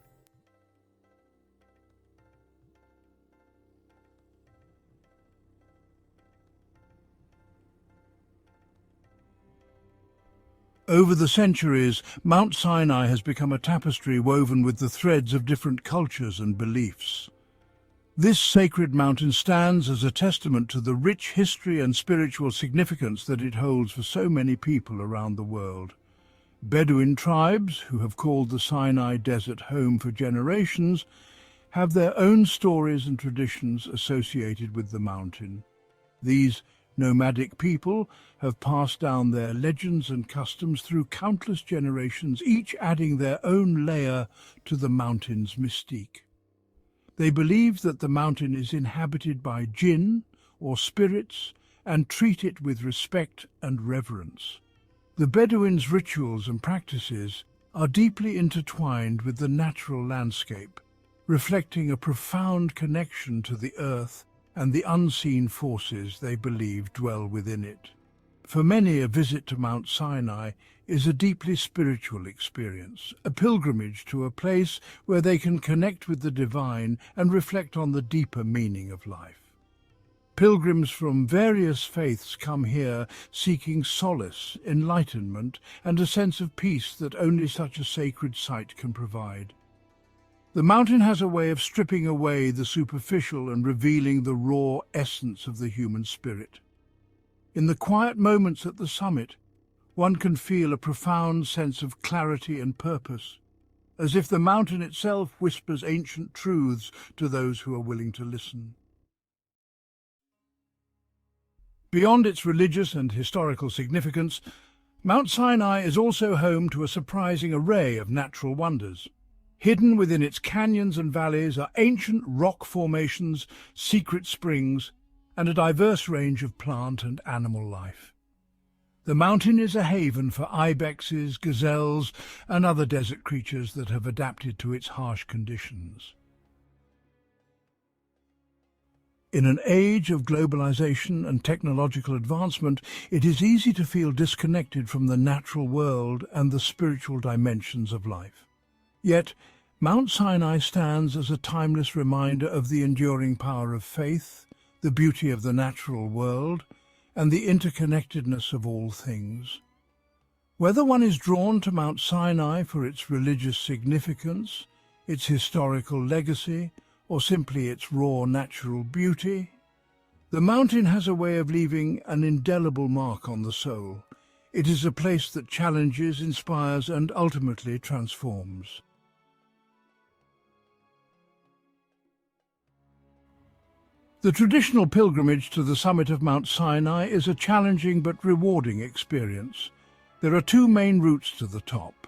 Over the centuries, Mount Sinai has become a tapestry woven with the threads of different cultures and beliefs. This sacred mountain stands as a testament to the rich history and spiritual significance that it holds for so many people around the world. Bedouin tribes, who have called the Sinai Desert home for generations, have their own stories and traditions associated with the mountain. These nomadic people have passed down their legends and customs through countless generations, each adding their own layer to the mountain's mystique. They believe that the mountain is inhabited by jinn, or spirits, and treat it with respect and reverence. The Bedouins' rituals and practices are deeply intertwined with the natural landscape, reflecting a profound connection to the earth and the unseen forces they believe dwell within it. For many, a visit to Mount Sinai is a deeply spiritual experience, a pilgrimage to a place where they can connect with the divine and reflect on the deeper meaning of life. Pilgrims from various faiths come here seeking solace, enlightenment, and a sense of peace that only such a sacred site can provide. The mountain has a way of stripping away the superficial and revealing the raw essence of the human spirit. In the quiet moments at the summit, one can feel a profound sense of clarity and purpose, as if the mountain itself whispers ancient truths to those who are willing to listen. Beyond its religious and historical significance, Mount Sinai is also home to a surprising array of natural wonders. Hidden within its canyons and valleys are ancient rock formations, secret springs, and a diverse range of plant and animal life. The mountain is a haven for ibexes, gazelles, and other desert creatures that have adapted to its harsh conditions. In an age of globalization and technological advancement, it is easy to feel disconnected from the natural world and the spiritual dimensions of life. Yet, Mount Sinai stands as a timeless reminder of the enduring power of faith, the beauty of the natural world, and the interconnectedness of all things. Whether one is drawn to Mount Sinai for its religious significance, its historical legacy, or simply its raw natural beauty, the mountain has a way of leaving an indelible mark on the soul. It is a place that challenges, inspires, and ultimately transforms. The traditional pilgrimage to the summit of Mount Sinai is a challenging but rewarding experience. There are two main routes to the top.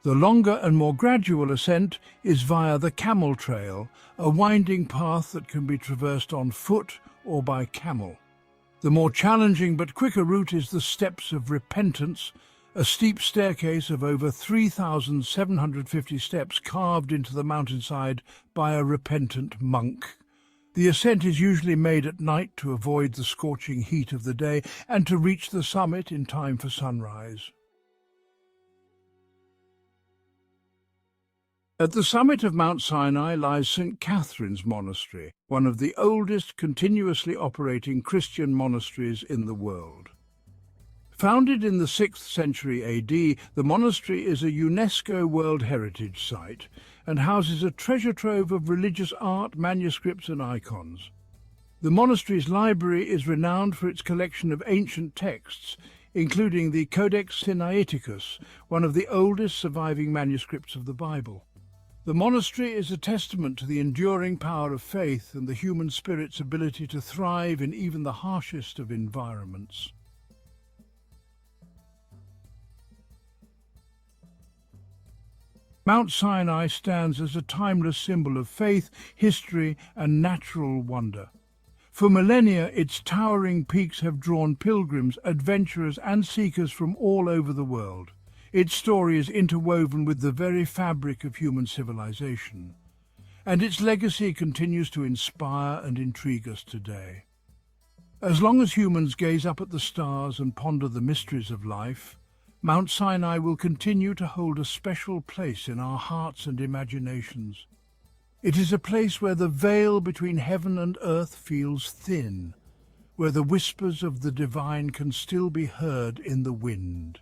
The longer and more gradual ascent is via the Camel Trail, a winding path that can be traversed on foot or by camel. The more challenging but quicker route is the Steps of Repentance, a steep staircase of over 3,750 steps carved into the mountainside by a repentant monk. The ascent is usually made at night to avoid the scorching heat of the day and to reach the summit in time for sunrise. At the summit of Mount Sinai lies St. Catherine's Monastery, one of the oldest continuously operating Christian monasteries in the world. Founded in the 6th century AD, the monastery is a UNESCO World Heritage Site and houses a treasure trove of religious art, manuscripts and icons. The monastery's library is renowned for its collection of ancient texts, including the Codex Sinaiticus, one of the oldest surviving manuscripts of the Bible. The monastery is a testament to the enduring power of faith and the human spirit's ability to thrive in even the harshest of environments. Mount Sinai stands as a timeless symbol of faith, history, and natural wonder. For millennia, its towering peaks have drawn pilgrims, adventurers, and seekers from all over the world. Its story is interwoven with the very fabric of human civilization, and its legacy continues to inspire and intrigue us today. As long as humans gaze up at the stars and ponder the mysteries of life, Mount Sinai will continue to hold a special place in our hearts and imaginations. It is a place where the veil between heaven and earth feels thin, where the whispers of the divine can still be heard in the wind.